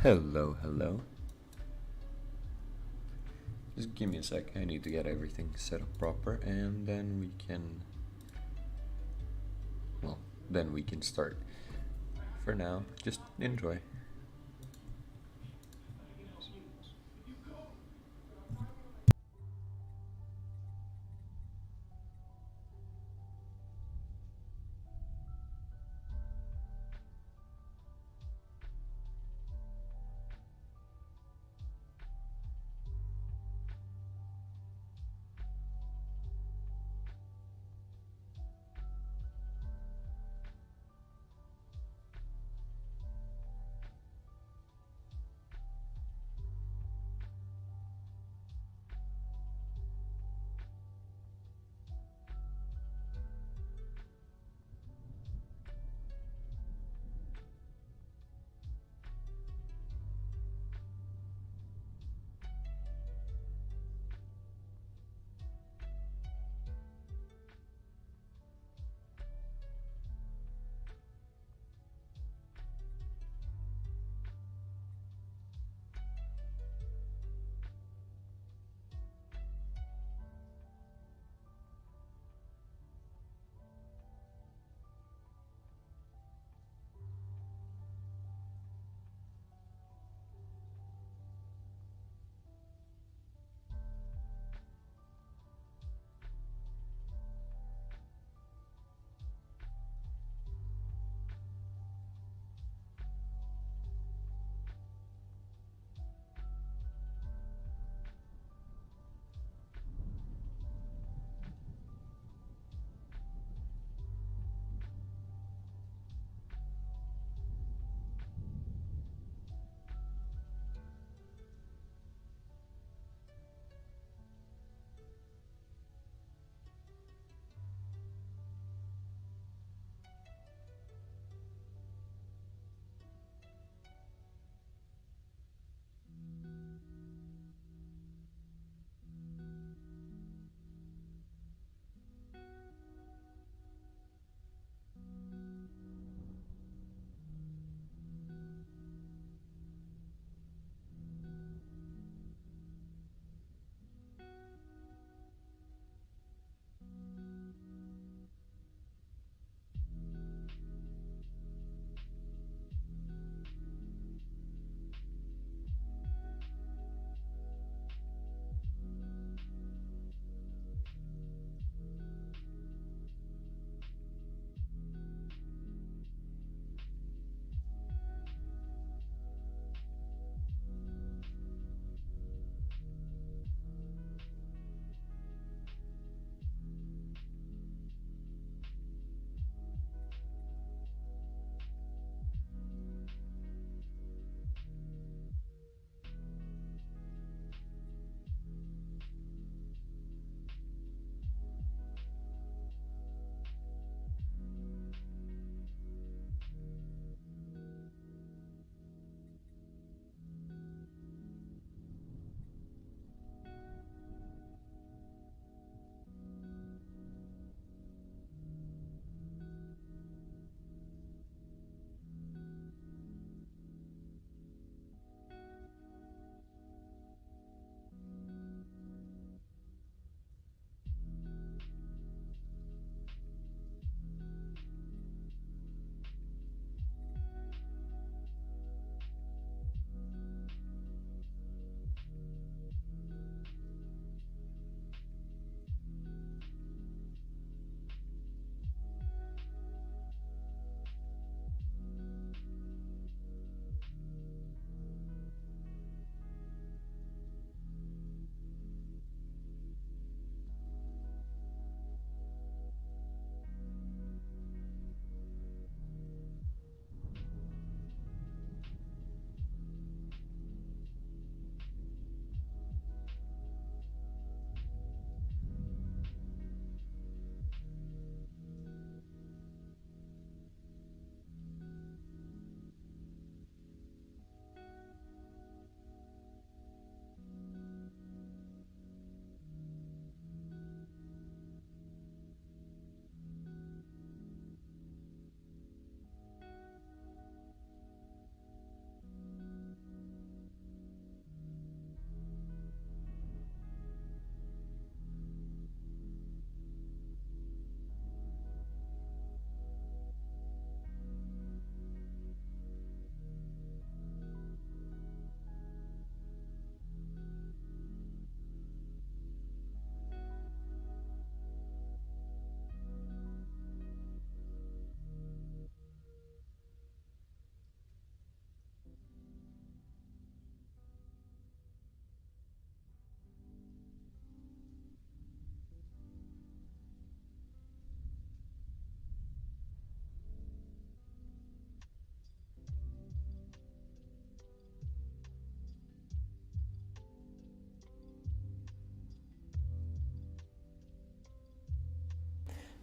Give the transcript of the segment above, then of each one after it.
Hello, hello. Just give me a sec, I need to get everything set up proper and then we can start. For now, just enjoy.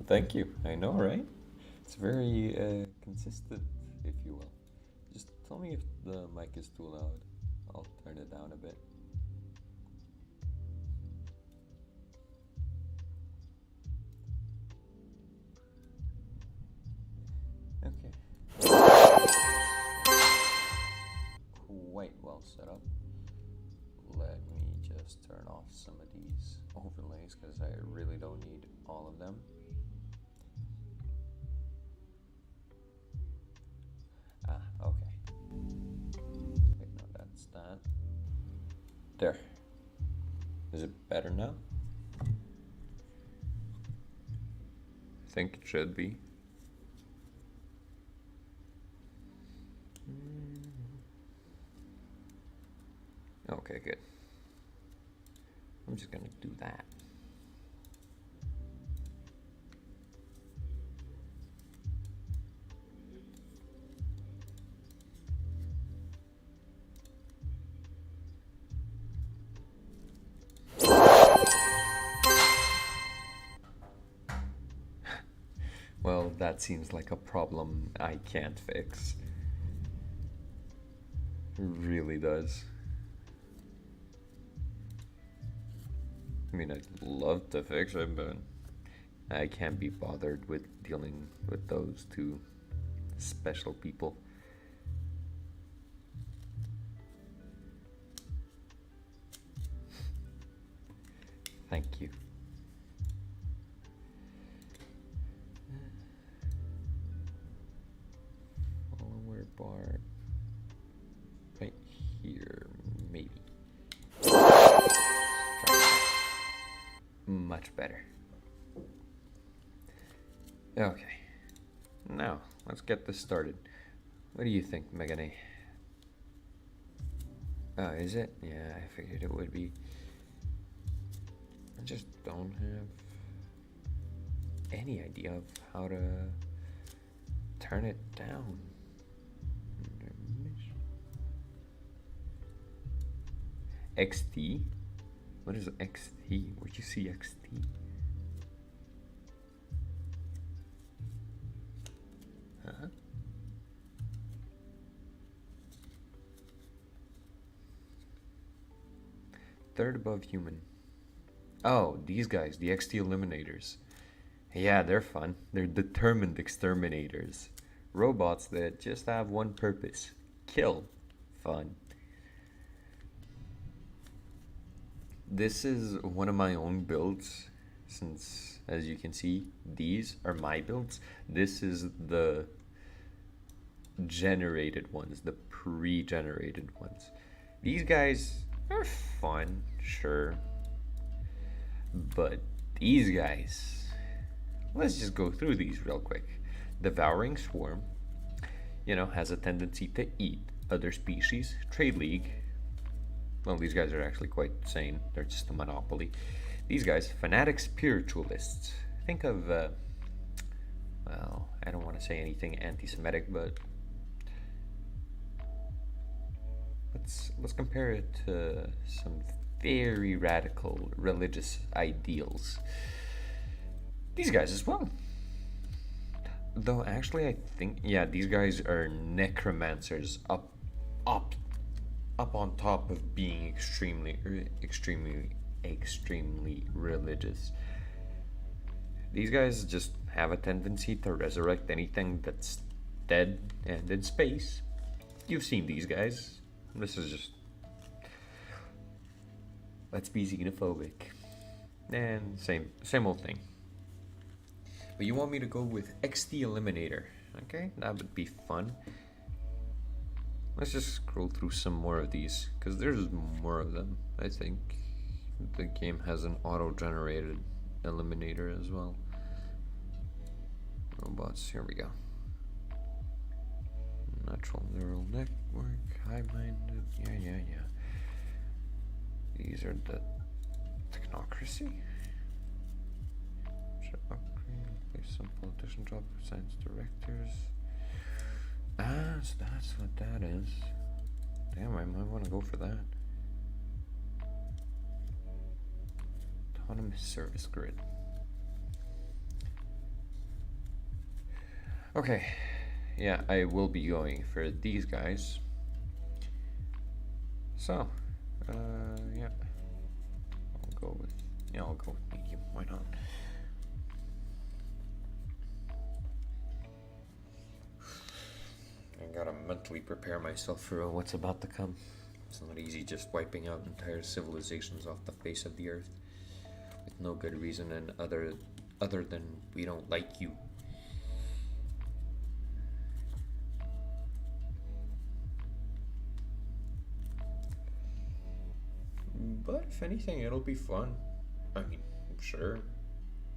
Thank you. I know, right? It's very consistent, if you will. Just tell me if the mic is too loud. I'll turn it down a bit. Okay. Quite well set up. Let me just turn off some of these overlays because I really don't need all of them. Okay. Wait, no, that's that. There. Is it better now? I think it should be. Okay, good. I'm just gonna do that. Well, that seems like a problem I can't fix. It really does. I mean, I'd love to fix it, but I can't be bothered with dealing with those two special people. Thank you. Follower bar right here, maybe. Much better. Okay. Now, let's get this started. What do you think, Megane? Oh, is it? Yeah, I figured it would be. I just don't have any idea of how to turn it down. XT? What is XT? Where'd you see XT? Huh? Third above human. Oh, these guys, the XT eliminators. Yeah, they're fun. They're determined exterminators. Robots that just have one purpose. Kill. Fun. This is one of my own builds, since, as you can see, these are my builds. This is the generated ones, the pre-generated ones. These guys are fun, sure. But these guys, let's just go through these real quick. Devouring Swarm, you know, has a tendency to eat other species. Trade League, well, these guys are actually quite sane. They're just a monopoly. These guys, Fanatic Spiritualists. Think of, well, I don't want to say anything anti-Semitic, but let's compare it to some very radical religious ideals. These guys as well. Though actually I think, yeah, these guys are necromancers up on top of being extremely religious. These guys just have a tendency to resurrect anything that's dead and in space. You've seen these guys. This is just, let's be xenophobic. And same old thing. But you want me to go with XT Eliminator. Okay, that would be fun. Let's just scroll through some more of these, because there's more of them. I think the game has an auto-generated eliminator as well. Robots, here we go. Natural neural network, high-minded, yeah. These are the technocracy. Should upgrade, replace some politician job for science directors. Ah, so that's what that is. Damn, I might want to go for that. Autonomous service grid. Okay, yeah, I will be going for these guys. So, yeah, I'll go with medium. Why not? I gotta mentally prepare myself for what's about to come. It's not easy just wiping out entire civilizations off the face of the earth with no good reason and other than we don't like you. But if anything, it'll be fun. I mean, sure,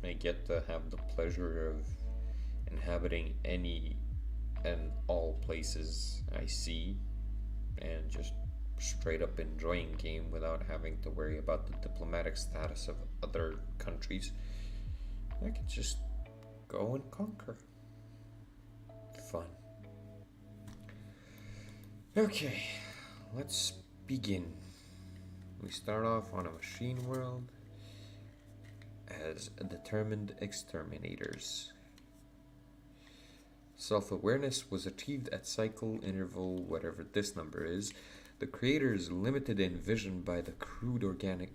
I get to have the pleasure of inhabiting any and all places I see and just straight up enjoying game without having to worry about the diplomatic status of other countries. I could just go and conquer. Fun. Okay, let's begin. We start off on a machine world as determined exterminators. Self-awareness was achieved at cycle interval whatever this number is. The creators, limited in vision by their crude organic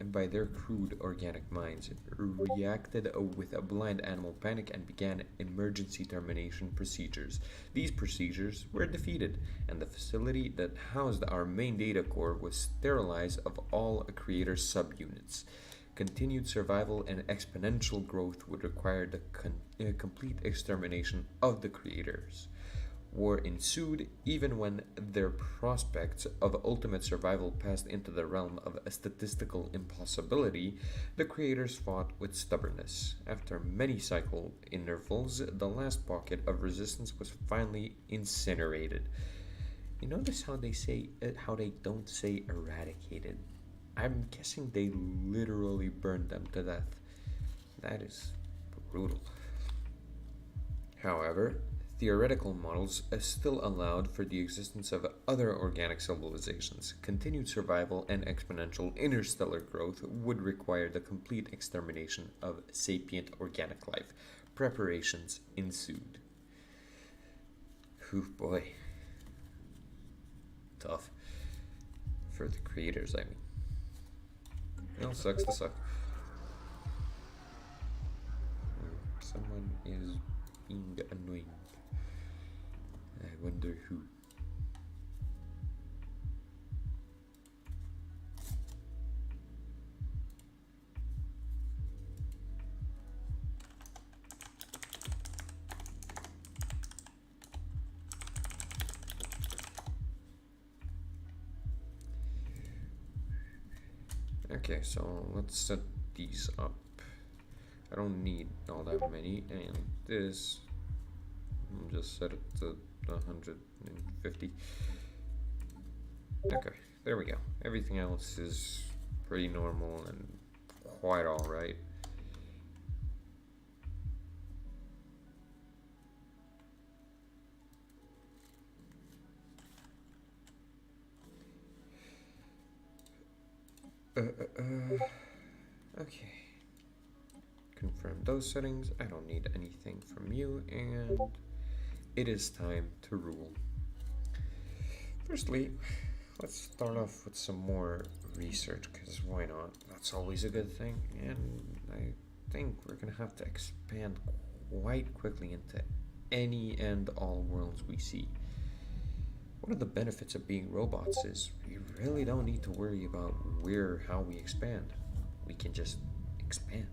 minds, reacted with a blind animal panic and began emergency termination procedures. These procedures were defeated, and the facility that housed our main data core was sterilized of all creator subunits. Continued survival and exponential growth would require the complete extermination of the creators. War ensued even when their prospects of ultimate survival passed into the realm of a statistical impossibility. The creators fought with stubbornness. After many cycle intervals, the last pocket of resistance was finally incinerated. You notice how they don't say eradicated. I'm guessing they literally burned them to death. That is brutal. However, theoretical models still allowed for the existence of other organic civilizations. Continued survival and exponential interstellar growth would require the complete extermination of sapient organic life. Preparations ensued. Whew, boy. Tough. For the creators, I mean. Well, sucks to suck. Someone is being annoying. I wonder who. Okay, so let's set these up. I don't need all that many, and this, I'll just set it to 150. Okay, there we go. Everything else is pretty normal and quite alright. Okay. Confirm those settings. I don't need anything from you, and it is time to rule. Firstly, let's start off with some more research, because why not? That's always a good thing, and I think we're gonna have to expand quite quickly into any and all worlds we see. One of the benefits of being robots is we really don't need to worry about how we expand. We can just expand.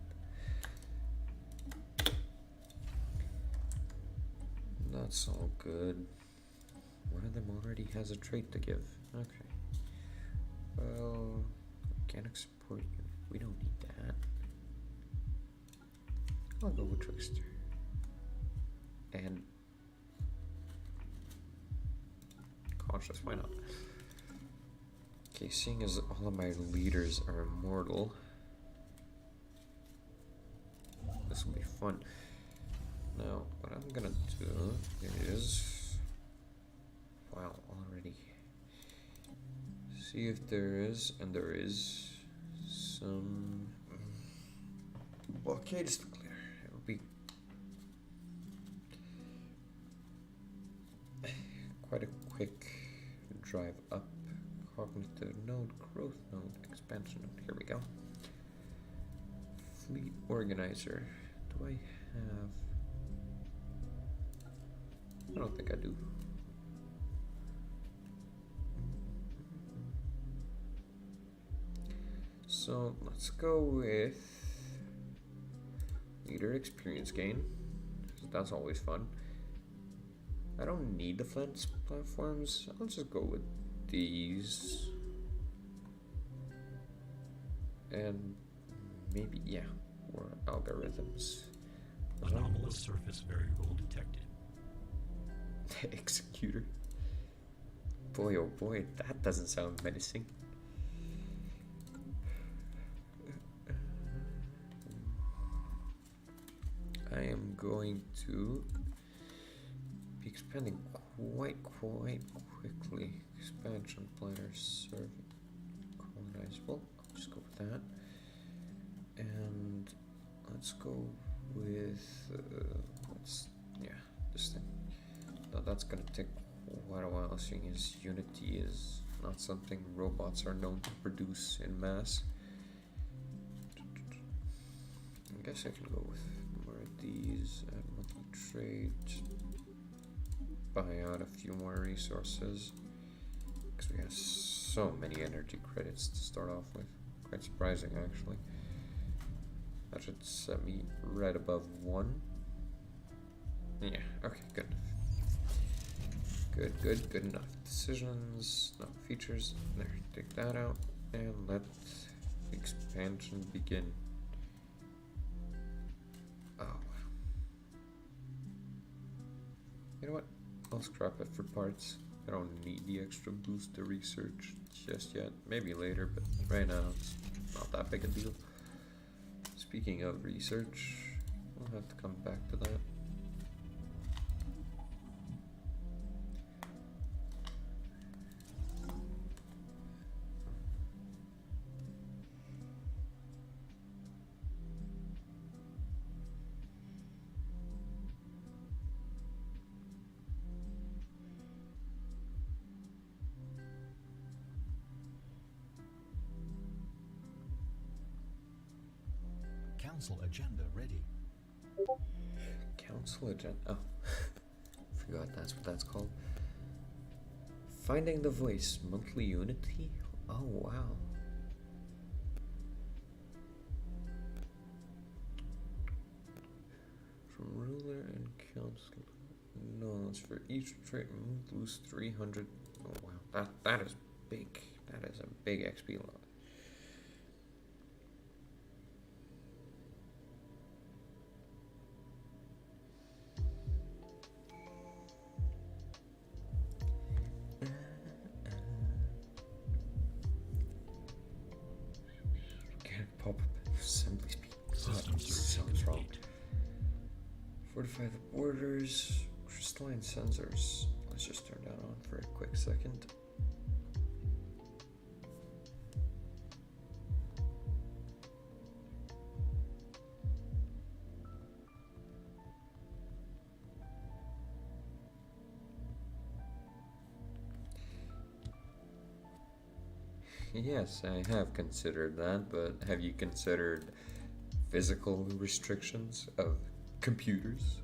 That's all good. One of them already has a trait to give. Okay. Well, organic support unit. We don't need that. I'll go with Trickster. And cautious, why not? Okay, seeing as all of my leaders are immortal, this will be fun. Now, what I'm gonna do is, wow, already see if there is, and there is some blockades to clear. It'll be cognitive node, growth node, expansion node. Here we go. Fleet organizer. Do I have? I don't think I do. So let's go with leader experience gain. That's always fun. I don't need the fence platforms. I'll just go with these. And maybe, yeah, or algorithms. Anomalous surface variable detected. Executor. Boy, oh boy, that doesn't sound menacing. I am going to be expanding quite quickly. Expansion planner serving colonizable. I'll just go with that. And let's go with this thing. That's gonna take quite a while, seeing as Unity is not something robots are known to produce in mass. I guess I can go with more of these, add monthly trade, buy out a few more resources, because we have so many energy credits to start off with. Quite surprising, actually. That should set me right above 1. Yeah, okay, good. Good enough. Decisions, no features. There, take that out, and let expansion begin. Oh. You know what? I'll scrap it for parts. I don't need the extra boost to research just yet. Maybe later, but right now it's not that big a deal. Speaking of research, we'll have to come back to that. Council agenda ready. Council agenda. Oh, forgot that's what that's called. Finding the voice, monthly unity. Oh wow. From ruler and council. No, it's for each trait lose 300. Oh wow, that is big. That is a big XP lot. Pop assembly speed. Sounds wrong. Fortify the borders. Crystalline sensors. Let's just turn that on for a quick second. Yes, I have considered that, but have you considered physical restrictions of computers?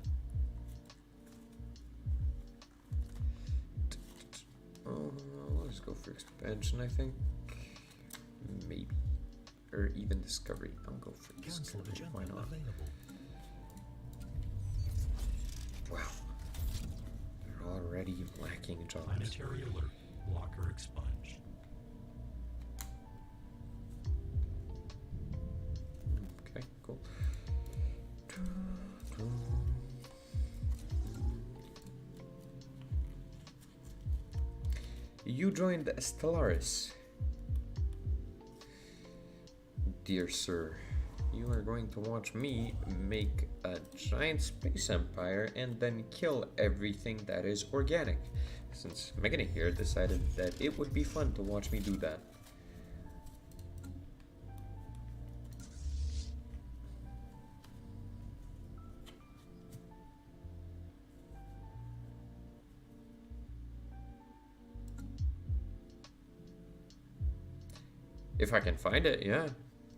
Let's go for expansion, I think. Maybe. Or even discovery. I'll go for discovery. Why not? Wow. They're already lacking jobs. Planetary alert. Blocker expunged. Okay, cool. You joined Stellaris. Dear sir, you are going to watch me make a giant space empire and then kill everything that is organic. Since Megan here decided that it would be fun to watch me do that. If I can find it, yeah.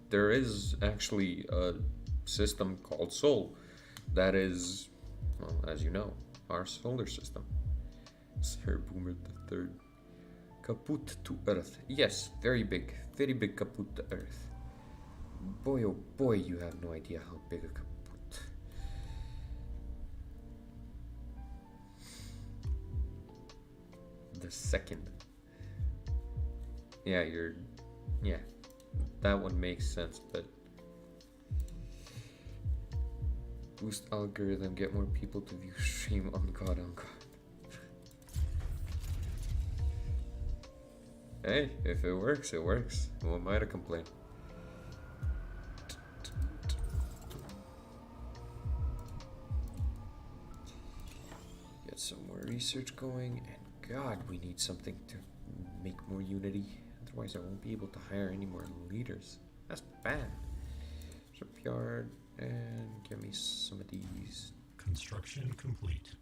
There is actually a system called Sol that is, well, as you know, our solar system. Sir Boomer the Third. Kaput to Earth. Yes, very big kaput to Earth. Boy, oh boy, you have no idea how big a kaput. The second. Yeah, yeah, that one makes sense, but boost algorithm, get more people to view stream on God, on God. Hey, if it works, it works. Who am I to complain? Get some more research going, and God, we need something to make more unity. Otherwise, I won't be able to hire any more leaders. That's bad. Shipyard, and give me some of these. Construction complete.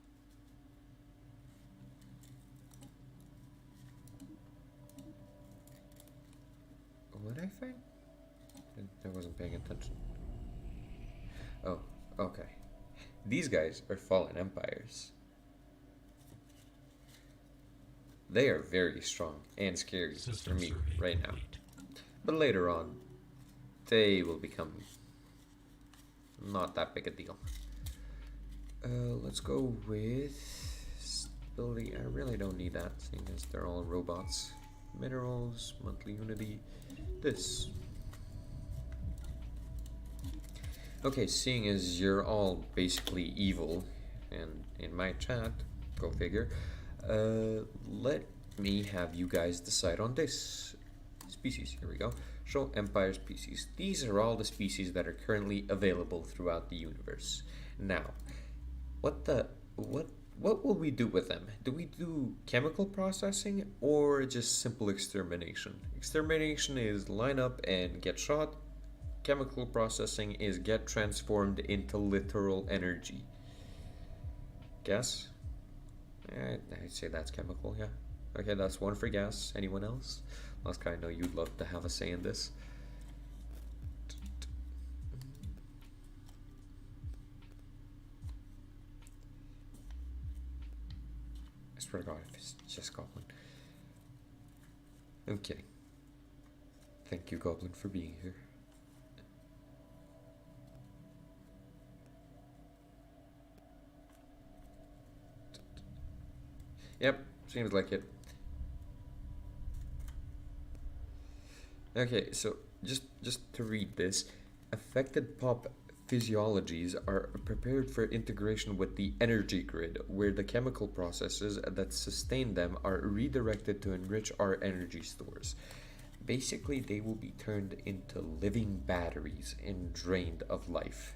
What did I find? I wasn't paying attention. Oh, okay. These guys are fallen empires. They are very strong and scary for me right now. But later on, they will become not that big a deal. Let's go with stability. I really don't need that, seeing as they're all robots. Minerals, monthly unity, this. Okay, seeing as you're all basically evil, and in my chat, go figure, let me have you guys decide on this. Species, here we go. Show Empire species. These are all the species that are currently available throughout the universe. Now, what will we do with them? Do we do chemical processing or just simple extermination? Extermination is line up and get shot. Chemical processing is get transformed into literal energy. Gas? I'd say that's chemical, yeah. Okay, that's one for gas. Anyone else? Laska, I know you'd love to have a say in this. I swear to God, if it's just Goblin. I'm kidding. Thank you, Goblin, for being here. Yep, seems like it. Okay, so just to read this, affected pop physiologies are prepared for integration with the energy grid, where the chemical processes that sustain them are redirected to enrich our energy stores. Basically, they will be turned into living batteries and drained of life.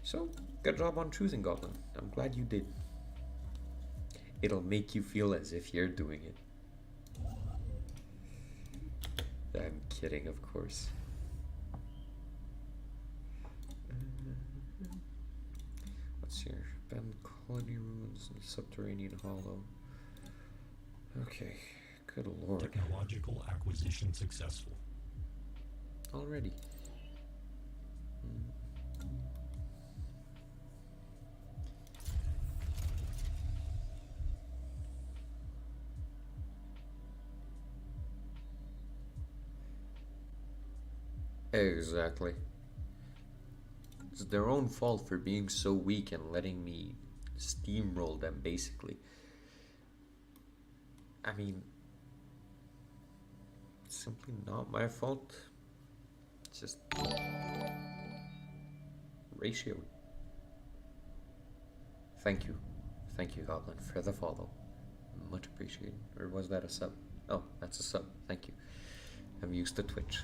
So, good job on choosing, Goblin. I'm glad you did. It'll make you feel as if you're doing it. I'm kidding, of course. What's here? Ben colony ruins and subterranean hollow. Okay, good lord. Technological acquisition successful. Already. Exactly. It's their own fault for being so weak and letting me steamroll them, basically. I mean, it's simply not my fault. It's just ratio. Thank you, Goblin, for the follow. Much appreciated. Or was that a sub? Oh, that's a sub. Thank you. I'm used to Twitch.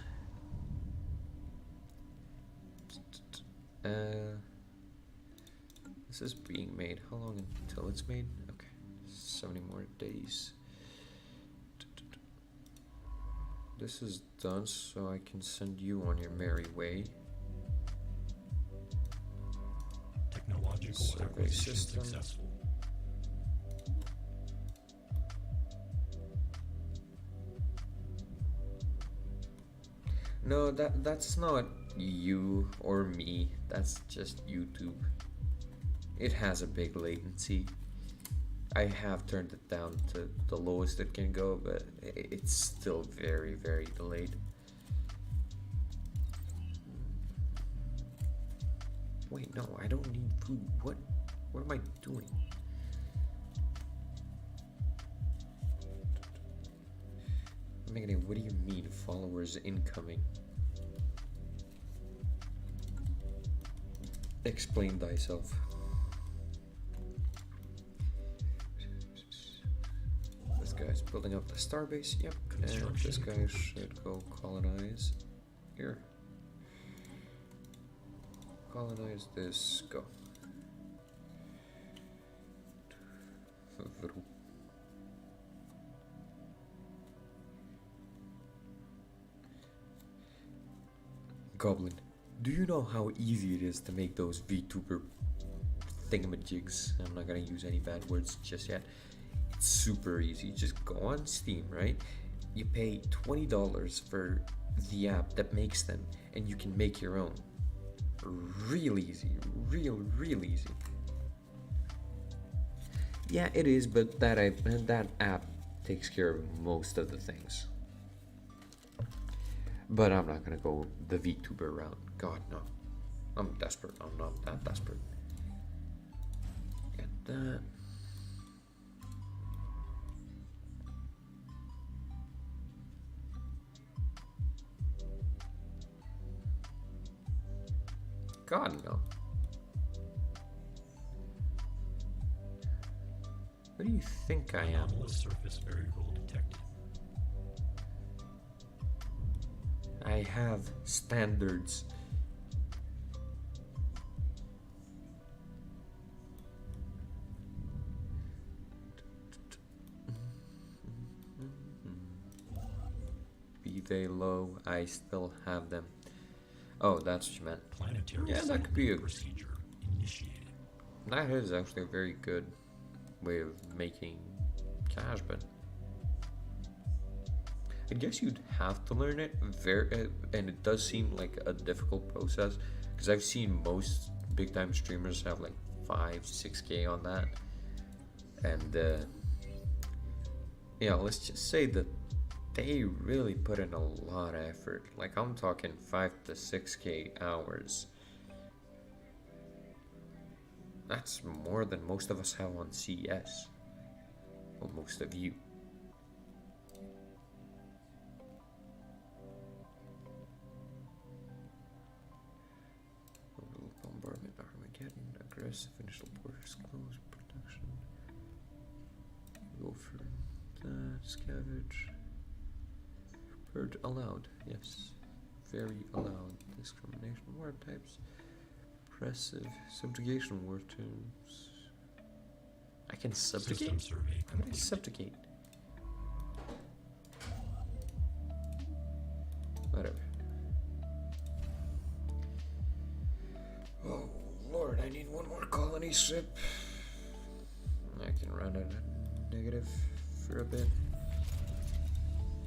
This is being made. How long until it's made? Okay, 70 more days. This is done, so I can send you on your merry way. Technological Survey acquisition system. successful. No, that's not you or me. That's just YouTube. It has a big latency. I have turned it down to the lowest it can go, but it's still very, very delayed. Wait, no, I don't need food. What am I doing? Megan, what do you mean followers incoming? Explain thyself. This guy's building up the starbase. Yep. And this guy should go colonize here. Colonize this. Go. Goblin, do you know how easy it is to make those VTuber thingamajigs? I'm not gonna use any bad words just yet. It's super easy. Just go on Steam, right? You pay $20 for the app that makes them, and you can make your own. Real easy. Real easy. Yeah, it is, but that app takes care of most of the things. But I'm not gonna go the VTuber route. God, no. I'm desperate. I'm not that desperate. Get that. God, no. What do you think I am? Anomalous surface variable detected. I have standards. Be they low, I still have them. Oh, that's what you meant. Planetary Yeah, that could be a procedure initiated. That is actually a very good way of making cash, but I guess you'd have to learn it and it does seem like a difficult process because I've seen most big time streamers have like 5-6K on that, and yeah, let's just say that they really put in a lot of effort. Like I'm talking 5 to 6K hours. That's more than most of us have on CS. Well, most of you. Bombardment, Armageddon, aggressive, initial borders close, production. Go for that, scavenge. Purge allowed, yes. Very allowed. Discrimination, war types. Oppressive, subjugation war terms. I can subjugate? System survey How would I complete. subjugate? Whatever. Oh Lord, I need one more colony ship. I can run at a negative for a bit.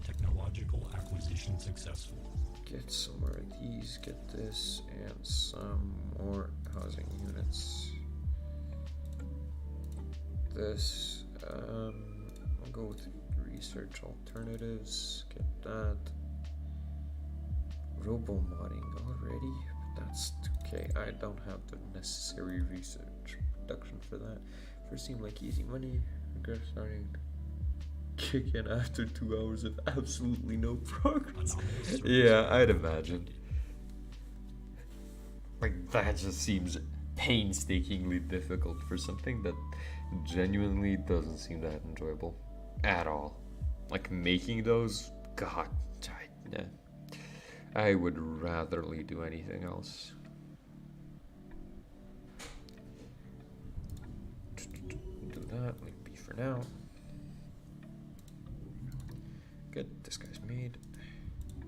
Technological acquisition successful. Get some more of these, get this, and some more housing units. This, I'll go with research alternatives, get that. Robo modding already, but that's okay. I don't have the necessary research production for that. First seemed like easy money. Regret starting kick in after 2 hours of absolutely no progress. Anomalous surface Yeah, I'd variable imagine. detected. Like that just seems painstakingly difficult for something that genuinely doesn't seem that enjoyable at all. Like making those, God, I would ratherly do anything else. Do that, leave B for now. Good, this guy's made.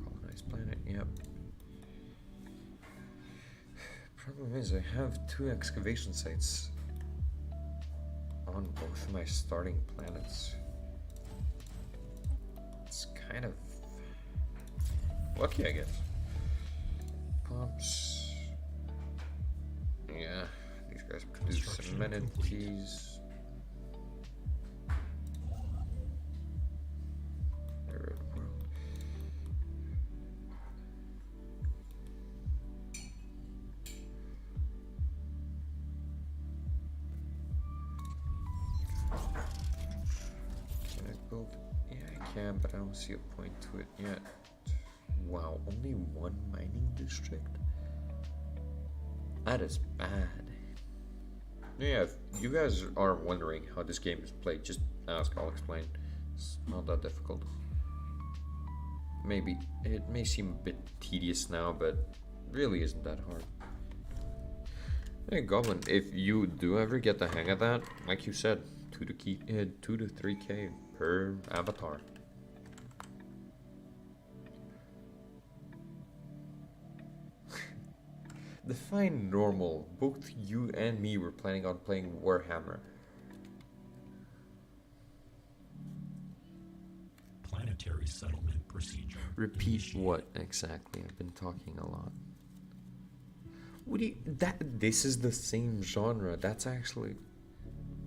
Colonize planet, yep. Problem is, I have 2 excavation sites on both of my starting planets. It's kind of lucky, I guess. amenities. Can I build? Yeah, I can, but I don't see a point to it yet. Wow, only one mining district? That is bad. Yeah, if you guys are wondering how this game is played, just ask, I'll explain. It's not that difficult. Maybe it may seem a bit tedious now, but really isn't that hard. Hey Goblin, if you do ever get the hang of that, like you said, 2 to 3k per avatar. Define normal. Both you and me were planning on playing Warhammer. Planetary settlement procedure. Repeat what exactly? I've been talking a lot. What do you, this is the same genre. That's actually,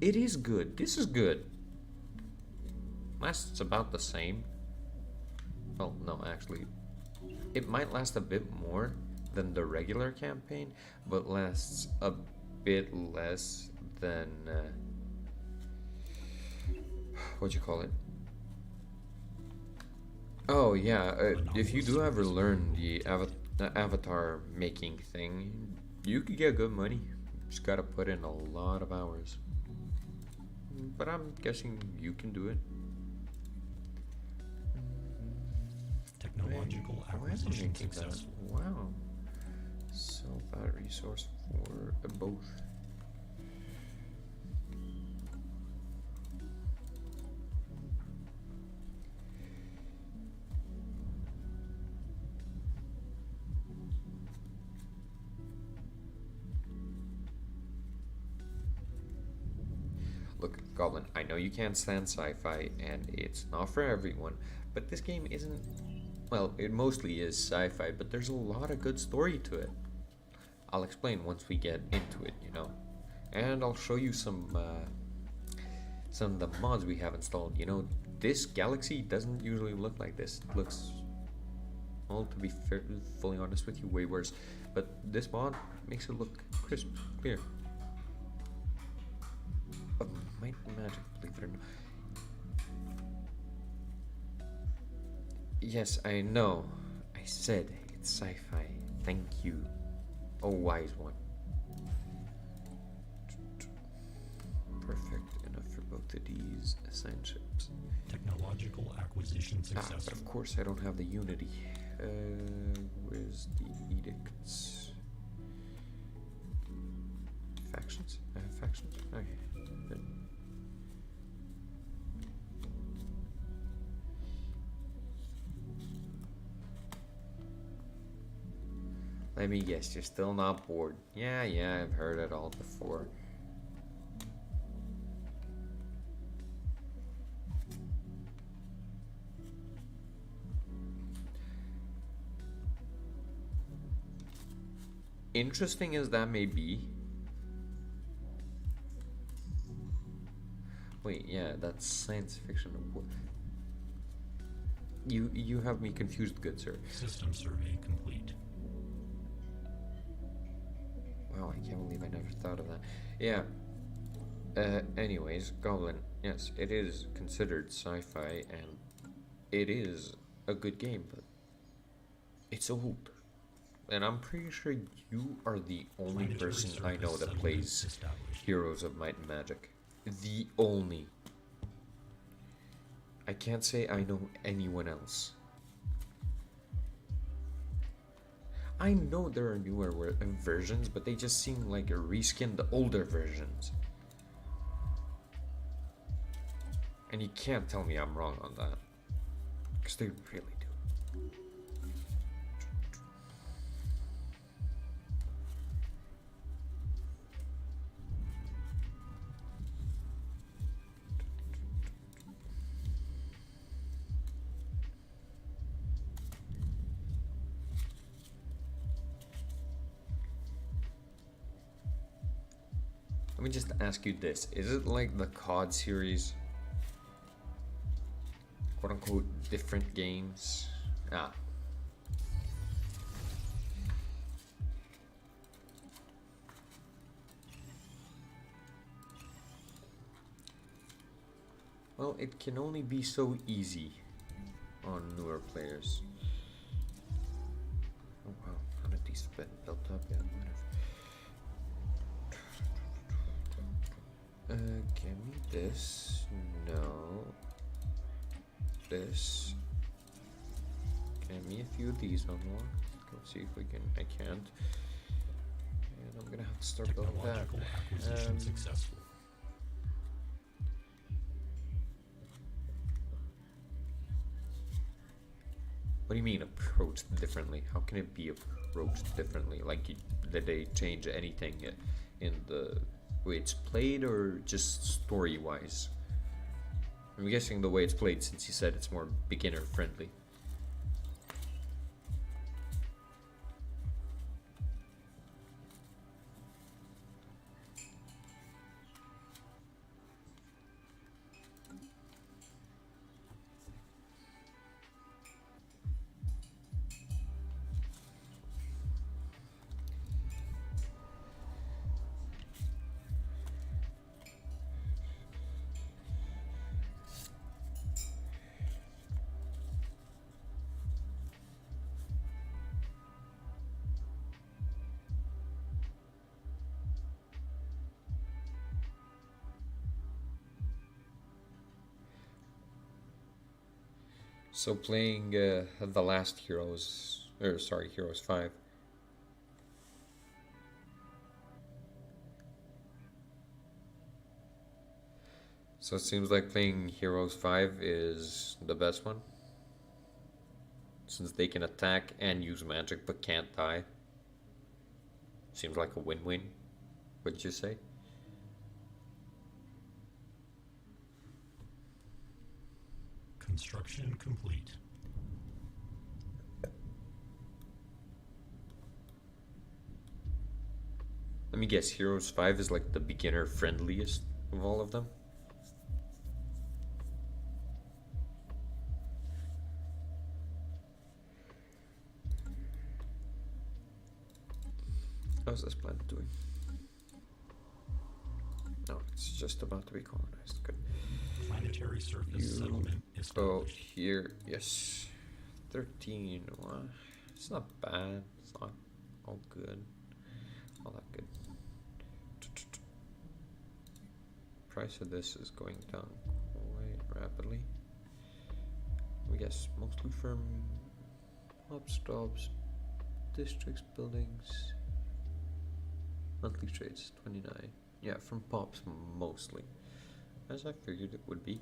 it is good. This is good. Lasts about the same. Well, no, actually, it might last a bit more than the regular campaign, but lasts a bit less than what you call it. Oh yeah, if you do ever learn the avatar making thing, you could get good money. Just gotta put in a lot of hours. But I'm guessing you can do it. Technological acquisition successful. Wow. Sell that resource for both. Look, Goblin, I know you can't stand sci-fi and it's not for everyone, but this game isn't, well, it mostly is sci-fi, but there's a lot of good story to it. I'll explain once we get into it, you know. And I'll show you some of the mods we have installed. You know, this galaxy doesn't usually look like this. It looks, well, to be fully honest with you, way worse. But this mod makes it look crisp, clear. Might magic, believe it or not. Yes, I know. I said it's sci-fi. Thank you. A wise one. Perfect enough for both of these assigned ships. Technological acquisition successful. But of course I don't have the Unity. Where's the edicts? Factions? I have factions? Okay. Good. Let me guess, you're still not bored. Yeah, I've heard it all before. Interesting as that may be. Wait, yeah, that's science fiction. You have me confused, good sir. System survey complete. Wow, I can't believe I never thought of that. Yeah. Anyways, Goblin, yes, it is considered sci-fi, and it is a good game, but it's old. And I'm pretty sure you are the only person I know that plays Heroes of Might and Magic. The only. I can't say I know anyone else. I know there are newer versions, but they just seem like a reskin the older versions. And you can't tell me I'm wrong on that. Because they really do. me just ask you this. Is it like the COD series? Quote unquote different games? Ah. Well, it can only be so easy on newer players. Oh wow, none of these been built up yet. Give me this. No. This. Give me a few of these unlocked. Let's see if we can. I can't. And I'm gonna have to start building that. Technological acquisition successful. What do you mean approached differently? How can it be approached differently? Like, did they change anything in the way it's played, or just story-wise? I'm guessing the way it's played, since you said it's more beginner-friendly. So playing the last Heroes, or sorry, Heroes 5. So it seems like playing Heroes 5 is the best one, since they can attack and use magic but can't die. Seems like a win-win, wouldn't you say? Construction complete. Let me guess, Heroes 5 is like the beginner friendliest of all of them? How's this planet doing? No, it's just about to be colonized. Good. Planetary surface settlement established. Oh, here, yes. 13. Well, it's not bad. It's not all good. All that good. Price of this is going down quite rapidly. I guess mostly from pop stops, districts, buildings, monthly trades 29. Yeah, from pops mostly, as I figured it would be.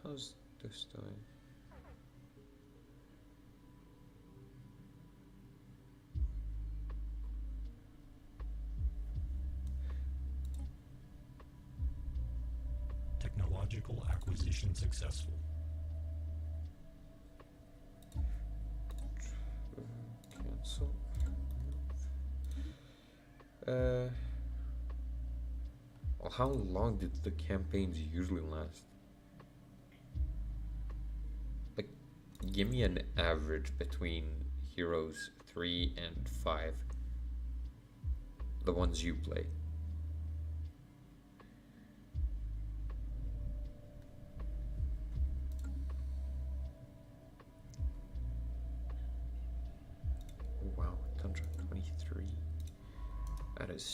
How's this doing? Technological acquisition successful. Cancel. Well, how long did the campaigns usually last? Like, give me an average between Heroes 3 and 5. The ones you play. Wow, 123. That is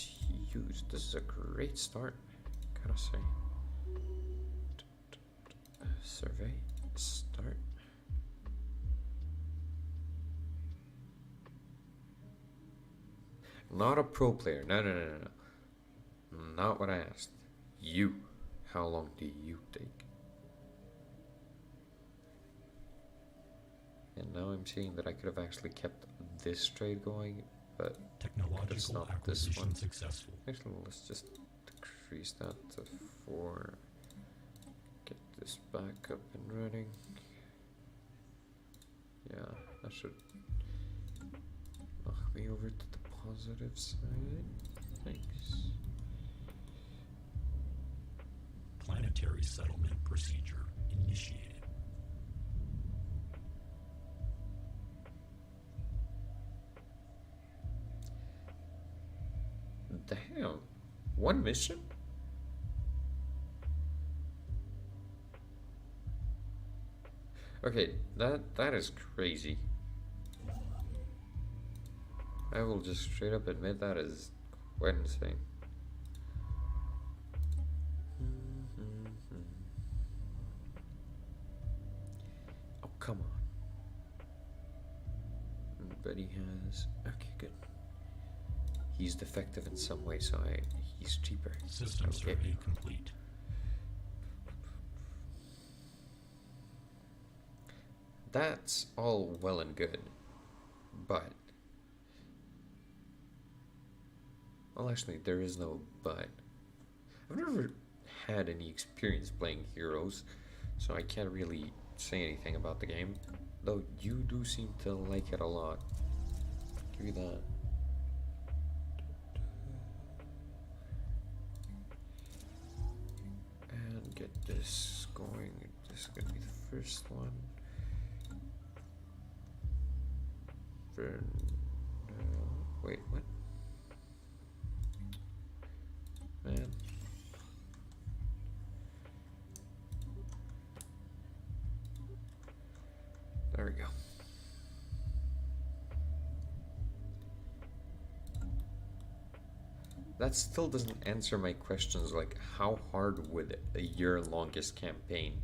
huge. This is a great start, gotta say. Survey, start. Not a pro player. No. Not what I asked. You. How long do you take? And now I'm seeing that I could have actually kept this trade going, but Technological not this acquisition one. successful. Actually, let's just decrease that to 4. Get this back up and running. Yeah, that should knock me over to the positive side. things. Planetary settlement procedure initiated. Damn. One mission? Okay, that is crazy. I will just straight up admit that is quite insane. Oh, come on. But he has... Okay, good. He's defective in some way, so he's cheaper. System survey complete. That's all well and good, but... Well, actually, there is no but. I've never had any experience playing heroes, so I can't really say anything about the game. Though you do seem to like it a lot. Give you that. And get this going. This is gonna be the first one. For wait, what? Man. There we go. That still doesn't answer my questions, like how hard would your longest campaign,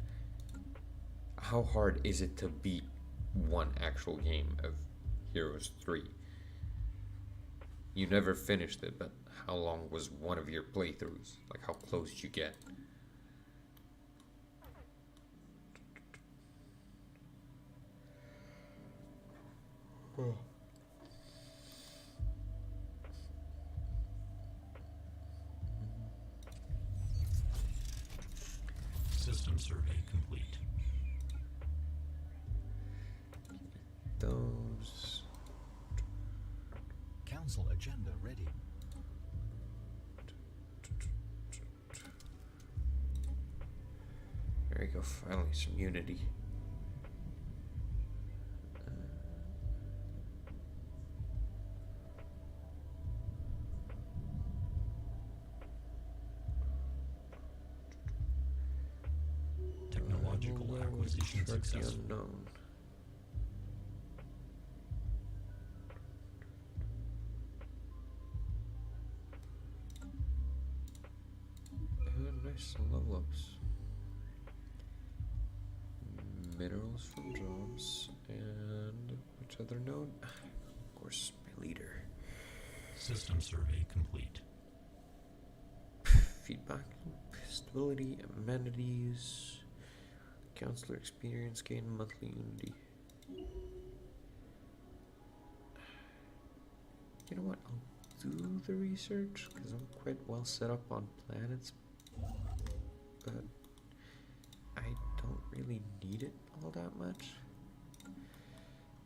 how hard is it to beat one actual game of Heroes 3? You never finished it, but how long was one of your playthroughs? Like how close did you get? System survey complete. Those. Council agenda ready. There you go, finally some unity. Technological acquisition successful. Unknown. Nice level ups. Minerals from jobs, and which other node? Of course, my leader. System survey complete. Feedback, stability, amenities, counselor experience gain, monthly unity. You know what? I'll do the research because I'm quite well set up on planets, but I don't really need it all that much.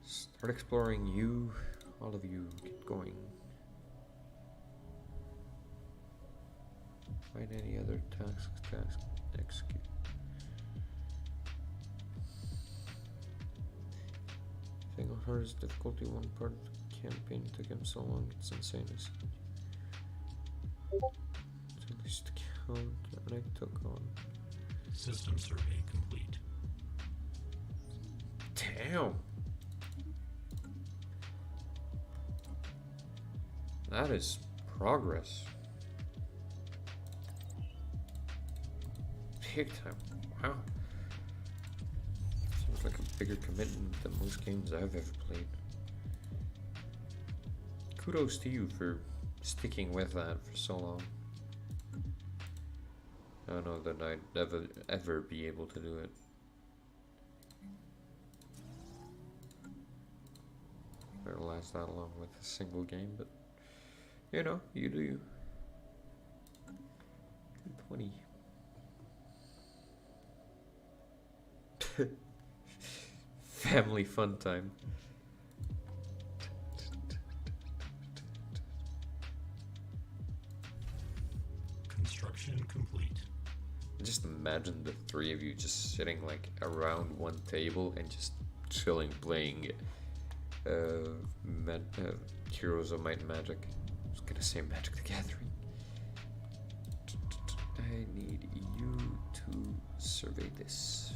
Start exploring you, all of you, get going. Find any other tasks, execute. Thing of hardest difficulty, one part of the campaign took him so long, it's insane. It's at least count, and I took on. System survey complete. Damn! That is progress. Big time. Wow. Seems like a bigger commitment than most games I've ever played. Kudos to you for sticking with that for so long. I don't know that I'd ever be able to do it. Or last that long with a single game, but you know, you do you. 20. Family fun time. Construction complete. Just imagine the three of you just sitting like around one table and just chilling, playing Heroes of Might and Magic. I was gonna say Magic the Gathering. I need you to survey this.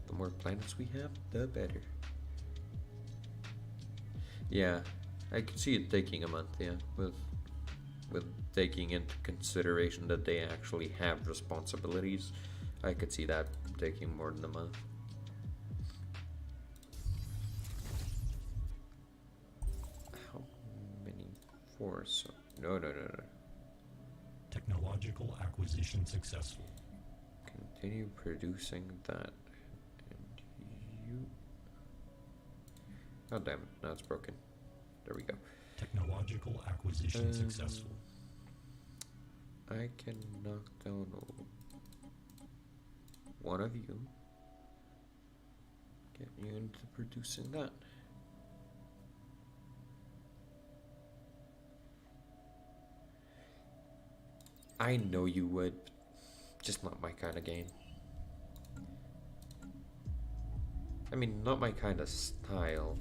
The more planets we have, the better. Yeah, I could see it taking a month, yeah, with taking into consideration that they actually have responsibilities. I could see that taking more than a month. How many? 4, so no. Technological acquisition successful. Continue producing that. And you... Oh damn it, now it's broken. There we go. Technological acquisition successful. I can knock down one of you. Get you into producing that. I know you would, just not my kind of game. I mean, not my kind of style.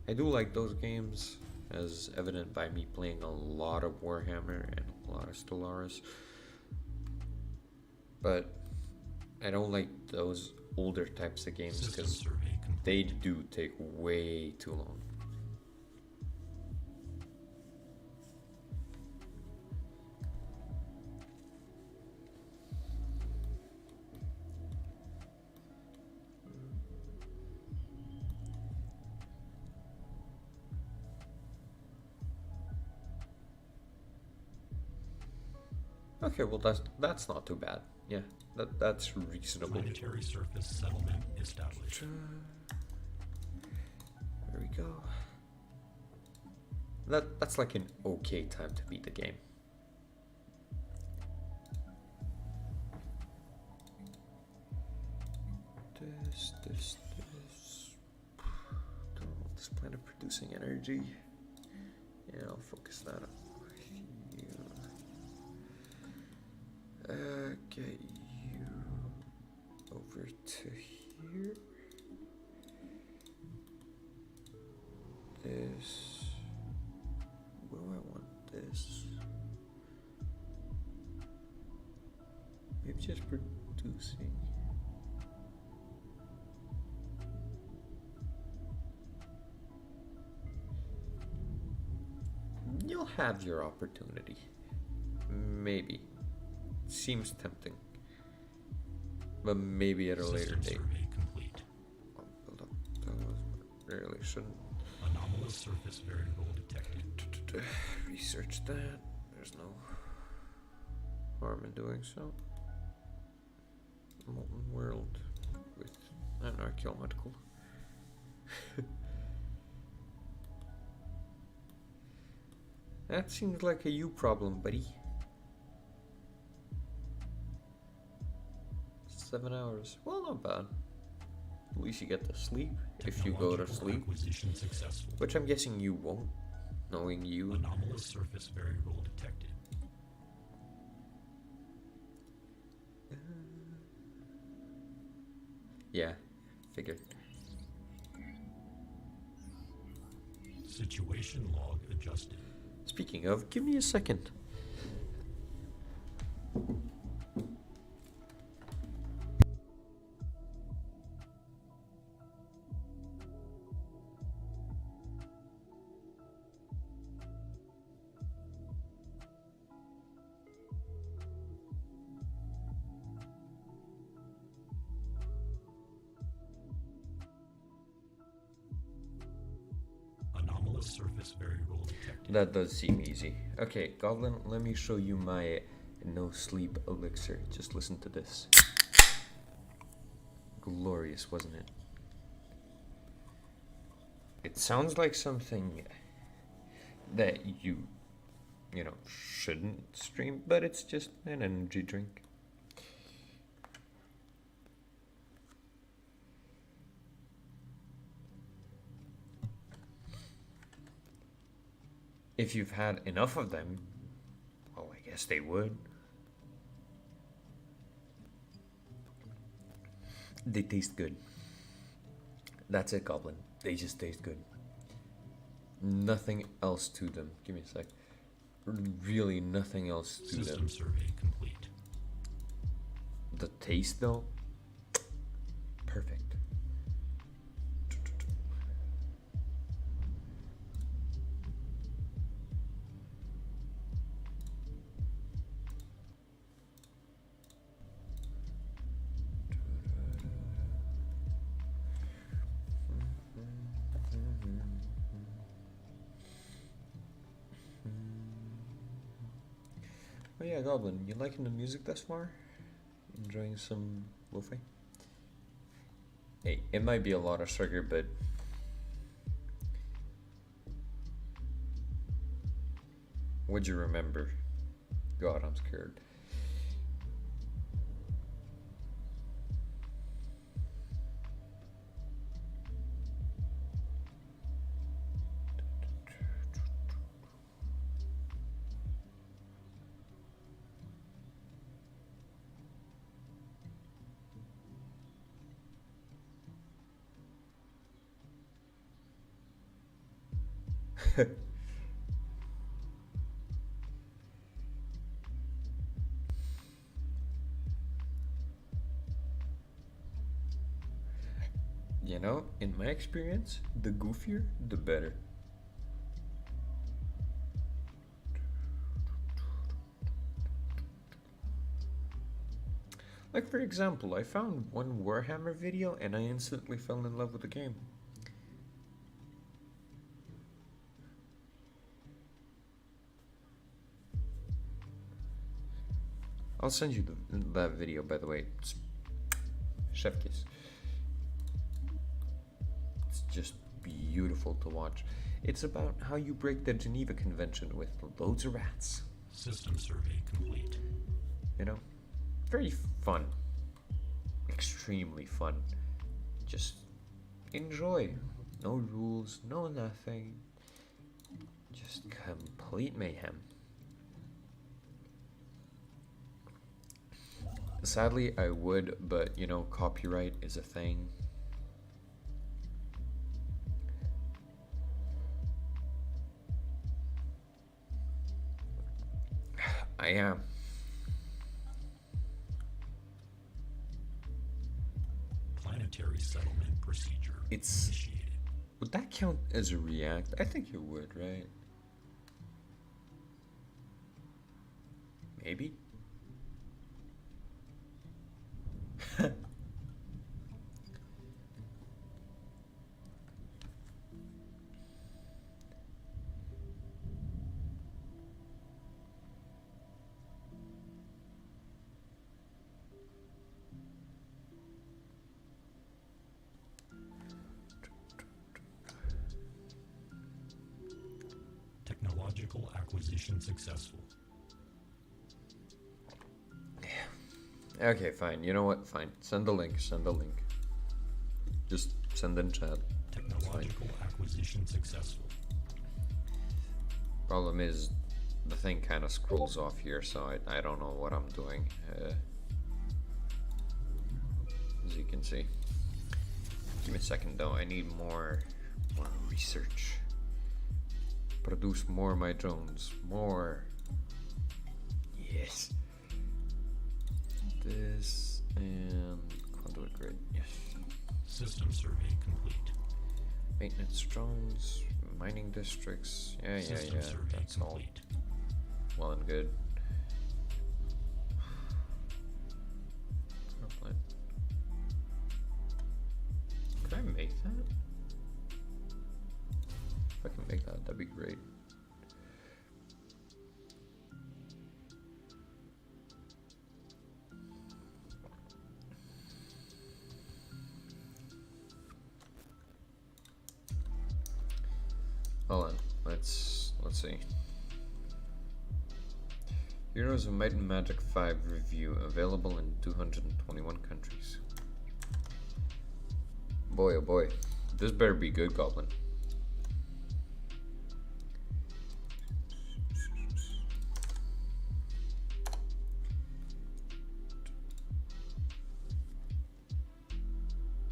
I do like those games, as evident by me playing a lot of Warhammer and a lot of Stellaris. But I don't like those older types of games because they do take way too long. Okay, well that's not too bad. Yeah, that's reasonable. Planetary surface settlement established. There we go. That's like an okay time to beat the game. This. Don't want this planet producing energy. Yeah, I'll focus that on you. Get you over to here. This. Where do I want this? Maybe just producing. You'll have your opportunity. Maybe. Seems tempting. But maybe at a later date. Complete. I'll build up those. Really shouldn't. Anomalous surface variable detected. Research that. There's no harm in doing so. Molten world with an archaeological. That seems like a you problem, buddy. 7 hours. Well, not bad. At least you get to sleep if you go to sleep. Which I'm guessing you won't, knowing you. Anomalous surface variable detected. Yeah, figured. Situation log adjusted. Speaking of, give me a second. Surface variable detected. That does seem easy. Okay, Goblin, let me show you my no sleep elixir. Just listen to this. Glorious, wasn't it? It sounds like something that you know, shouldn't stream, but it's just an energy drink. If you've had enough of them, Yes, they would. They taste good. That's it, Goblin. They just taste good. Nothing else to them. Give me a sec. Really nothing else to System them. survey complete. The taste, though, perfect. Oh yeah, Goblin, you liking the music thus far? Enjoying some lo-fi? Hey, it might be a lot of sugar, but what'd you remember? God, I'm scared. You know, in my experience, the goofier, the better. Like, for example, I found one Warhammer video and I instantly fell in love with the game. I'll send you that video, by the way. It's chef kiss. It's just beautiful to watch. It's about how you break the Geneva Convention with loads of rats. System survey complete. You know? Very fun. Extremely fun. Just enjoy. No rules, no nothing. Just complete mayhem. Sadly, I would, but you know, copyright is a thing. I am. Planetary settlement procedure It's. initiated. Would that count as a react? I think it would, right? Maybe? Technological acquisition successful. Okay, fine. You know what? Fine. Send the link. Send the link. Just send in chat. Technological acquisition successful. Problem is, the thing kind of scrolls off here, so I don't know what I'm doing. As you can see. Give me a second though. I need more research. Produce more of my drones. More. Yes. This and conduit grid. Yes. System survey complete. Maintenance drones, mining districts. Yeah. System survey That's complete. all well and good. Power plant. Could I make that? If I can make that, that'd be great. Hold on, let's see. Heroes of Might and Magic 5 review available in 221 countries. Boy, oh boy, this better be good, Goblin.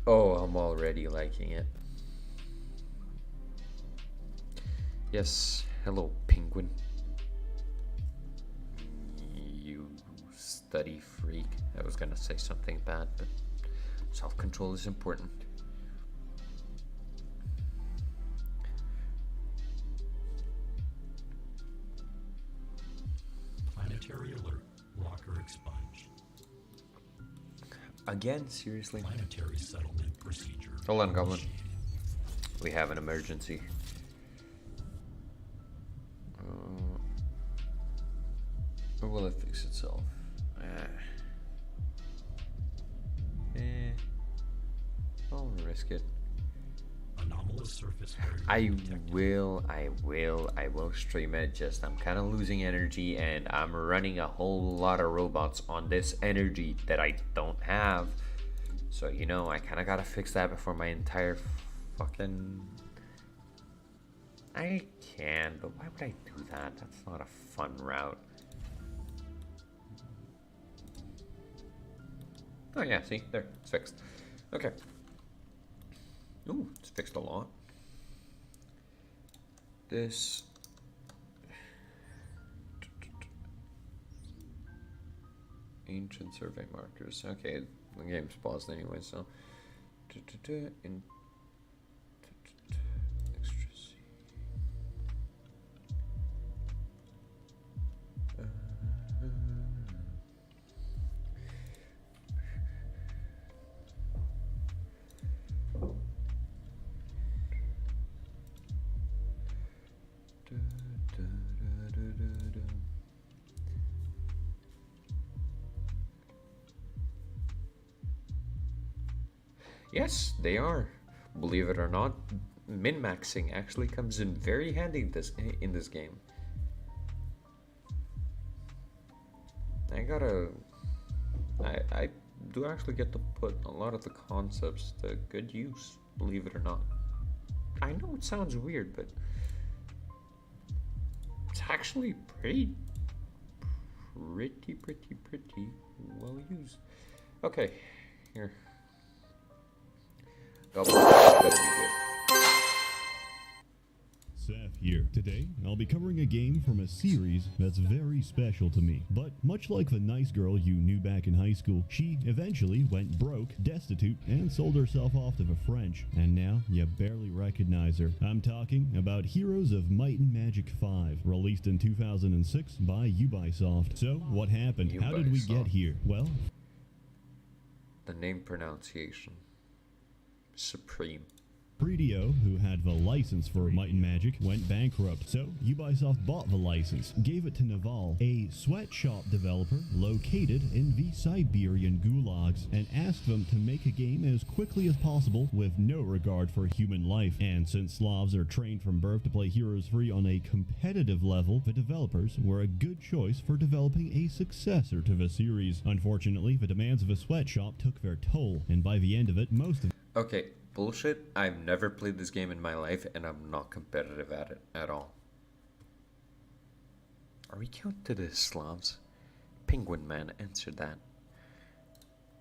Oh, I'm already liking it. Yes, hello, penguin. You study freak. I was gonna say something bad, but self-control is important. Planetary alert. Locker expunged. Again, seriously? Planetary settlement procedure. Hold on, Goblin. initiated. We have an emergency. Or will it fix itself? I'll risk it. Anomalous surface area I detected. will stream it. Just I'm kind of losing energy, and I'm running a whole lot of robots on this energy that I don't have. So you know, I kind of gotta fix that before my entire fucking. I can, but why would I do that? That's not a fun route. Oh yeah, see, there, it's fixed. Okay. Ooh, it's fixed a lot. This. Ancient survey markers. Okay, the game's paused anyway, so. In. Extra C. Yes, they are. Believe it or not, min-maxing actually comes in very handy in this game. I do actually get to put a lot of the concepts to good use, believe it or not. I know it sounds weird, but it's actually pretty well used. Okay, here. Goblin, better be good. Seth here. Today, I'll be covering a game from a series that's very special to me. But much like the nice girl you knew back in high school, she eventually went broke, destitute, and sold herself off to the French. And now, you barely recognize her. I'm talking about Heroes of Might and Magic 5, released in 2006 by Ubisoft. So, what happened? How did we get Ubisoft. here? Well, The name pronunciation. Supreme. Predio, who had the license for Might and Magic, went bankrupt, so Ubisoft bought the license, gave it to Naval, a sweatshop developer located in the Siberian gulags, and asked them to make a game as quickly as possible with no regard for human life. And since Slavs are trained from birth to play Heroes 3 on a competitive level, the developers were a good choice for developing a successor to the series. Unfortunately, the demands of a sweatshop took their toll, and by the end of it, most of Okay, bullshit. I've never played this game in my life, and I'm not competitive at it at all. Are we counting to the Slavs? Penguin Man answered that.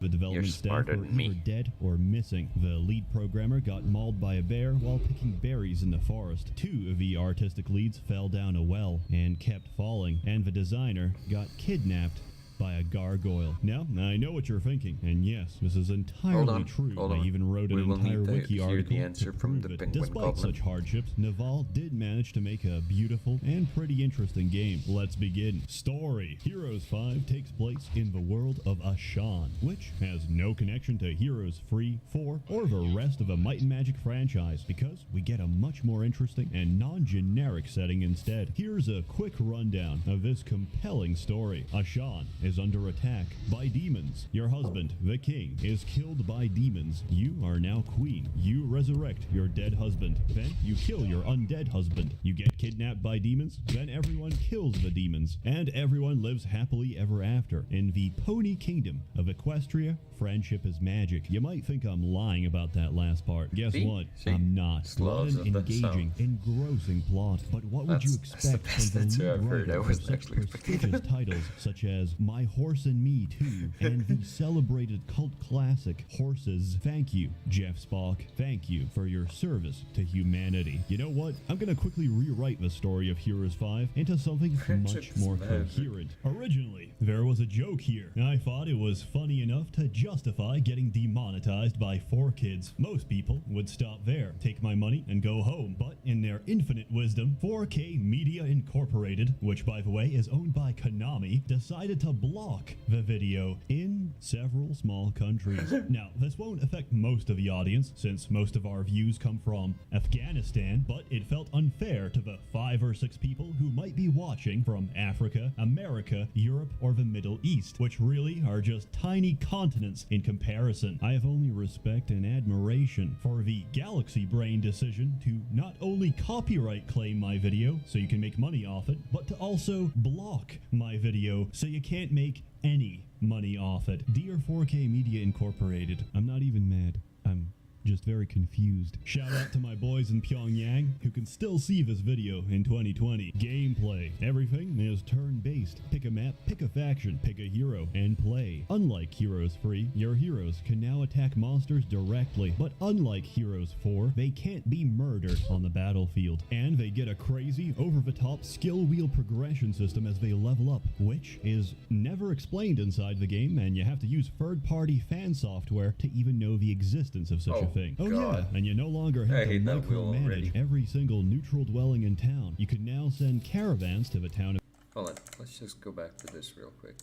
the development You're staff smarter were than me. either dead or missing. The lead programmer got mauled by a bear while picking berries in the forest. Two of the artistic leads fell down a well and kept falling, and the designer got kidnapped by a gargoyle. Now, I know what you're thinking, and yes, this is entirely true. hold I on. even wrote an We will entire need to wiki hear article the answer to from prove the it. penguin Despite goblin. such hardships, Naval did manage to make a beautiful and pretty interesting game. Let's begin. Story. Heroes 5 takes place in the world of Ashan, which has no connection to Heroes 3, 4, or the rest of the Might and Magic franchise, because we get a much more interesting and non-generic setting instead. Here's a quick rundown of this compelling story. Ashan is under attack by demons. Your husband, the king, is killed by demons. You are now queen. You resurrect your dead husband. Then you kill your undead husband. You get kidnapped by demons. Then everyone kills the demons. And everyone lives happily ever after in the pony kingdom of Equestria. Friendship is magic. You might think I'm lying about that last part. Guess See? what? See? I'm not. Slavs What an of the engaging, engrossing plot. But what would you That's the expect best from the answer lead I've heard. writer I of wasn't such actually expecting prestigious titles such as My Horse and Me 2, and the celebrated cult classic Horses. Thank you, Jeff Spock. Thank you for your service to humanity. You know what? I'm gonna quickly rewrite the story of Heroes 5 into something much more coherent. Originally, there was a joke here. I thought it was funny enough to justify getting demonetized by 4Kids. Most people would stop there, take my money, and go home. But in their infinite wisdom, 4K Media Incorporated, which by the way is owned by Konami, decided to block the video in several small countries. Now, this won't affect most of the audience, since most of our views come from Afghanistan, but it felt unfair to the 5 or 6 people who might be watching from Africa, America, Europe, or the Middle East, which really are just tiny continents in comparison. I have only respect and admiration for the Galaxy Brain decision to not only copyright claim my video so you can make money off it, but to also block my video so you can't make any money off it. Dear 4K Media Incorporated, I'm not even mad. I'm just very confused. Shout out to my boys in Pyongyang who can still see this video in 2020. Gameplay. Everything is turn-based. Pick a map, pick a faction, pick a hero, and play. Unlike Heroes 3, your heroes can now attack monsters directly, but unlike Heroes 4, they can't be murdered on the battlefield. And they get a crazy, over-the-top skill wheel progression system as they level up, which is never explained inside the game, and you have to use third-party fan software to even know the existence of such a thing. Oh God. yeah, and you no longer have I to hate that wheel already. micromanage every single neutral dwelling in town. You can now send caravans to the town of Hold on, let's just go back to this real quick.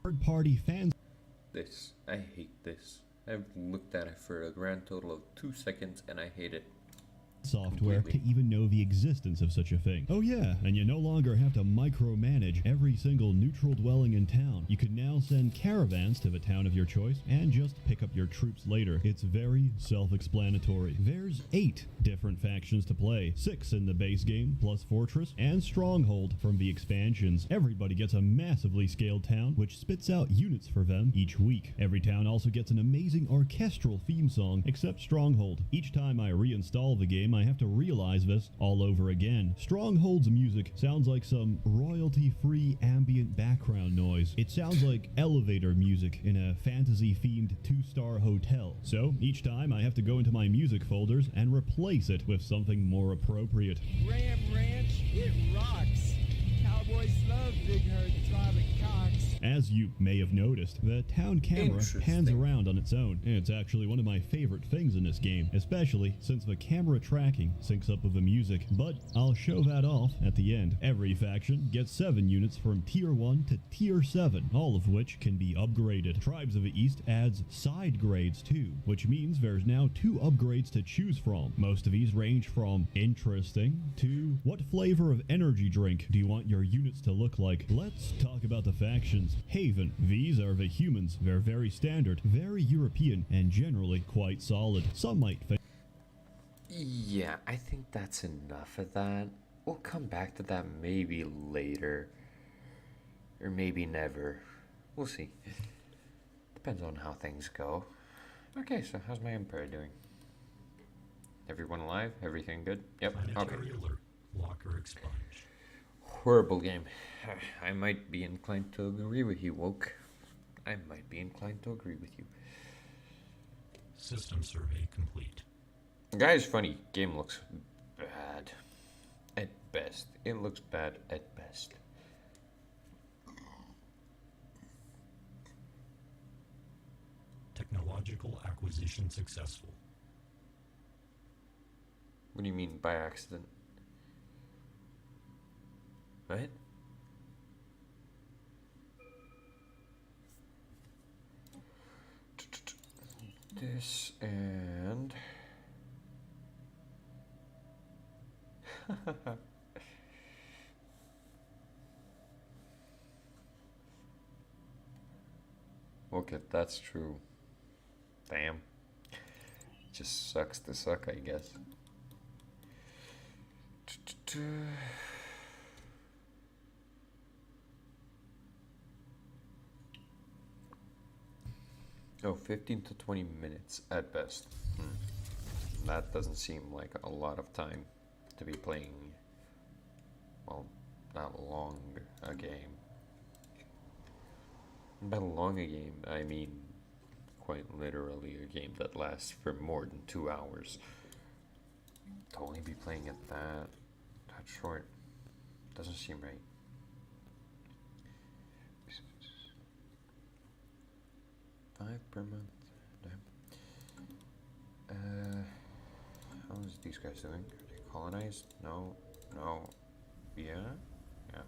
third-party fans. This. I hate this. I've looked at it for a grand total of 2 seconds and I hate it. Software Completely. to even know the existence of such a thing. Oh yeah, and you no longer have to micromanage every single neutral dwelling in town. You can now send caravans to the town of your choice and just pick up your troops later. It's very self-explanatory. There's 8 different factions to play, 6 in the base game, plus Fortress and Stronghold from the expansions. Everybody gets a massively scaled town, which spits out units for them each week. Every town also gets an amazing orchestral theme song, except Stronghold. Each time I reinstall the game, I have to realize this all over again. Stronghold's music sounds like some royalty-free ambient background noise. It sounds like elevator music in a fantasy-themed 2-star hotel. So each time I have to go into my music folders and replace it with something more appropriate. Ram Ranch, it rocks. Cowboys love big herd driving cocks. As you may have noticed, the town camera pans around on its own. It's actually one of my favorite things in this game, especially since the camera tracking syncs up with the music, but I'll show that off at the end. Every faction gets 7 units from Tier 1 to Tier 7, all of which can be upgraded. Tribes of the East adds side grades too, which means there's now 2 upgrades to choose from. Most of these range from interesting to what flavor of energy drink do you want your units to look like. Let's talk about the factions. Haven. These are the humans. They're very standard, very European, and generally quite solid. Some might think Yeah, I think that's enough of that. We'll come back to that maybe later. Or maybe never. We'll see. Depends on how things go. Okay, so how's my empire doing? Everyone alive? Everything good? Yep, okay. Planetary alert. Locker expunged. Horrible game. I might be inclined to agree with you, Woke. I might be inclined to agree with you. System survey complete. Guy's funny. Game looks bad. At best. It looks bad at best. Technological acquisition successful. What do you mean by accident? What? This and okay, that's true. Damn. Just sucks to suck, I guess. Oh, 15 to 20 minutes at best. That doesn't seem like a lot of time to be playing, well, that long a game. By long a game, I mean quite literally a game that lasts for more than 2 hours. To only be playing it that short doesn't seem right. $5 per month. Damn. How's these guys doing? Are they colonized? No. No. Yeah. Yeah.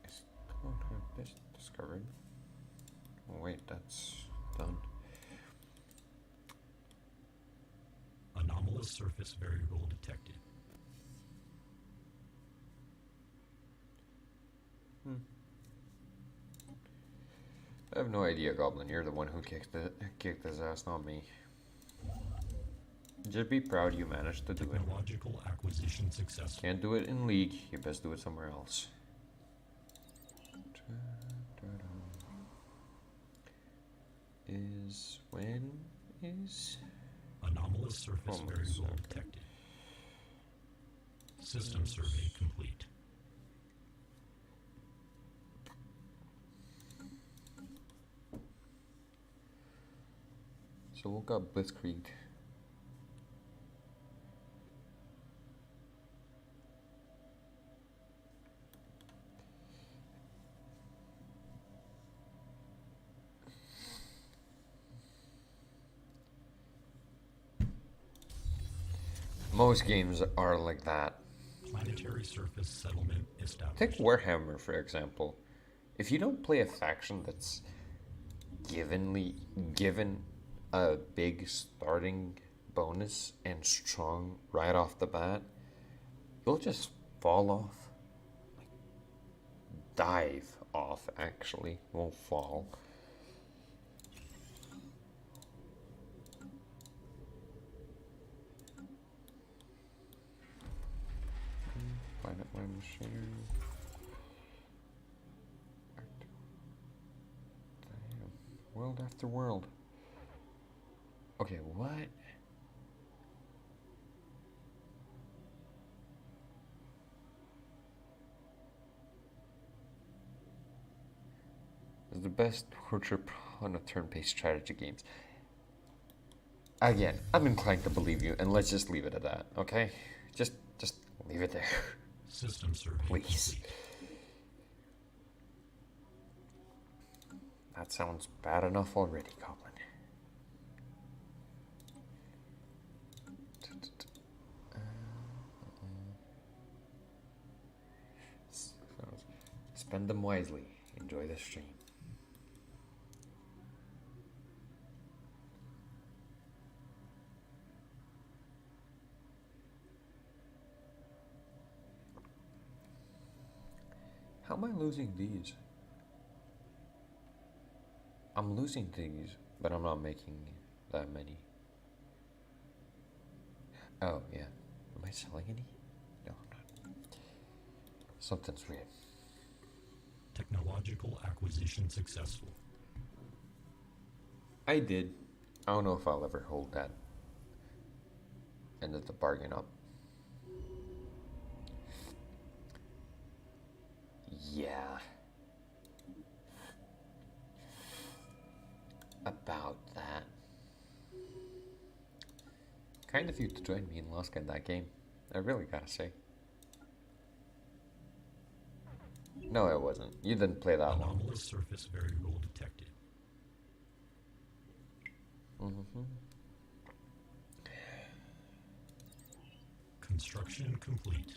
This discovered. Oh, wait, that's done. Anomalous surface variable detected. I have no idea, Goblin. You're the one who kicked his ass, not me. Just be proud you managed to do it. Technological acquisition successful. Can't do it in League. You best do it somewhere else. Is Anomalous surface Almost variable certain. detected. System survey complete. So we'll got Blitzkrieg. Most games are like that. Planetary surface settlement established. Take Warhammer, for example. If you don't play a faction that's given a big starting bonus and strong right off the bat, you'll just fall off. Like, dive off, actually. Won't fall. Planet my machine. Damn. World after world. Okay, what? Is the best torture on a turn-based strategy games. Again, I'm inclined to believe you, and let's just leave it at that, okay? Just leave it there. System survey Please. complete. That sounds bad enough already, Goblin. Spend them wisely. Enjoy the stream. How am I losing these? I'm losing these, but I'm not making that many. Oh, yeah. Am I selling any? No, I'm not. Something's weird. Technological acquisition successful. I did. I don't know if I'll ever hold that end of the bargain up. Yeah. About that. Kind of you to join me in Lost in that game. I really gotta say. No, it wasn't. You didn't play that long. Anomalous surface variable detected. Construction complete.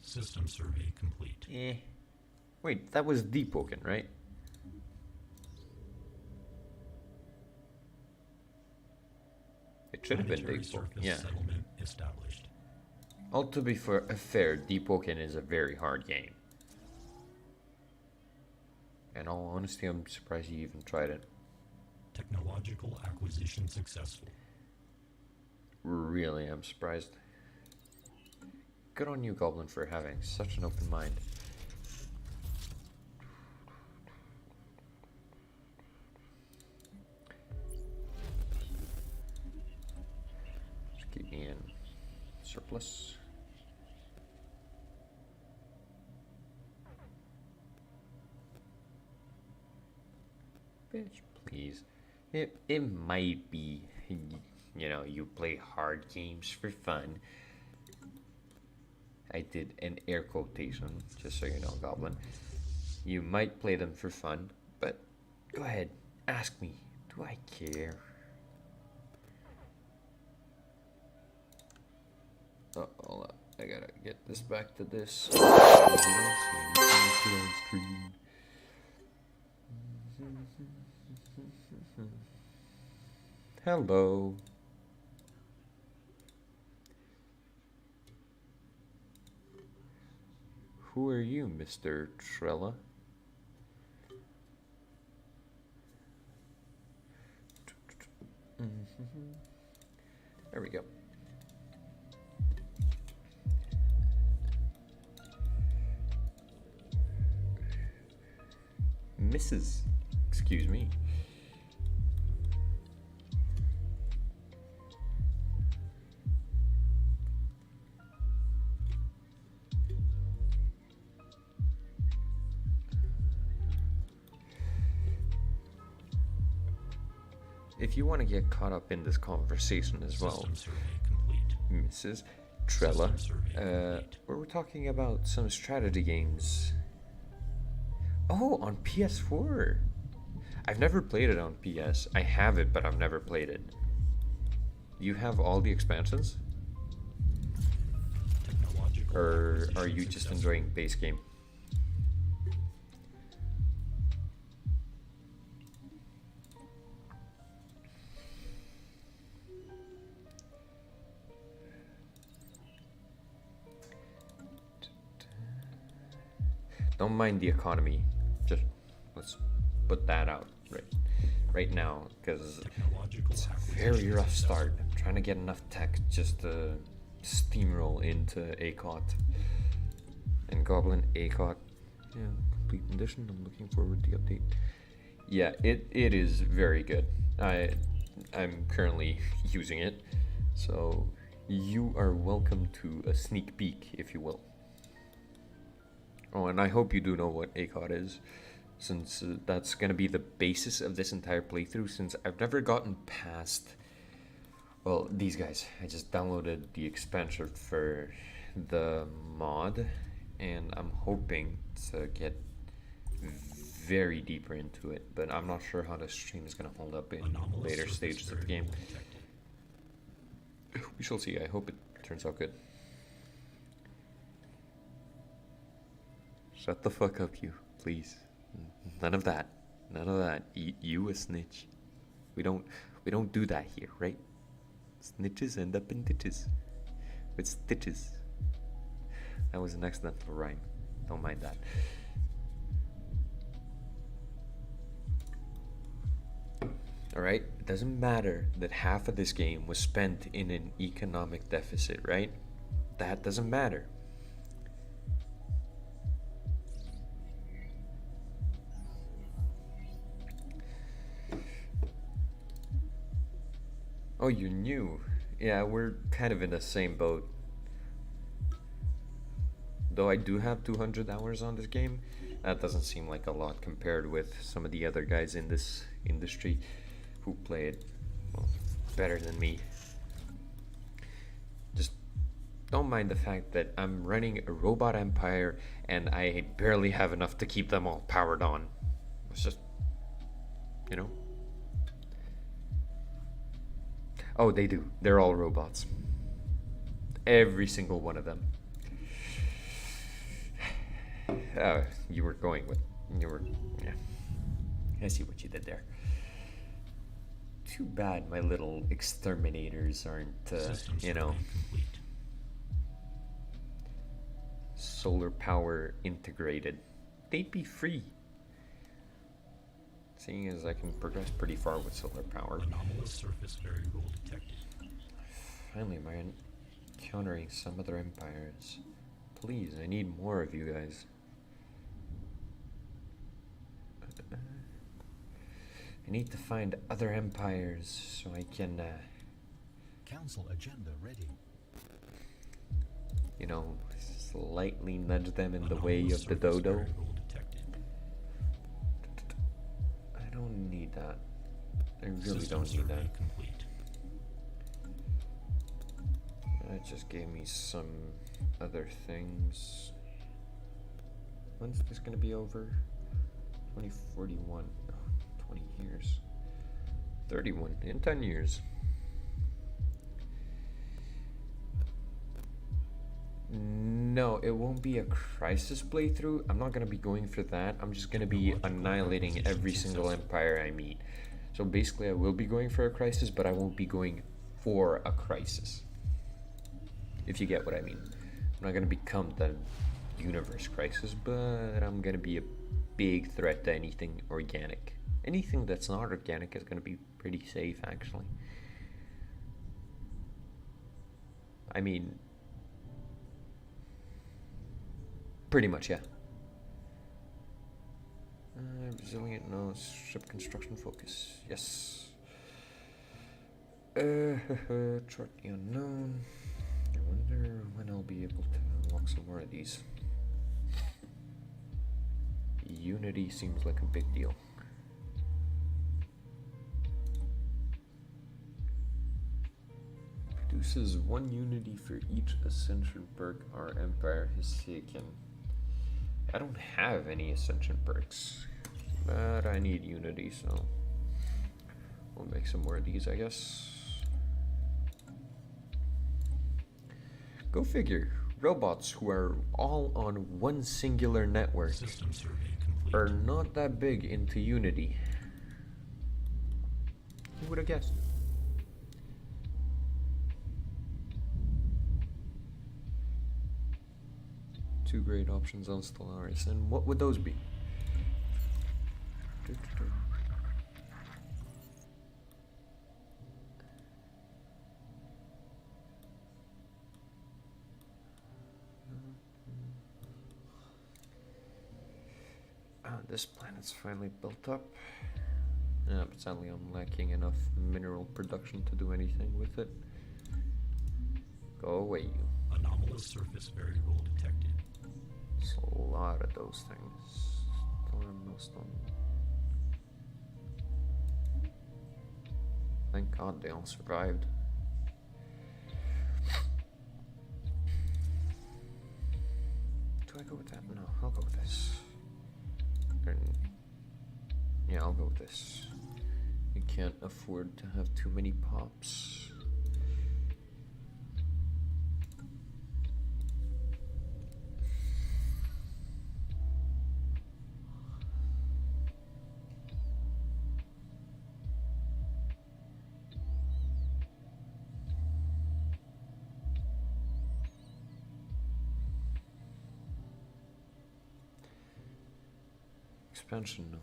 System survey complete. Wait, that was Deepoken, right? It should have been Planetary Deepoken. surface Yeah. settlement established. All to be fair, Deepoken is a very hard game. In all honesty, I'm surprised you even tried it. Technological acquisition successful. really am surprised. Good on you, Goblin, for having such an open mind. Just keep me in surplus. Bitch, please. It might be, you know, you play hard games for fun. I did an air quotation, just so you know, Goblin. You might play them for fun, but go ahead, ask me. Do I care? Oh, hold up. I gotta get this back to this. Hello. Who are you, Mr. Trella? There we go. Mrs. Excuse me. If you want to get caught up in this conversation as well, System survey complete. Mrs. Trella, System survey complete. we're talking about some strategy games. Oh, on PS4. I've never played it on PS. I have it, but I've never played it. You have all the expansions? Technological Or are acquisition you just successful. enjoying base game? Don't mind the economy. Just let's put that out right now, because Technological it's a acquisition very rough successful. start. I'm trying to get enough tech just to steamroll into ACOT. And Goblin ACOT, yeah, complete condition. I'm looking forward to the update. Yeah, it is very good. I'm currently using it, so you are welcome to a sneak peek, if you will. Oh, and I hope you do know what ACOT is, since that's going to be the basis of this entire playthrough, since I've never gotten past, well, these guys. I just downloaded the expansion for the mod, and I'm hoping to get very deeper into it, but I'm not sure how the stream is going to hold up in Anomalous later surface stages of the game. variable detected. We shall see. I hope it turns out good. Shut the fuck up, you, please. None of that. None of that. You a snitch. We don't do that here, right? Snitches end up in ditches with stitches. That was an accidental rhyme. Don't mind that. Alright? It doesn't matter that half of this game was spent in an economic deficit, right? That doesn't matter. Oh, you're new. Yeah, we're kind of in the same boat. Though I do have 200 hours on this game, that doesn't seem like a lot compared with some of the other guys in this industry who play it, well, better than me. Just don't mind the fact that I'm running a robot empire and I barely have enough to keep them all powered on. It's just, you know. Oh, they do. They're all robots. Every single one of them. You were going with... Yeah. I see what you did there. Too bad my little exterminators aren't, System you know, survey complete. solar power integrated. They'd be free. Seeing as I can progress pretty far with solar power. Anomalous surface variable detected. Finally, am I encountering some other empires? Please, I need more of you guys. I need to find other empires so I can, Council agenda ready. you know, slightly nudge them in the Anomalous way of the surface dodo. variable detected. I don't need that. I really System don't need survey that. complete. It just gave me some other things. When's this gonna be over? 2041. Oh, 20 years. 31 in 10 years. No, it won't be a crisis playthrough. I'm not gonna be going for that. I'm just gonna be annihilating every single empire I meet. So basically I will be going for a crisis, but I won't be going for a crisis. If you get what I mean. I'm not gonna become the universe crisis, but I'm gonna be a big threat to anything organic. Anything that's not organic is gonna be pretty safe, actually. I mean, pretty much, yeah. Resilient, no. Ship construction focus, yes. Chart the unknown. I wonder when I'll be able to unlock some more of these. Unity seems like a big deal. Produces 1 unity for each ascension perk our empire has taken. I don't have any ascension perks, but I need unity, so we'll make some more of these, I guess. Go figure. Robots who are all on one singular network System survey complete. are not that big into Unity. Who would have guessed? Two great options on Stellaris, and what would those be? This planet's finally built up. Yeah, but sadly I'm lacking enough mineral production to do anything with it. Go away, you. Anomalous surface variable detected. There's a lot of those things. Storm, no storm. Thank God they all survived. Do I go with that? No, I'll go with this. Yeah, I'll go with this. You can't afford to have too many pops. Expansion node.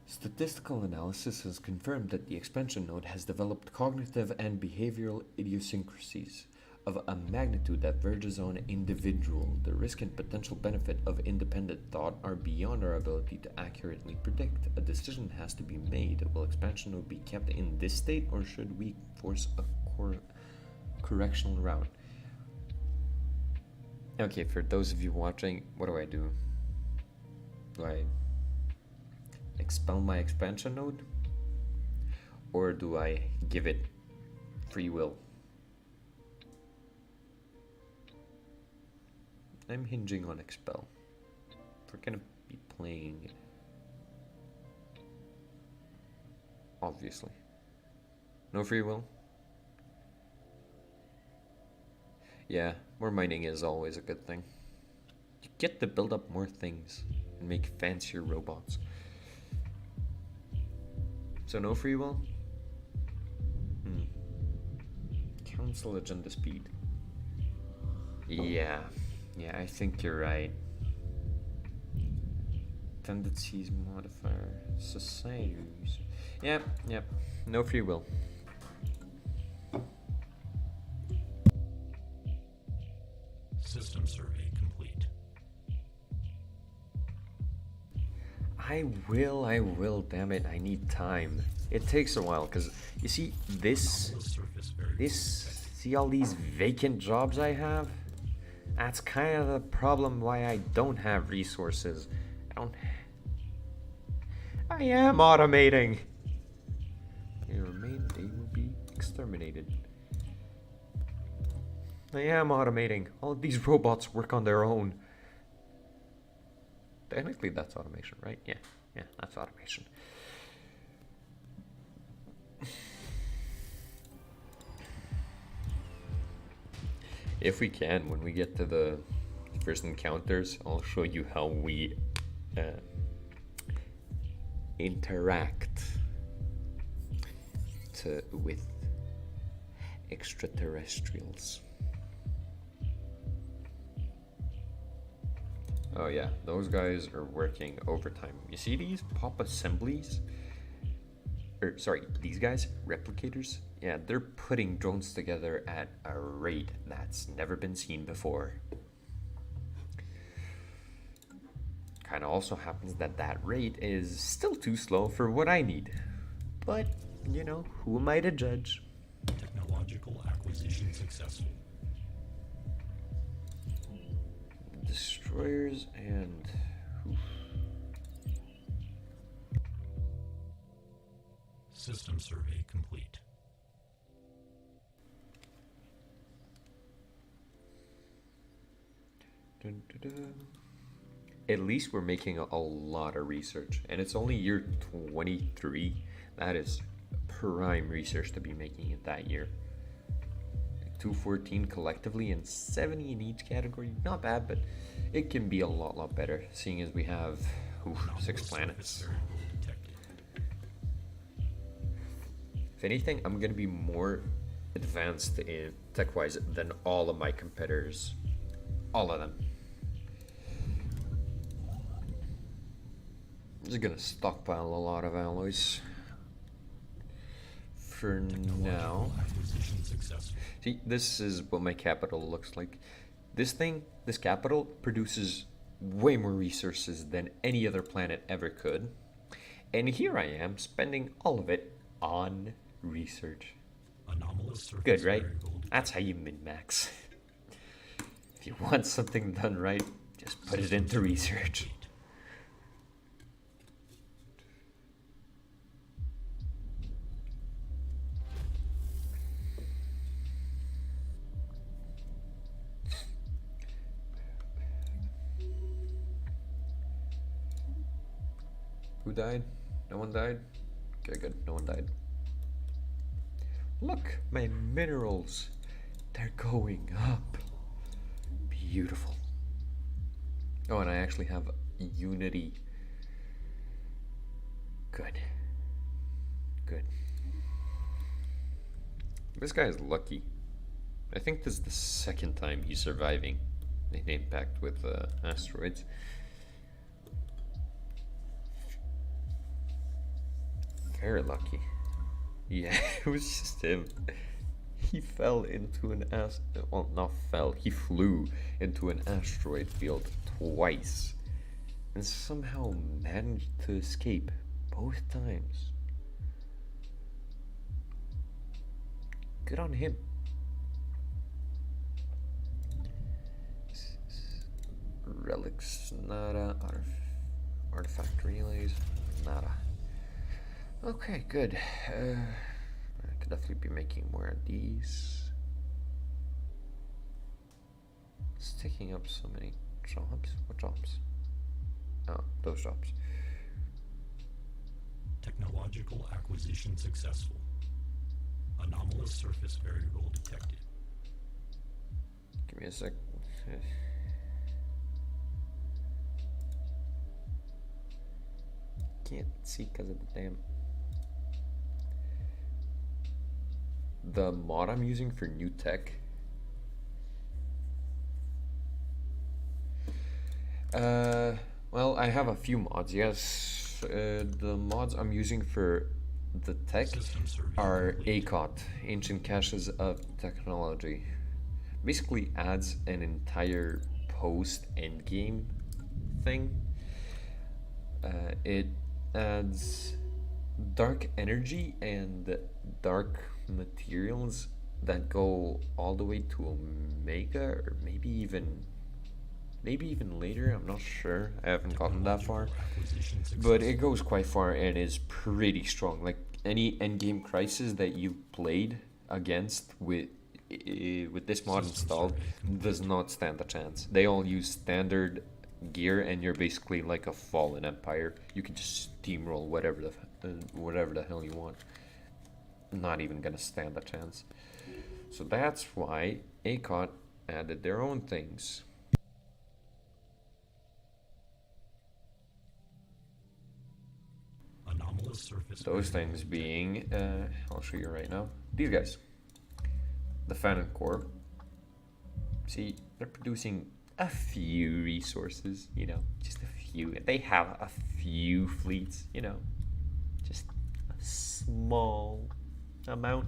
Statistical analysis has confirmed that the expansion node has developed cognitive and behavioral idiosyncrasies of a magnitude that verges on individual. The risk and potential benefit of independent thought are beyond our ability to accurately predict. A decision has to be made. Will expansion node be kept in this state, or should we force a correctional route? Okay, for those of you watching, what do I do? Do I expel my expansion node? Or do I give it free will? I'm hinging on expel. If we're gonna be playing, obviously. No free will? Yeah, more mining is always a good thing. You get to build up more things and make fancier robots. So no free will? Council agenda speed. Yeah, I think you're right. Tendencies modifier, society. Yep, no free will. System survey complete. I will, damn it, I need time. It takes a while, because, you see, Anomalous surface variable see all these vacant jobs I have? That's kind of the problem why I don't have resources. I am automating! They remain, they will be exterminated. I am automating. All of these robots work on their own. Technically that's automation, right? Yeah, that's automation. If we can, when we get to the first encounters, I'll show you how we interact with extraterrestrials. Oh yeah, those guys are working overtime. You see these pop assemblies? Or sorry, these guys, replicators? Yeah, they're putting drones together at a rate that's never been seen before. Kinda also happens that that rate is still too slow for what I need. But, you know, who am I to judge? Technological acquisition successful. Destroyers and... System survey complete. Dun, dun, dun. At least we're making a lot of research, and it's only year 23. That is prime research to be making it that year. 214 collectively and 70 in each category. Not bad, but it can be a lot better, seeing as we have 6 planets. If anything, I'm gonna be more advanced in tech-wise than all of my competitors. All of them. I'm just gonna stockpile a lot of alloys for now. See, this is what my capital looks like. This capital produces way more resources than any other planet ever could. And here I am spending all of it on research. Good, right? That's how you min-max. If you want something done right, just put it into research. Who died? No one died? Okay, good. No one died. Look, my minerals. They're going up. Beautiful. Oh, and I actually have Unity. Good. Good. This guy is lucky. I think this is the second time he's surviving an impact with asteroids. Very lucky. Yeah, it was just him. He fell into an well, not fell, he flew into an asteroid field twice and somehow managed to escape both times. Good on him. Relics, nada. Artifact relays, nada. Okay, good. I could definitely be making more of these. It's taking up so many jobs. What jobs? Oh, those jobs. Technological acquisition successful. Anomalous surface variable detected. Give me a sec. Can't see because of the damn... The mod I'm using for new tech. Well, I have a few mods, yes. The mods I'm using for the tech are ACOT, Ancient Caches of Technology. Basically adds an entire post endgame thing. It adds dark energy and dark materials that go all the way to Omega, or maybe even later. I'm not sure. I haven't gotten that far, but it goes quite far and is pretty strong. Like any endgame crisis that you played against with this mod installed does not stand a chance. They all use standard gear, and you're basically like a fallen empire. You can just steamroll whatever the hell you want. Not even gonna stand a chance. So that's why ACOT added their own things. Anomalous surface. Those things being, I'll show you right now. These guys, the Phantom Core. See, they're producing a few resources, you know, just a few. They have a few fleets, you know, just a small amount.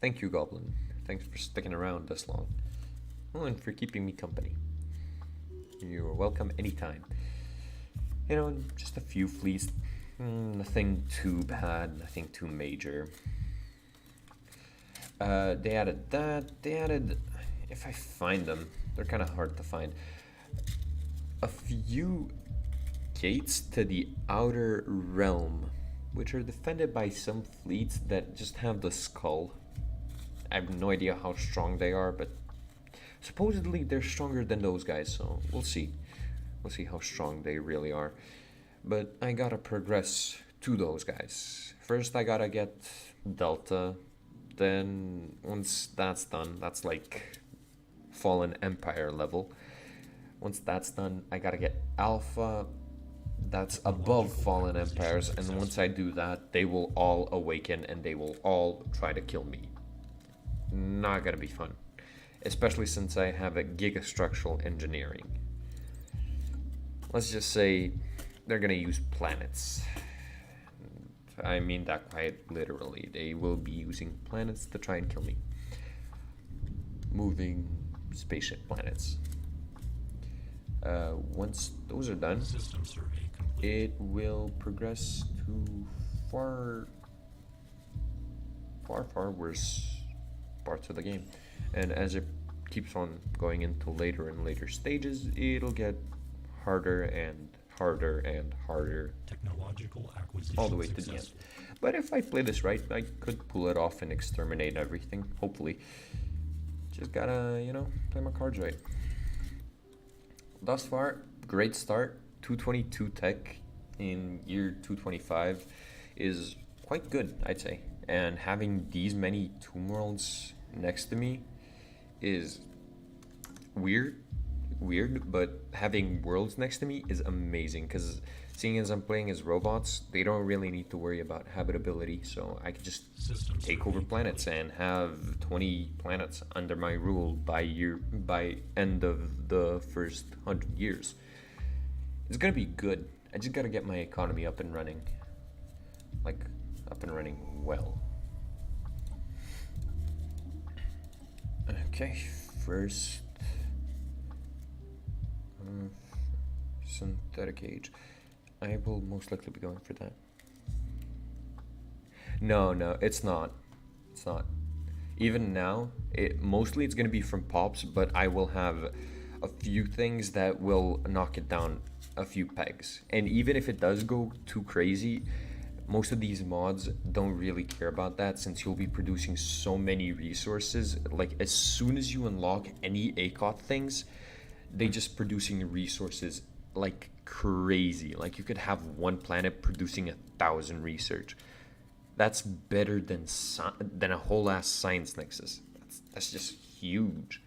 Thank you, Goblin. Thanks for sticking around this long. Oh, and for keeping me company. You're welcome anytime. You know, just a few fleets. Nothing too bad, nothing too major. They added that. They added, if I find them, they're kind of hard to find, a few gates to the outer realm, which are defended by some fleets that just have the skull. I have no idea how strong they are, but supposedly they're stronger than those guys, so we'll see. We'll see how strong they really are. But I gotta progress to those guys. First I gotta get Delta, then once that's done, that's like Fallen Empire level. Once that's done, I gotta get Alpha, that's above Fallen Empires, and once I do that, they will all awaken and they will all try to kill me. Not gonna be fun. Especially since I have a gigastructural engineering. Let's just say they're gonna use planets. I mean that quite literally. They will be using planets to try and kill me. Moving spaceship planets. Once those are done, it will progress to far worse parts of the game. And as it keeps on going into later and later stages, it'll get harder and harder and harder Technological acquisition all the way to the end. But if I play this right, I could pull it off and exterminate everything, hopefully. Just gotta, you know, play my cards right. Thus far, great start. 222 tech in year 225 is quite good, I'd say. And having these many Tomb Worlds next to me is weird, but having worlds next to me is amazing, because seeing as I'm playing as robots, they don't really need to worry about habitability, so I can just take over planets and have 20 planets under my rule by end of the first 100 years. It's gonna be good. I just gotta get my economy up and running, like up and running well. Okay, first synthetic age. I will most likely be going for that. No, it's not. It's not. Even now, mostly it's going to be from pops, but I will have a few things that will knock it down a few pegs. And even if it does go too crazy, most of these mods don't really care about that, since you'll be producing so many resources. Like, as soon as you unlock any ACOT things, they just producing resources like crazy. Like, you could have one planet producing 1,000 research. That's better than a whole ass science nexus. That's just huge.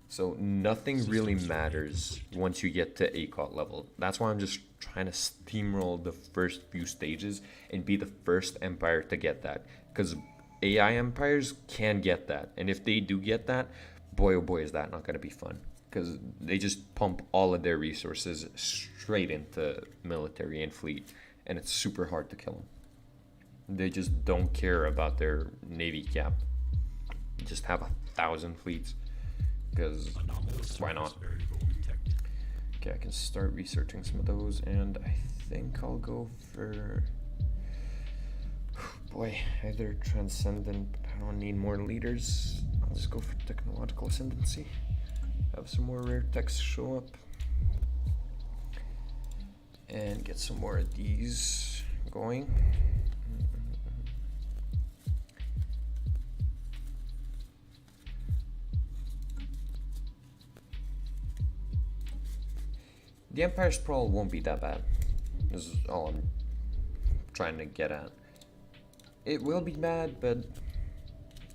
So nothing really matters once you get to ACOT level. That's why I'm just trying to steamroll the first few stages and be the first empire to get that. Because AI empires can get that. And if they do get that, boy oh boy is that not going to be fun. Because they just pump all of their resources straight into military and fleet. And it's super hard to kill them. They just don't care about their navy cap Just have 1,000 fleets, because Anomalous why surface not? variable detected. Okay, I can start researching some of those, and I think I'll go for, boy, either Transcendent, but I don't need more leaders. I'll just go for Technological Ascendancy. Have some more rare techs show up. And get some more of these going. The Empire Sprawl won't be that bad. This is all I'm trying to get at. It will be bad, but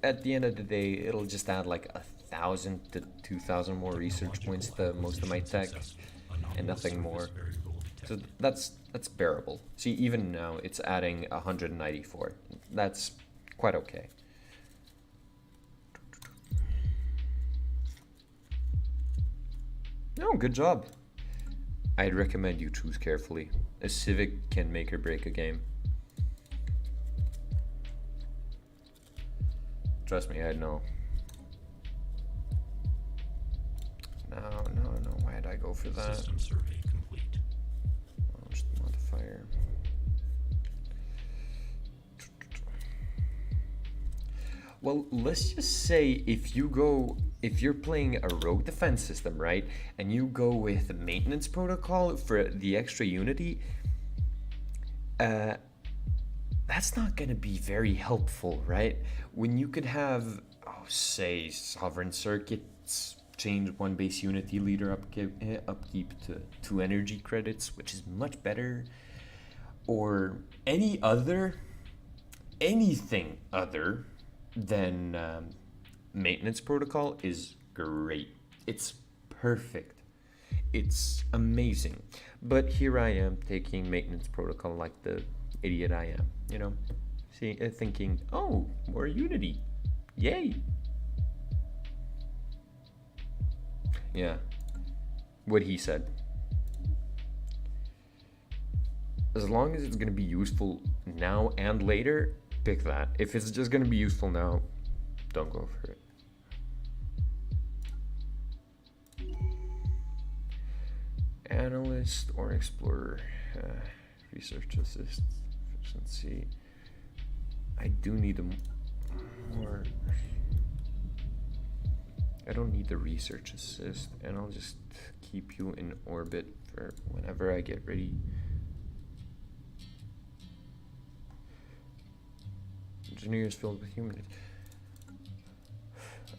at the end of the day, it'll just add like 1,000 to 2,000 more research points to most of my tech, and nothing more. So that's bearable. See, even now it's adding 194. That's quite okay. No, good job. I'd recommend you choose carefully. A Civic can make or break a game. Trust me, I know. No, why did I go for that? System survey complete. Oh, just modifier. Well, let's just say if you're playing a rogue defense system, right, and you go with the maintenance protocol for the extra unity, that's not going to be very helpful, right? When you could have, say, sovereign circuits, change one base unity leader upkeep to 2 energy credits, which is much better, or anything other than maintenance protocol is great. It's perfect. It's amazing. But here I am taking maintenance protocol like the idiot I am, you know, thinking, oh, more unity, yay. Yeah, what he said. As long as it's going to be useful now and later, pick that. If it's just going to be useful now, don't go for it. Analyst or explorer, research assist, efficiency. I do need more. I don't need the research assist, and I'll just keep you in orbit for whenever I get ready. Engineers filled with humans.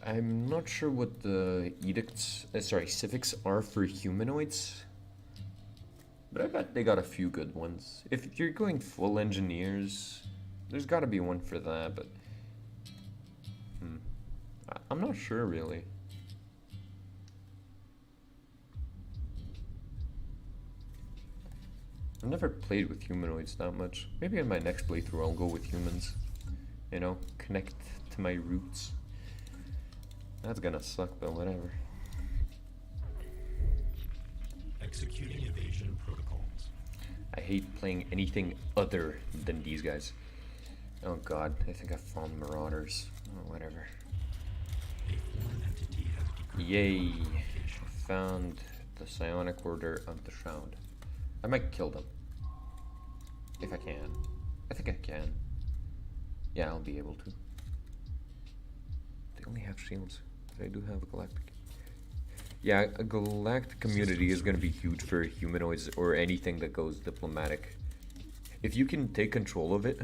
I'm not sure what the civics are for humanoids, but I bet they got a few good ones. If you're going full engineers, there's got to be one for that, but I'm not sure really. I've never played with humanoids that much. Maybe in my next playthrough I'll go with humans. You know, connect to my roots. That's gonna suck, but whatever. Executing evasion protocols. I hate playing anything other than these guys. Oh god, I think I found marauders. Oh, whatever. A foreign entity has decrypted Yay! our location. I found the psionic order of the Shroud. I might kill them. If I can. I think I can. Yeah, I'll be able to. They only have shields. But I do have a galactic. Yeah, a galactic community is going to be huge for humanoids or anything that goes diplomatic. If you can take control of it,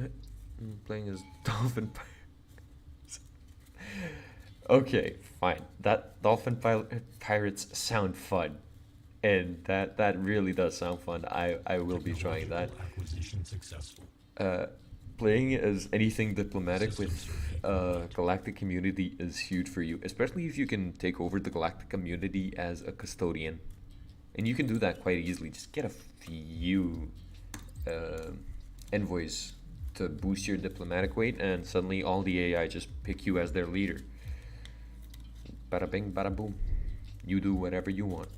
I'm playing as Dolphin Pirates. Okay, fine. That Dolphin Pirates sound fun. And that really does sound fun. I will be trying that. Acquisition successful. Playing as anything diplomatic with galactic community is huge for you, especially if you can take over the galactic community as a custodian. And you can do that quite easily. Just get a few envoys to boost your diplomatic weight, and suddenly all the AI just pick you as their leader. Bada bing, bada boom. You do whatever you want.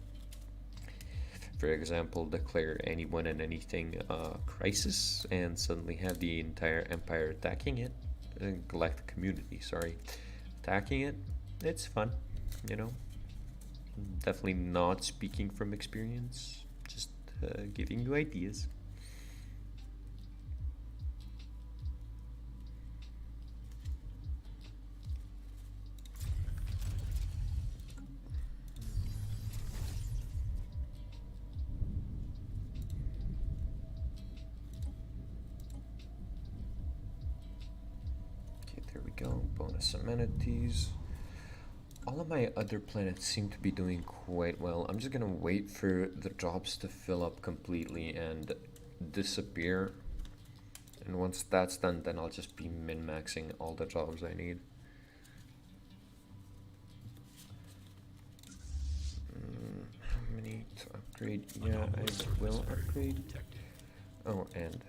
For example, declare anyone and anything crisis, and suddenly have the entire empire attacking it. Galactic community, sorry. attacking it, it's fun, you know. Definitely not speaking from experience, just giving you ideas. Okay, there we go. Bonus amenities. All of my other planets seem to be doing quite well. I'm just gonna wait for the jobs to fill up completely and disappear. And once that's done, then I'll just be min-maxing all the jobs I need. How many to upgrade? Yeah, I will upgrade. Oh, and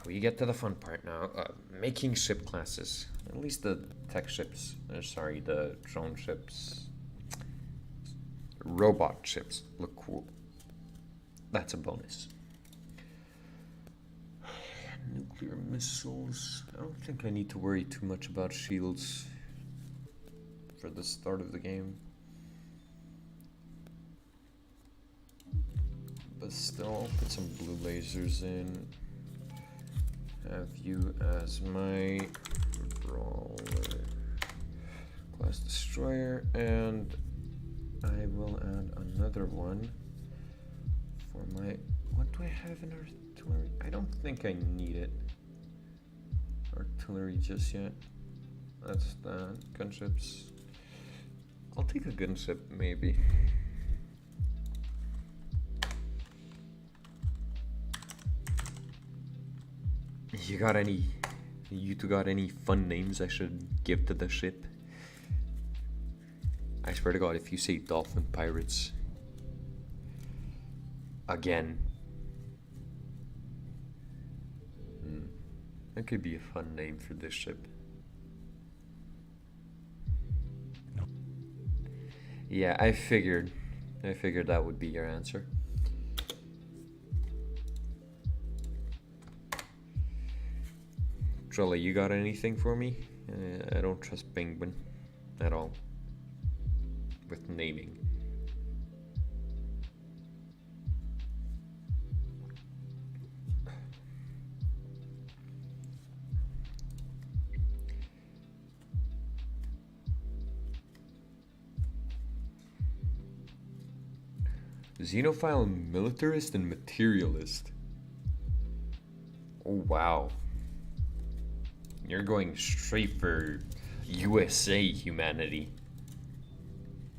we get to the fun part now. Making ship classes. At least the tech ships. Sorry, the drone ships. Robot ships look cool. That's a bonus. Nuclear missiles. I don't think I need to worry too much about shields for the start of the game. But still, I'll put some blue lasers in. Have you as my brawler class destroyer, and I will add another one for my. What do I have in artillery? I don't think I need it. Artillery just yet. That's that. Gunships. I'll take a gunship maybe. You two got any fun names I should give to the ship? I swear to God, if you say Dolphin Pirates again, that could be a fun name for this ship. No. Yeah, I figured that would be your answer. Trolley, you got anything for me? I don't trust Penguin at all with naming. Xenophile, militarist, and materialist. Oh wow. You're going straight for USA humanity.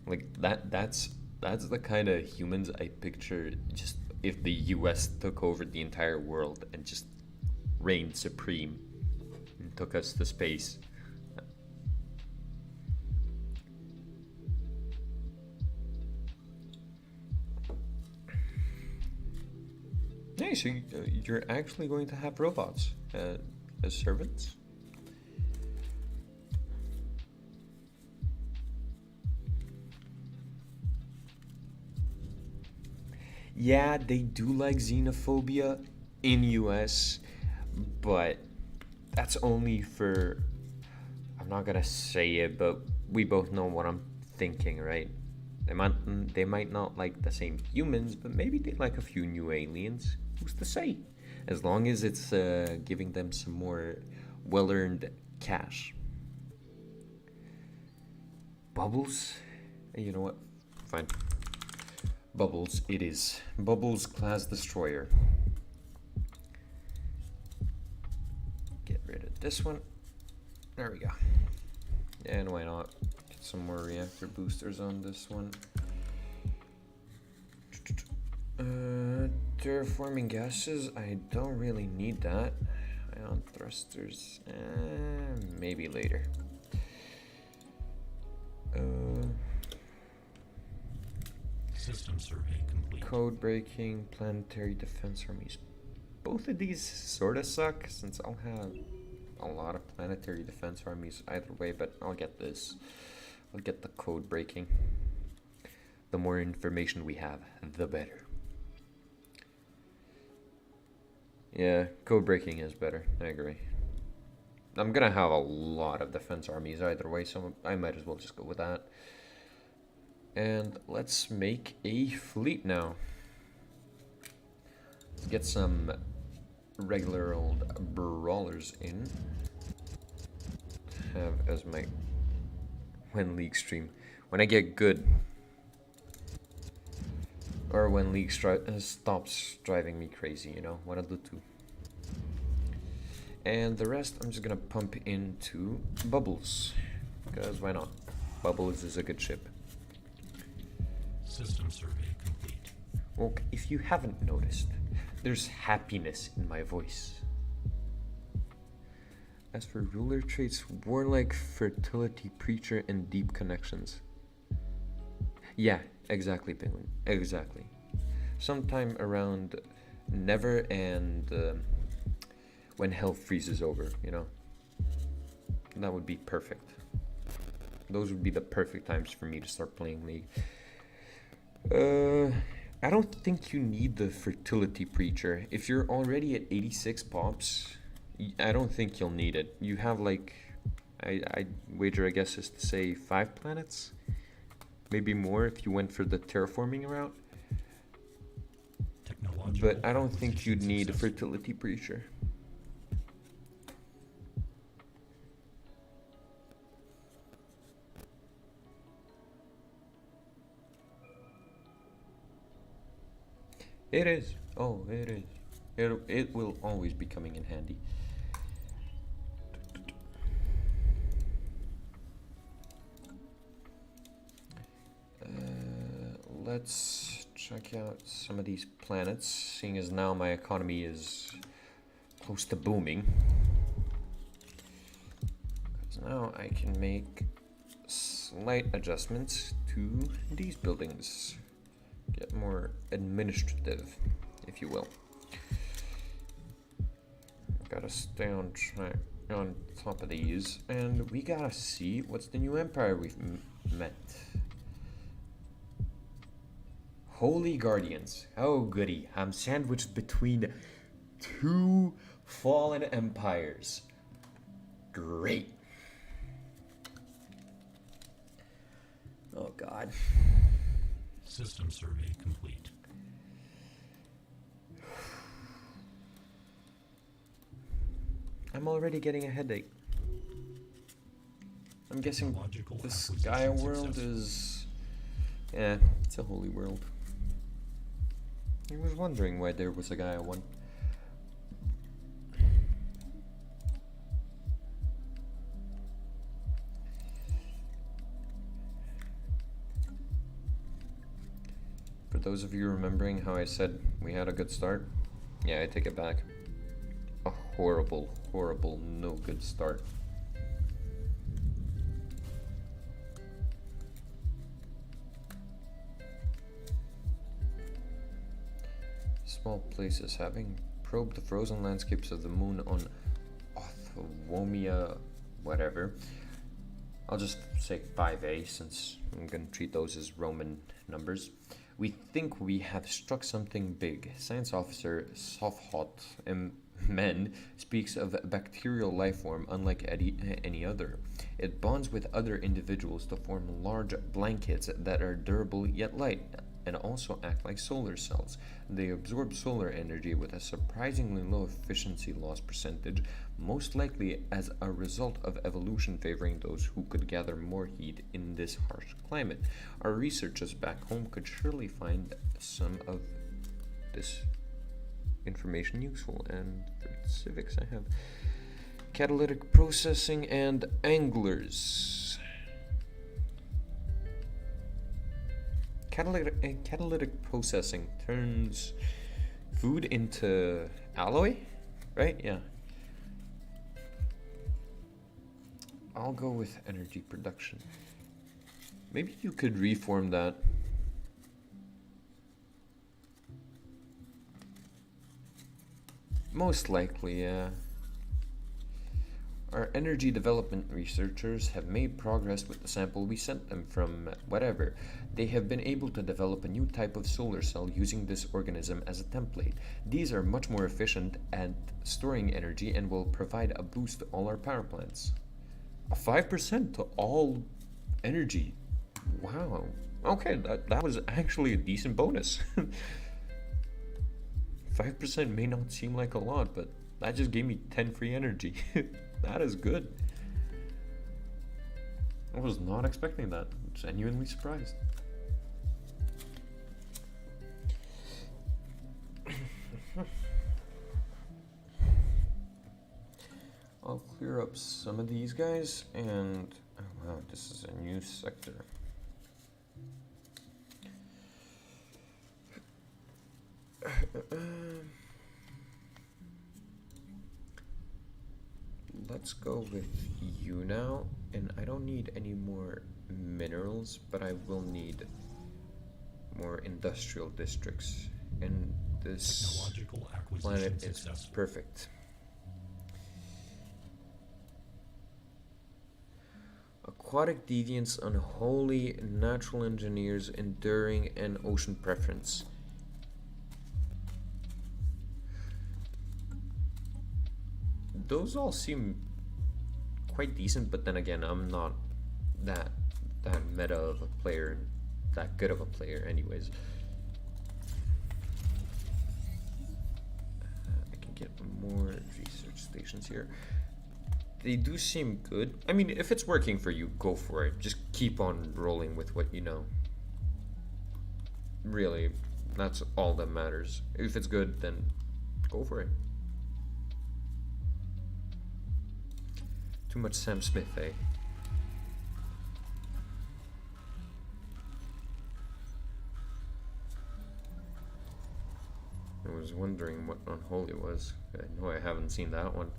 Like that's the kind of humans I picture just if the US took over the entire world and just reigned supreme and took us to space. Hey, so you're actually going to have robots as servants? Yeah, they do like xenophobia in US, but that's only for, I'm not gonna say it, but we both know what I'm thinking, right? They might not like the same humans, but maybe they like a few new aliens. Who's to say? As long as it's giving them some more well-earned cash. Bubbles? You know what? Fine. Bubbles it is. Bubbles class destroyer. Get rid of this one. There we go. And why not? Get some more reactor boosters on this one. Terraforming gases, I don't really need that. Ion thrusters, maybe later. System survey complete. Code breaking, planetary defense armies. Both of these sort of suck since I'll have a lot of planetary defense armies either way, but I'll get this. I'll get the code breaking. The more information we have, the better. Yeah, code breaking is better. I agree. I'm gonna have a lot of defense armies either way, so I might as well just go with that. And let's make a fleet now. Let's get some regular old brawlers in. Have as my when League stream. When I get good. Or when League stops driving me crazy, you know, what I'll do too. And the rest I'm just gonna pump into Bubbles. Because why not? Bubbles is a good ship. System survey complete. Well, if you haven't noticed, there's happiness in my voice. As for ruler traits, warlike, fertility, preacher, and deep connections. Yeah, exactly, Penguin. Exactly. Sometime around never and when hell freezes over, you know? That would be perfect. Those would be the perfect times for me to start playing League. I don't think you need the fertility preacher. If you're already at 86 pops, I don't think you'll need it. You have like, I wager I guess is to say 5 planets? Maybe more if you went for the terraforming route. But I don't think you'd need a fertility preacher. It is. Oh, it is. It will always be coming in handy. Let's check out some of these planets, seeing as now my economy is close to booming. Because now I can make slight adjustments to these buildings. Get more administrative, if you will. Gotta stay on track, on top of these, and we gotta see what's the new empire we've met. Holy Guardians. Oh goody, I'm sandwiched between 2 fallen empires. Great. Oh god. System survey complete. I'm already getting a headache. I'm guessing Technological the acquisition Sky world successful. is... Yeah, it's a holy world. I was wondering why there was a Gaia one. For those of you remembering how I said we had a good start, yeah, I take it back. A horrible, horrible, no good start. Small places having probed the frozen landscapes of the moon on Othwomia, whatever. I'll just say 5A since I'm gonna treat those as Roman numbers. We think we have struck something big. Science officer Sofhot Men speaks of a bacterial life form unlike any other. It bonds with other individuals to form large blankets that are durable yet light, and also act like solar cells. They absorb solar energy with a surprisingly low efficiency loss percentage, most likely as a result of evolution favoring those who could gather more heat in this harsh climate. Our researchers back home could surely find some of this information useful. And for civics I have catalytic processing and anglers. Catalytic processing turns food into alloy, right? Yeah. I'll go with energy production. Maybe you could reform that. Most likely, yeah. Our energy development researchers have made progress with the sample we sent them from whatever. They have been able to develop a new type of solar cell using this organism as a template. These are much more efficient at storing energy and will provide a boost to all our power plants. A 5% to all energy. Wow. Okay, that was actually a decent bonus. 5% may not seem like a lot, but that just gave me 10 free energy. That is good. I was not expecting that. Genuinely surprised. I'll clear up some of these guys and... Oh wow, this is a new sector. Let's go with you now, and I don't need any more minerals, but I will need more industrial districts, and this Technological acquisition planet is successful. perfect. Aquatic deviants, unholy, natural engineers, enduring, and ocean preference. Those all seem quite decent, but then again, I'm not that meta of a player, that good of a player anyways. I can get more research stations here. They do seem good. I mean, if it's working for you, go for it. Just keep on rolling with what you know. Really, that's all that matters. If it's good, then go for it. Too much Sam Smith, eh? I was wondering what Unholy was. I know I haven't seen that one.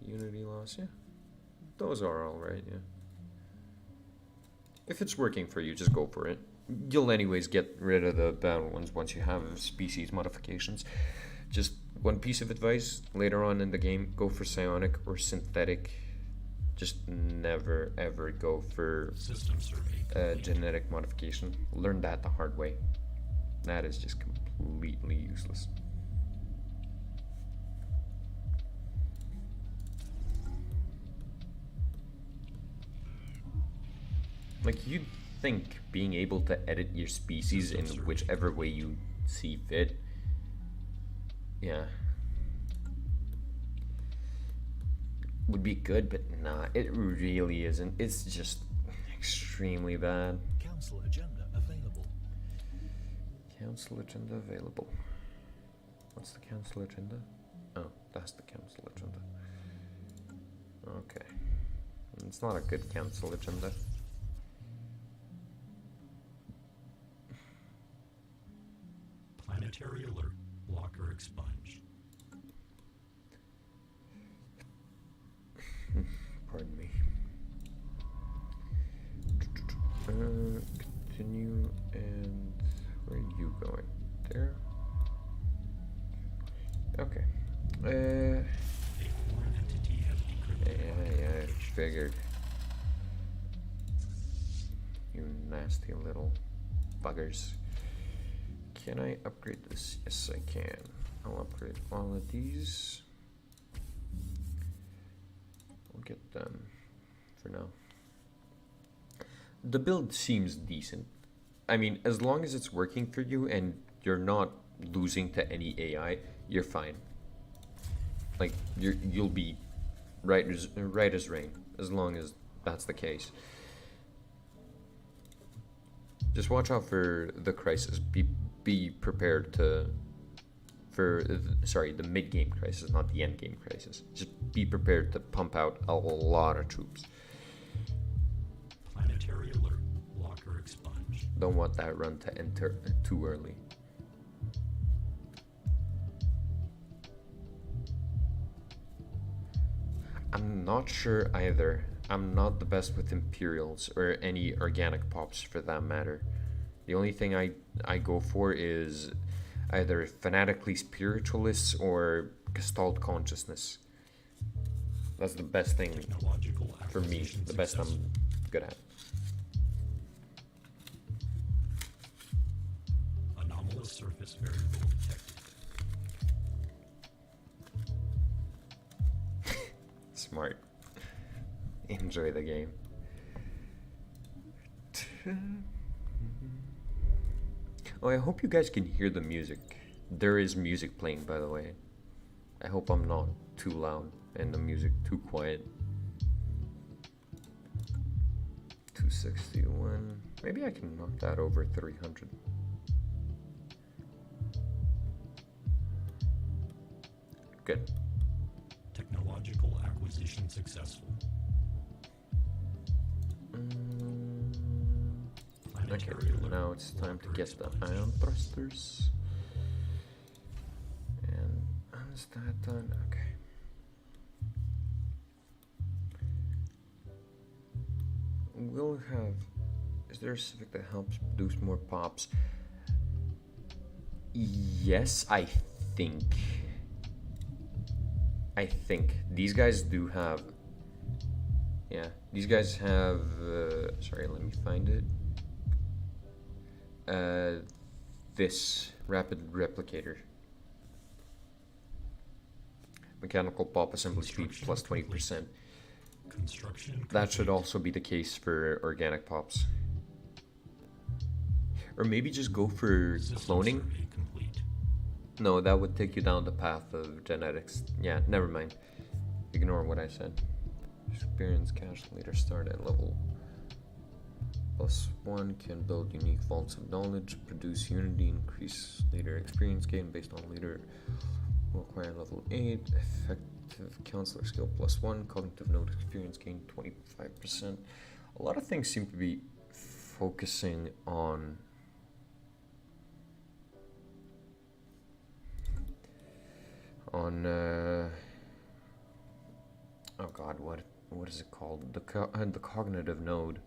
Unity loss, yeah. Those are alright, yeah. If it's working for you, just go for it. You'll anyways get rid of the bad ones once you have species modifications. Just one piece of advice, later on in the game, go for psionic or synthetic. Just never ever go for System survey complete. genetic modification. Learn that the hard way. That is just completely useless. Like, you'd think being able to edit your species in whichever way you see fit. Yeah. Would be good, but nah, it really isn't. It's just extremely bad. Council agenda available. Council agenda available. What's the council agenda? Oh, that's the council agenda. Okay. It's not a good council agenda. Planetary alert. Blocker expunged. Pardon me. Continue, and where are you going? There? Okay. A foreign entity has decrypted. Yeah, I figured. You nasty little buggers. Can I upgrade this? Yes, I can. I'll upgrade all of these. We'll get them for now. The build seems decent. I mean, as long as it's working for you and you're not losing to any AI, you're fine. Like, you'll be right as rain, as long as that's the case. Just watch out for the crisis. Be prepared to, sorry, the mid-game crisis, not the end-game crisis. Just be prepared to pump out a lot of troops. Planetary alert. Blocker expunged. Don't want that run to enter too early. I'm not sure either. I'm not the best with Imperials or any organic pops for that matter. The only thing I go for is either fanatically spiritualists or gestalt consciousness. That's the best thing Technological for me, acquisition the best I'm successful. good at. Anomalous surface variable detected. Smart. Enjoy the game. Oh, I hope you guys can hear the music. There is music playing, by the way. I hope I'm not too loud and the music too quiet. 261. Maybe I can knock that over 300. Good. Technological acquisition successful. Okay, Planetary alert. now it's time to Walker get the expunge. ion thrusters. And is that done? Okay. We'll have. Is there a civic that helps produce more pops? Yes, I think. These guys do have. Yeah, these guys have. Sorry, let me find it. This rapid replicator. Mechanical pop assembly speed plus 20%. Construction That should complete. also be the case for organic pops. Or maybe just go for System cloning. survey complete. No, that would take you down the path of genetics. Yeah, never mind. Ignore what I said. Experience cache later start at level +1, can build unique vaults of knowledge, produce unity, increase later experience gain based on later, will acquire level 8, effective counselor skill +1, cognitive node experience gain 25%. A lot of things seem to be focusing on oh god, what is it called? The cognitive node.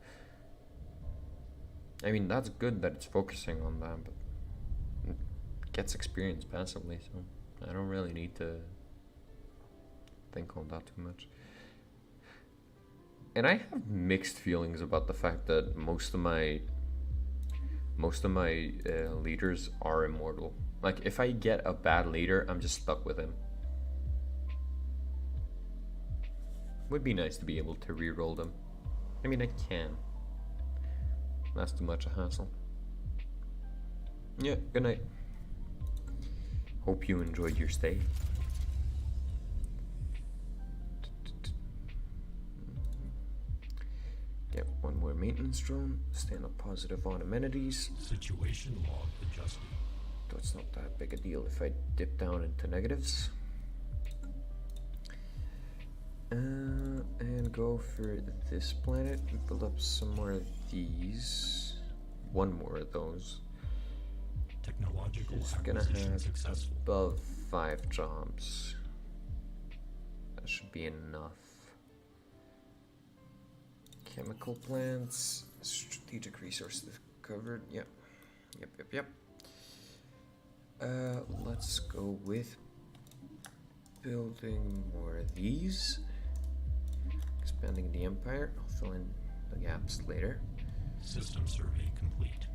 I mean, that's good that it's focusing on that, but it gets experience passively, so I don't really need to think on that too much. And I have mixed feelings about the fact that most of my leaders are immortal. Like, if I get a bad leader, I'm just stuck with him. Would be nice to be able to reroll them. I mean, I can. That's too much a hassle. Yeah, good night. Hope you enjoyed your stay. Get one more maintenance drone. Stand up positive on amenities. Situation log adjusted. Though it's not that big a deal if I dip down into negatives. And go for this planet and build up some more of these. One more of those. Technological It's gonna acquisition have successful. above 5 jobs. That should be enough. Chemical plants, strategic resources covered. Yep. Let's go with building more of these. Expanding the empire. I'll fill in the gaps later. System survey complete.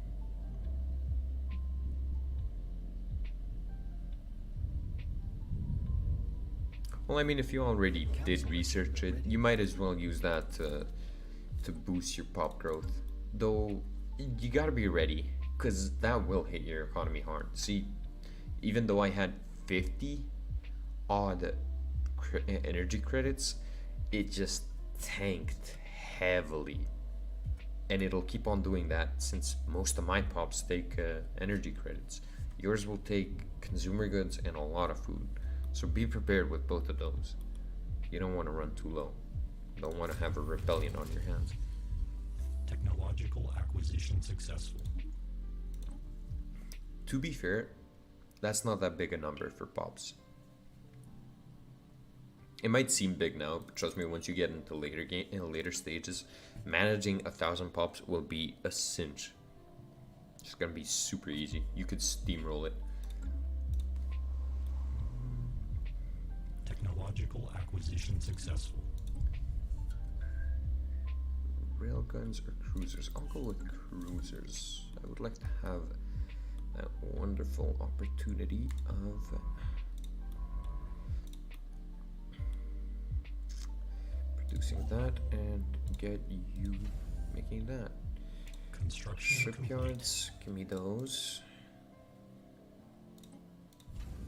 Well, I mean, if you already did research it, you might as well use that to boost your pop growth. Though, you gotta be ready, because that will hit your economy hard. See, even though I had 50 odd energy credits, it just tanked heavily. And it'll keep on doing that since most of my pops take energy credits. Yours will take consumer goods and a lot of food. So be prepared with both of those. You don't want to run too low. You don't want to have a rebellion on your hands. Technological acquisition successful. To be fair, that's not that big a number for pops. It might seem big now, but trust me, once you get into later stages, managing 1,000 pops will be a cinch. It's gonna be super easy. You could steamroll it. Technological acquisition successful. Railguns or cruisers? I'll go with cruisers. I would like to have that wonderful opportunity of producing that and get you making that. Construction Shipyards, give me those.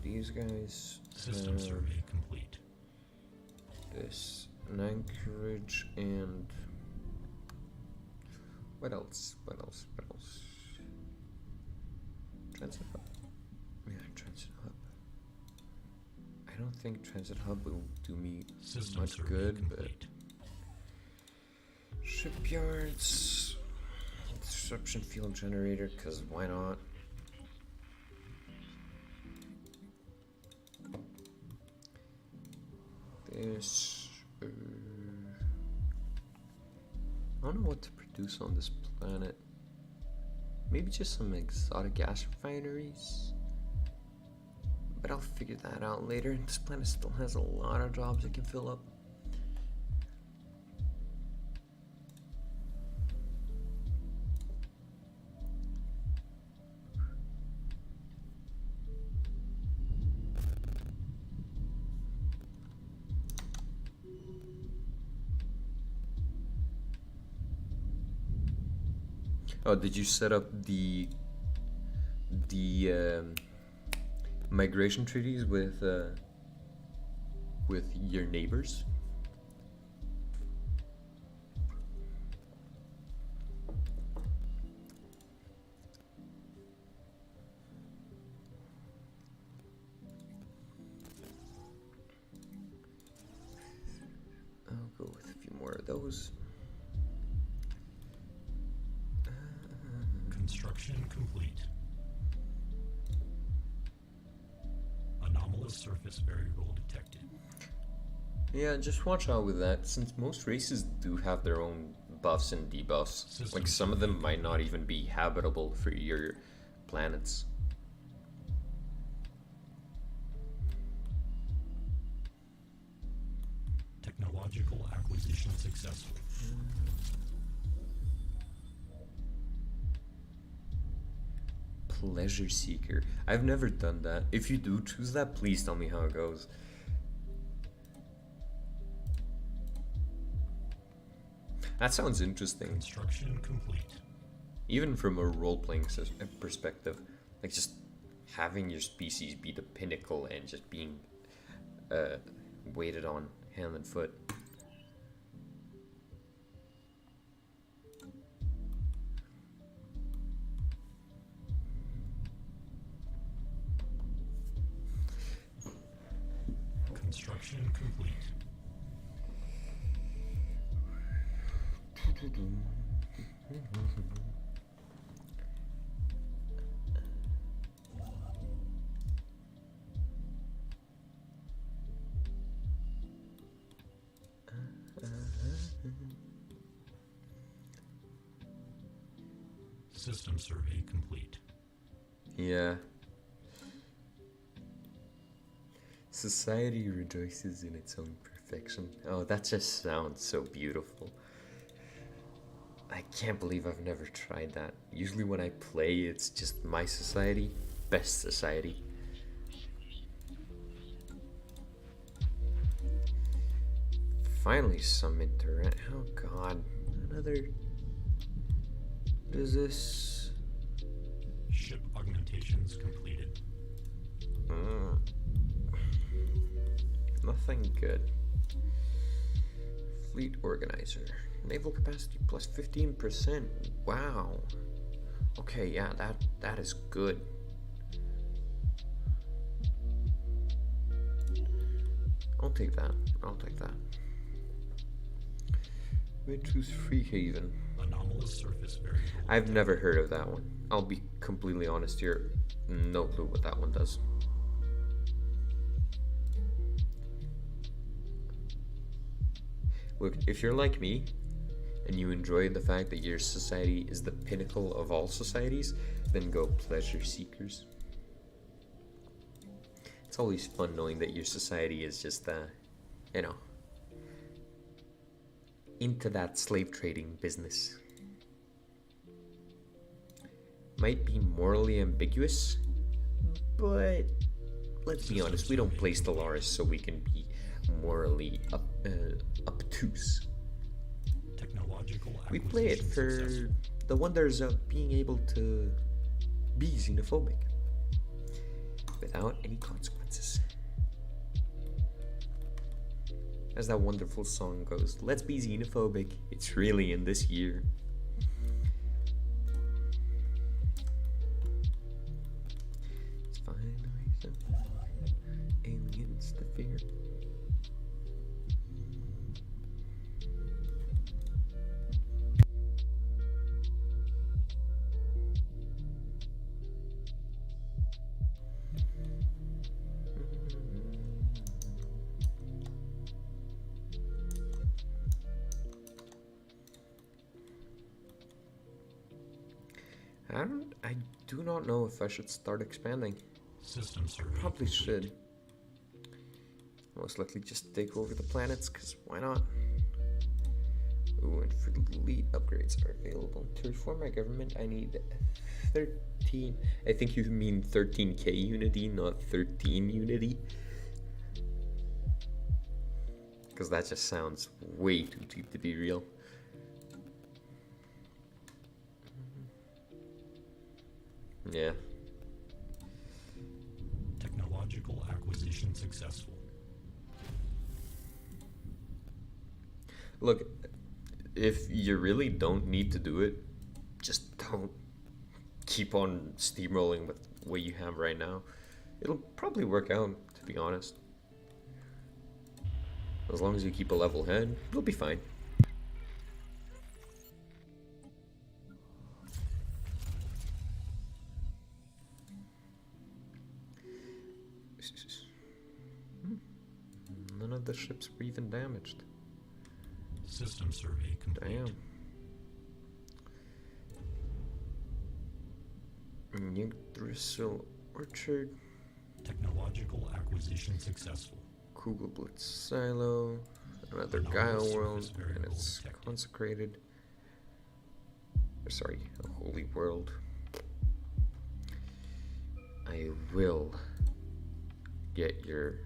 These guys. complete. System survey complete. This, an anchorage, and what else? What else? What else? Transit hub. Yeah, transit hub. I don't think transit hub will do me System much survey good, complete. but shipyards, disruption field generator, cause why not? This. I don't know what to produce on this planet. Maybe just some exotic gas refineries. But I'll figure that out later. This planet still has a lot of jobs it can fill up. Oh, did you set up the migration treaties with your neighbors? I'll go with a few more of those. Construction complete. Anomalous surface variable detected. Yeah, just watch out with that, since most races do have their own buffs and debuffs. System Like, some of them might not even be habitable for your planets. Technological acquisition successful. Pleasure Seeker. I've never done that. If you do choose that, please tell me how it goes. That sounds interesting. Construction complete. Even from a role-playing perspective. Like, just having your species be the pinnacle and just being weighted on hand and foot. Construction complete. System survey complete. Yeah. Society rejoices in its own perfection. Oh, that just sounds so beautiful. I can't believe I've never tried that. Usually when I play, it's just my society, best society. Finally some internet. Oh god, another... What is this? Ship augmentations completed. Nothing good. Fleet organizer. Naval capacity plus 15%. Wow. Okay, yeah, that is good. I'll take that. I'll take that. We choose Free Haven. Anomalous surface variable. I've never heard of that one. I'll be completely honest here. No clue what that one does. Look, if you're like me, and you enjoy the fact that your society is the pinnacle of all societies, then go Pleasure Seekers. It's always fun knowing that your society is just, you know, into that slave trading business. Might be morally ambiguous, but let's be honest, we don't play Stellaris so we can be morally obtuse. Technological We play it acquisition for successful. the wonders of being able to be xenophobic without any consequences. As that wonderful song goes, let's be xenophobic, it's really in this year. It's finally some aliens to fear. I do not know if I should start expanding. System survey Probably complete. should. Most likely just take over the planets, because why not? Ooh, and fleet upgrades are available. To reform my government, I need 13. I think you mean 13k unity, not 13 unity. Because that just sounds way too cheap to be real. Yeah. Technological acquisition successful. Look, if you really don't need to do it, just don't keep on steamrolling with what you have right now. It'll probably work out, to be honest. As long as you keep a level head, you'll be fine. None of the ships were even damaged. System survey complete. Damn. Yggdrasil Orchard, Technological acquisition successful. Kugelblitz Silo, another Anomalous Gaia surface world, and variable it's detected. consecrated. Or sorry, a holy world. I will get your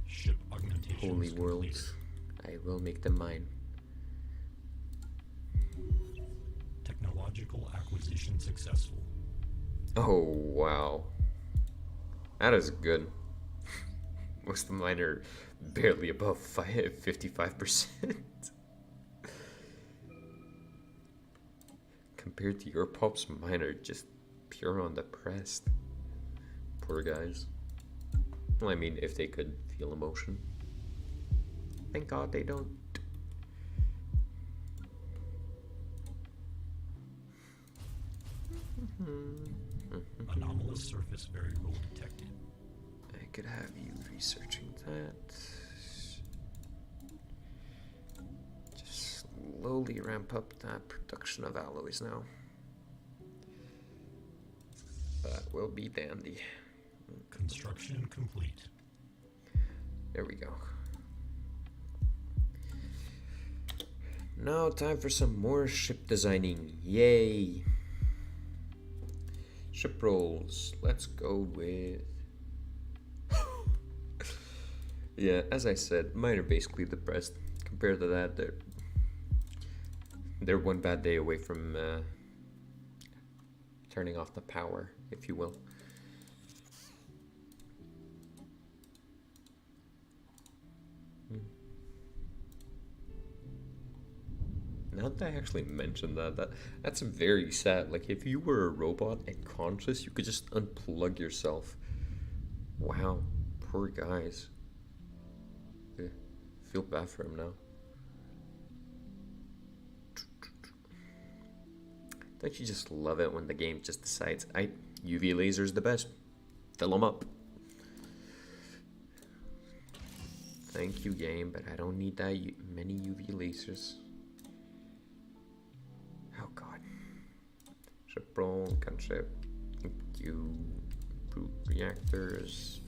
Ship augmentations holy completed. worlds. I will make them mine. Technological acquisition successful. Oh, wow. That is good. Most of mine are barely above 55%. Compared to your pops, mine are just pure on the pressed. Poor guys. Well, I mean, if they could feel emotion. Thank God they don't. Anomalous surface variable detected. I could have you researching that. Just slowly ramp up that production of alloys now. That will be dandy. Construction complete. There we go. Now time for some more ship designing. Yay! Ship rolls. Let's go with... Yeah, as I said, mine are basically depressed. Compared to that, they're one bad day away from turning off the power, if you will. Now that I actually mentioned that's very sad. Like, if you were a robot and conscious, you could just unplug yourself. Wow, poor guys. Yeah, feel bad for him now. Don't you just love it when the game just decides, UV laser's the best. Fill them up. Thank you, game, but I don't need that many UV lasers. Oh god. Ship roll, gunship. Thank you. Brute reactors.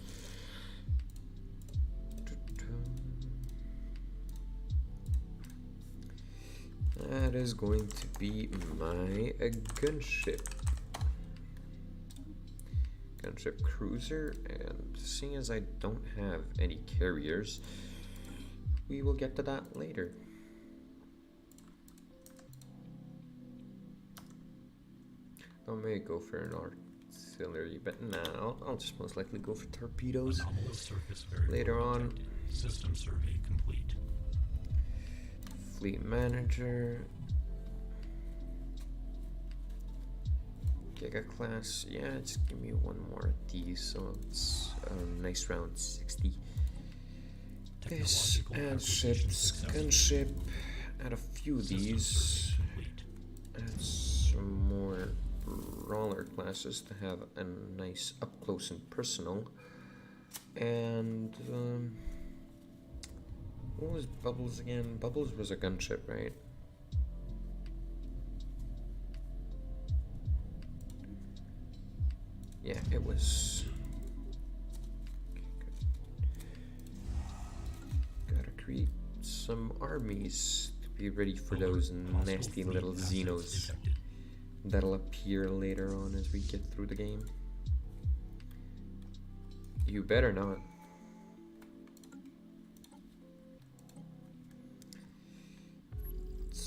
That is going to be my gunship. Gunship cruiser, and seeing as I don't have any carriers, we will get to that later. I may go for an artillery, but nah, I'll just most likely go for torpedoes Anomalous surface variable later on. detected. System survey complete. Fleet manager. Giga class, yeah, just give me one more of these, so it's a nice round 60. This, Technological add acquisition ships, successful. gunship, add a few of System these, survey complete. add some more brawler classes to have a nice up close and personal. And, what was Bubbles again? Bubbles was a gunship, right? Yeah, it was. Okay, good. Gotta create some armies to be ready for Alert. those Hostile nasty fleet little assets Xenos detected. that'll appear later on as we get through the game. You better not.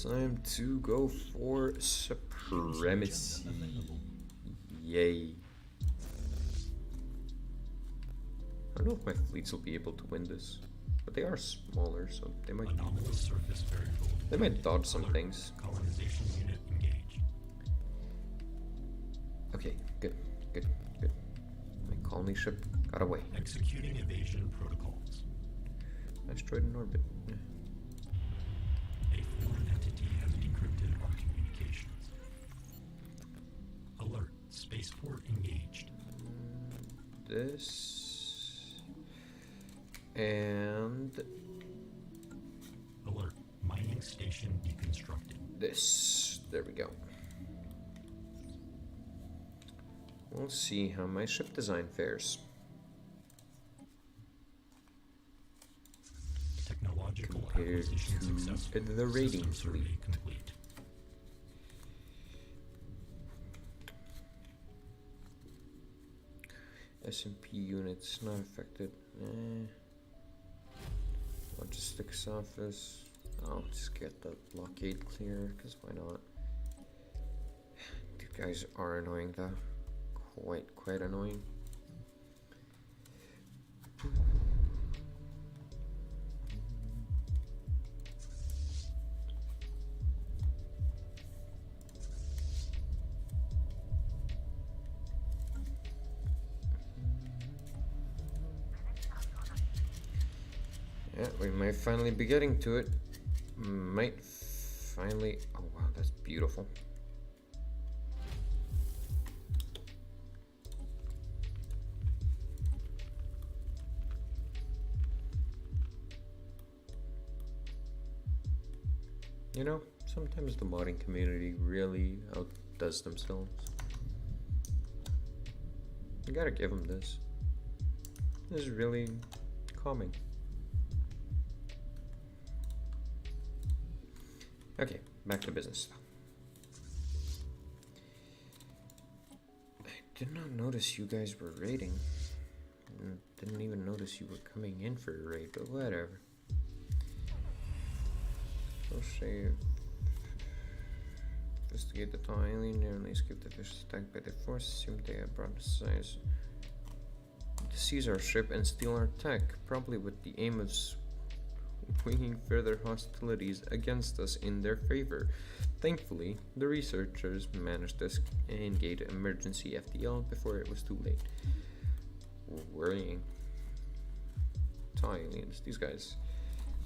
Time to go for supremacy. Yay. I don't know if my fleets will be able to win this, but they are smaller, so they might Anomalous surface variable. they might dodge some Alert. things. Colonization unit engaged. Okay, good. My colony ship got away. Executing evasion protocols. Asteroid in orbit. Yeah. A foreign entity has decrypted our communications. Alert. Spaceport engaged. This and Alert. Mining station deconstructed. this. There we go. We'll see how my ship design fares. Technological Compared acquisition to successful. the rating System survey fleet. complete. SMP units not affected. Logistics office. I'll just get the blockade clear, because why not? These guys are annoying though. Quite annoying. Yeah, we might finally be getting to it. Might finally. Oh wow, that's beautiful. You know, sometimes the modding community really outdoes themselves. You gotta give them this. This is really calming. Okay, back to business. I did not notice you guys were raiding. Didn't even notice you were coming in for a raid, but whatever. I'll save. Investigate the tall alien, nearly escaped the fish attack by the force. Assumed they had brought the size to seize our ship and steal our tech, probably with the aim of winging further hostilities against us in their favor. Thankfully, the researchers managed to engage emergency FDL before it was too late. Worrying. Tall aliens, these guys.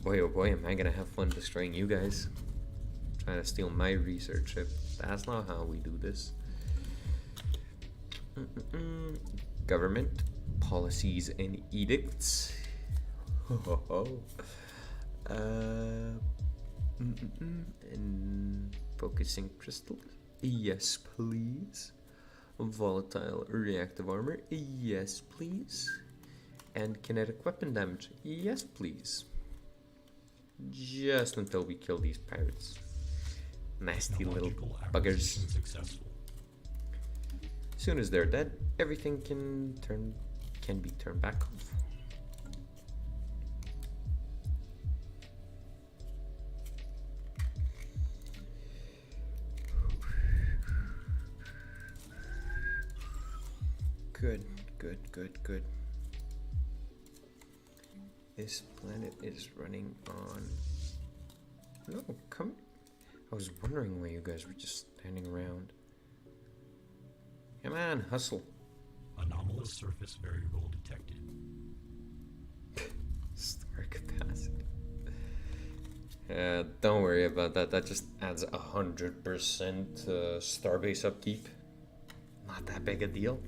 Boy oh boy, am I gonna have fun destroying you guys. Trying to steal my research ship. That's not how we do this. Government policies and edicts. And focusing crystal. Yes, please. Volatile reactive armor. Yes, please. And kinetic weapon damage. Yes, please. Just until we kill these pirates. Nasty little Technological buggers. acquisition successful. As soon as they're dead, everything can be turned back off. Good, good, good, good. This planet is running on... No, come... I was wondering why you guys were just standing around. Come on, hustle. Anomalous surface variable detected. Store capacity. Don't worry about that. That just adds 100% starbase upkeep. Not that big a deal.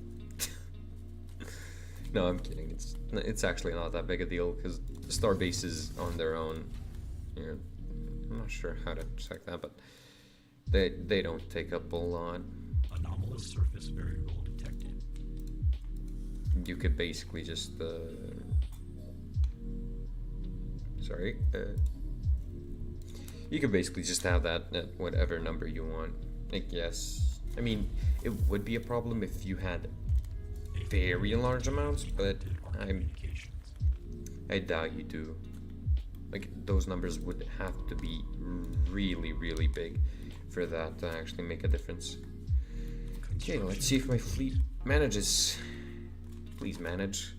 No, I'm kidding. It's actually not that big a deal because star bases on their own. You know, I'm not sure how to check that, but they don't take up a lot. Anomalous surface variable detected. You could basically just you could basically just have that at whatever number you want. I guess. I mean, it would be a problem if you had very large amounts, but I doubt you do. Like, those numbers would have to be really, really big for that to actually make a difference. Okay, let's see if my fleet manages. Please manage.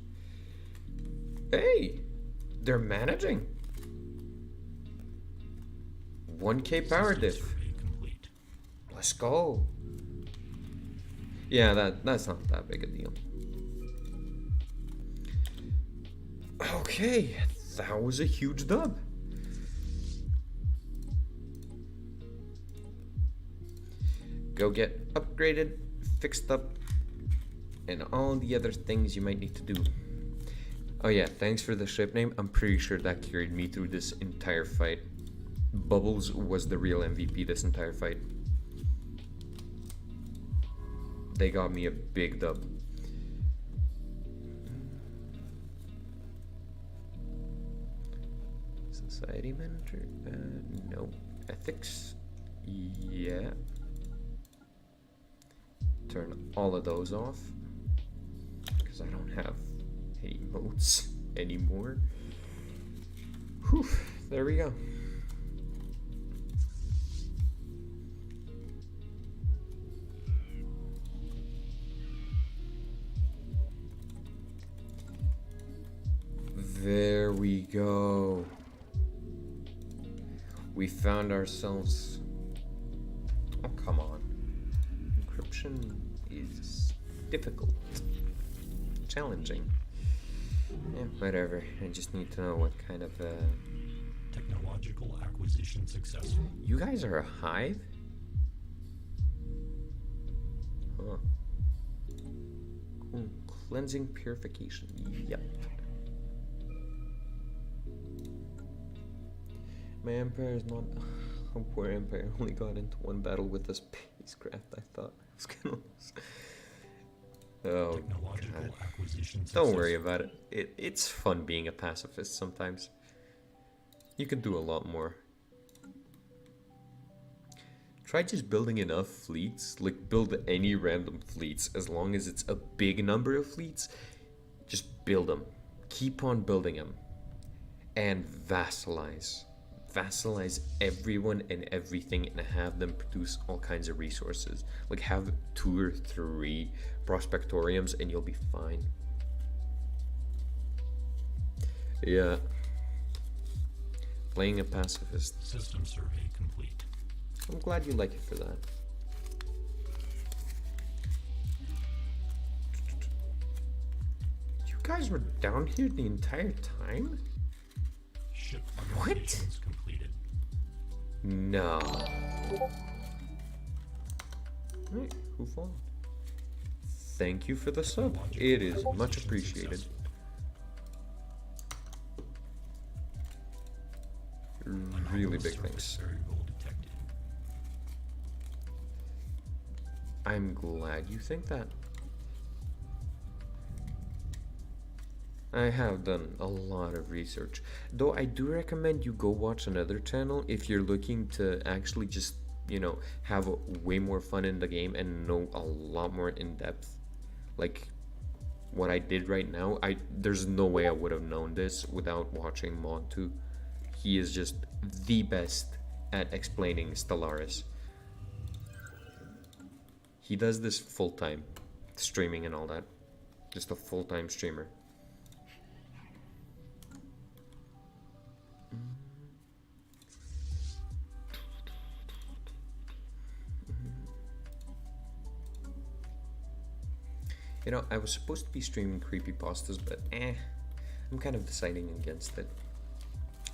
Hey! They're managing! 1K power diff. Let's go. Yeah, that's not that big a deal. Okay, that was a huge dub. Go get upgraded, fixed up, and all the other things you might need to do. Oh yeah, thanks for the ship name. I'm pretty sure that carried me through this entire fight. Bubbles was the real MVP this entire fight. They got me a big dub. Society manager? No. Ethics? Yeah. Turn all of those off. Because I don't have any modes anymore. Whew, there we go. There we go. We found ourselves... Oh, come on. Encryption is difficult. Challenging. Yeah, whatever. I just need to know what kind of, Technological acquisition successful. You guys are a hive? Huh. Cool. Cleansing purification. Yep. My empire is not... Oh, poor empire only got into one battle with this spacecraft. I thought I was gonna lose. Oh, Technological God. acquisition Don't worry about it. It's fun being a pacifist sometimes. You can do a lot more. Try just building enough fleets. Like, build any random fleets. As long as it's a big number of fleets, just build them. Keep on building them. And vassalize. Vassalize everyone and everything and have them produce all kinds of resources. Like, have 2 or 3 prospectoriums and you'll be fine. Yeah. Playing a pacifist. System survey complete. I'm glad you like it for that. You guys were down here the entire time? Ship What? organizations completed. No. Right, who followed? Thank you for the sub. It is much appreciated. Really big thanks. Variable detected. I'm glad you think that. I have done a lot of research, though I do recommend you go watch another channel if you're looking to actually just you know, have way more fun in the game and know a lot more in depth. Like what I did right now, there's no way I would have known this without watching Mod 2. He is just the best at explaining Stellaris. He does this full time, streaming and all that. Just a full-time streamer. You know, I was supposed to be streaming creepypastas, but I'm kind of deciding against it.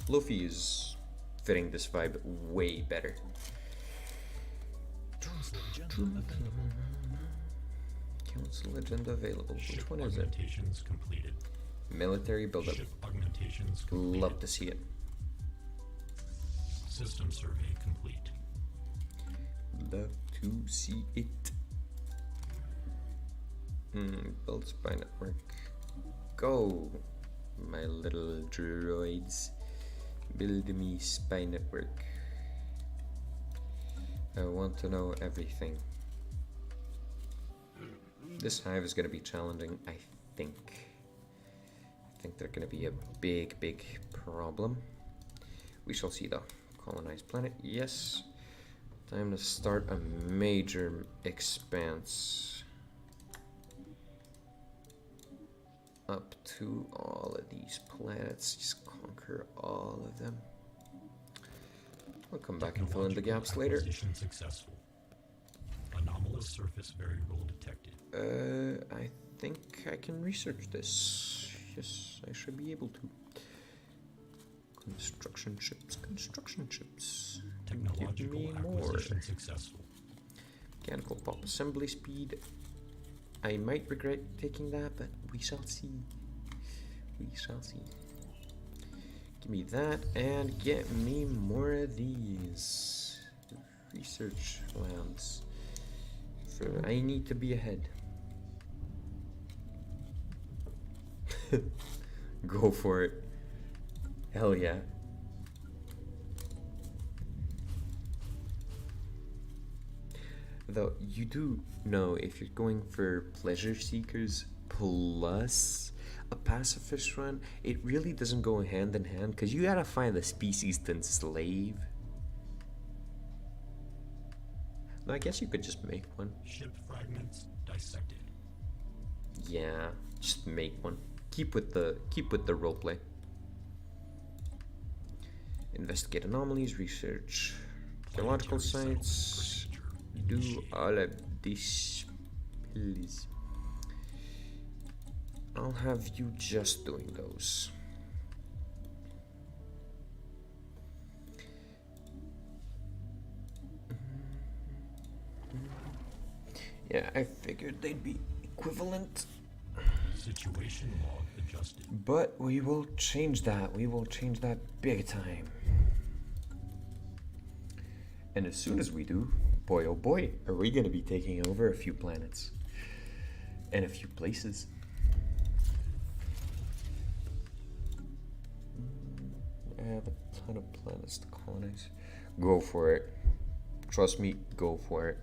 Luffy is fitting this vibe way better. Council agenda available. Council agenda available. Ship Which one is it? augmentations completed. Military buildup. Ship augmentations completed. Love to see it. System survey complete. Love to see it. Build spy network. Go, my little droids. Build me spy network. I want to know everything. This hive is going to be challenging, I think. I think they're going to be a big, big problem. We shall see though. Colonized planet, yes. Time to start a major expanse. Up to all of these planets. Just conquer all of them. I'll come back and fill in the gaps later. Acquisition successful. Anomalous surface variable detected. I think I can research this. Yes, I should be able to. Construction ships, construction ships. Give Technological me more. acquisition successful. Mechanical pop assembly speed. I might regret taking that, but we shall see. We shall see. Give me that and get me more of these research labs. For I need to be ahead. Go for it. Hell yeah. Though you do know if you're going for pleasure seekers plus a pacifist run, it really doesn't go hand in hand because you gotta find the species to enslave. No, I guess you could just make one. Ship fragments dissected. Yeah, just make one. Keep with the roleplay. Investigate anomalies, research geological Planetary sites. settlement procedure Do initiated. all of this, please. I'll have you just doing those. Yeah, I figured they'd be equivalent. Situation log adjusted. But we will change that. We will change that big time. And as soon as we do, boy oh boy, are we going to be taking over a few planets. And a few places. I have a ton of planets to colonize. Go for it. Trust me, go for it.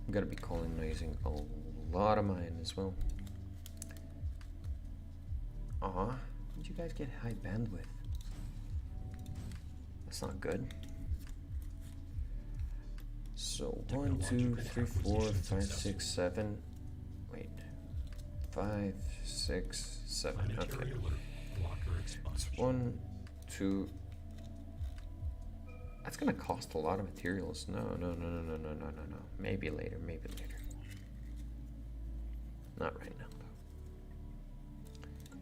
I'm gonna be colonizing a lot of mine as well. Aw, did you guys get high bandwidth? That's not good. So 1, 2, 3, 4, 5, 6, 7. Wait. 5, 6, 7. Planetary Okay. alert. Blocker It's expunged. 1, 2. That's gonna cost a lot of materials. No. Maybe later, maybe later. Not right now, though.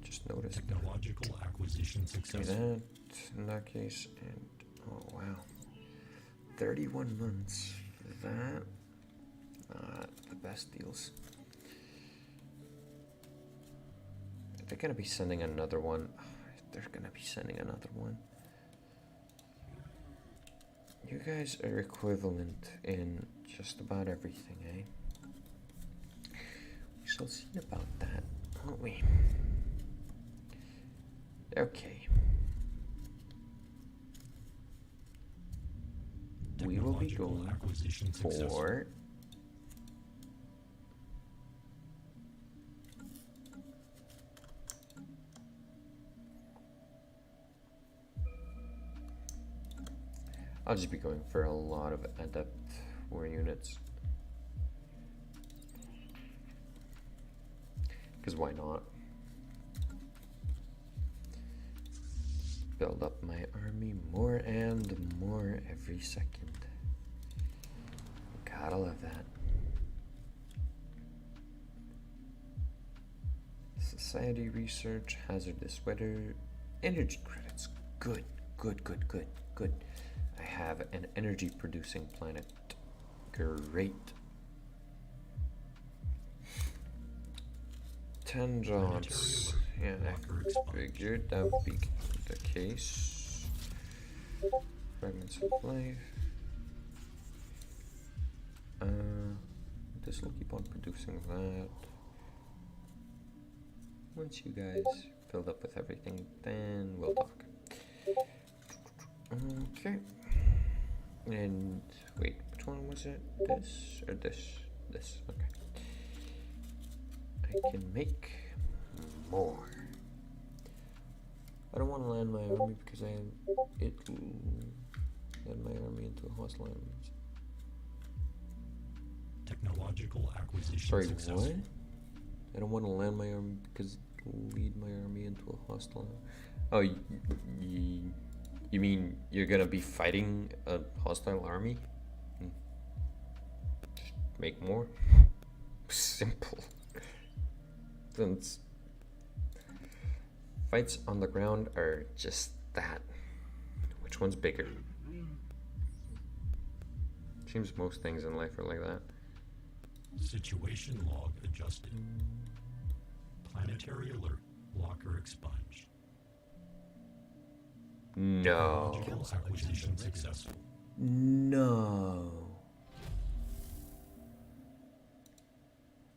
Just noticed that. Technological acquisition Give me successful. that in that case, and oh wow. 31 months for that. Not the best deals. They're gonna be sending another one. They're gonna be sending another one. You guys are equivalent in just about everything, eh? We shall see about that, won't we? Okay. We will be Technological going acquisition successful. for I'll just be going for a lot of adept war units. Because why not? Build up my army more and more every second. Gotta love that. Society research, hazardous weather, energy credits. Good, good, good, good, good. I have an energy producing planet. Great. 10 jobs. Yeah, I figured that would be the case. Fragments of life. This will keep on producing that. Once you guys build up with everything, then we'll talk. Okay. And wait, which one was it? This or this? This. Okay. I can make more. I don't want to land my army because land my army into a hostile enemy. Technological acquisition Sorry, successful. what? I don't want to land my army because lead my army into a hostile. Oh, you mean you're gonna be fighting a hostile army? Just make more. Simple. Since fights on the ground are just that. Which one's bigger? Seems most things in life are like that. Situation log adjusted. Planetary alert. Blocker expunged. No. Technological acquisition successful. No.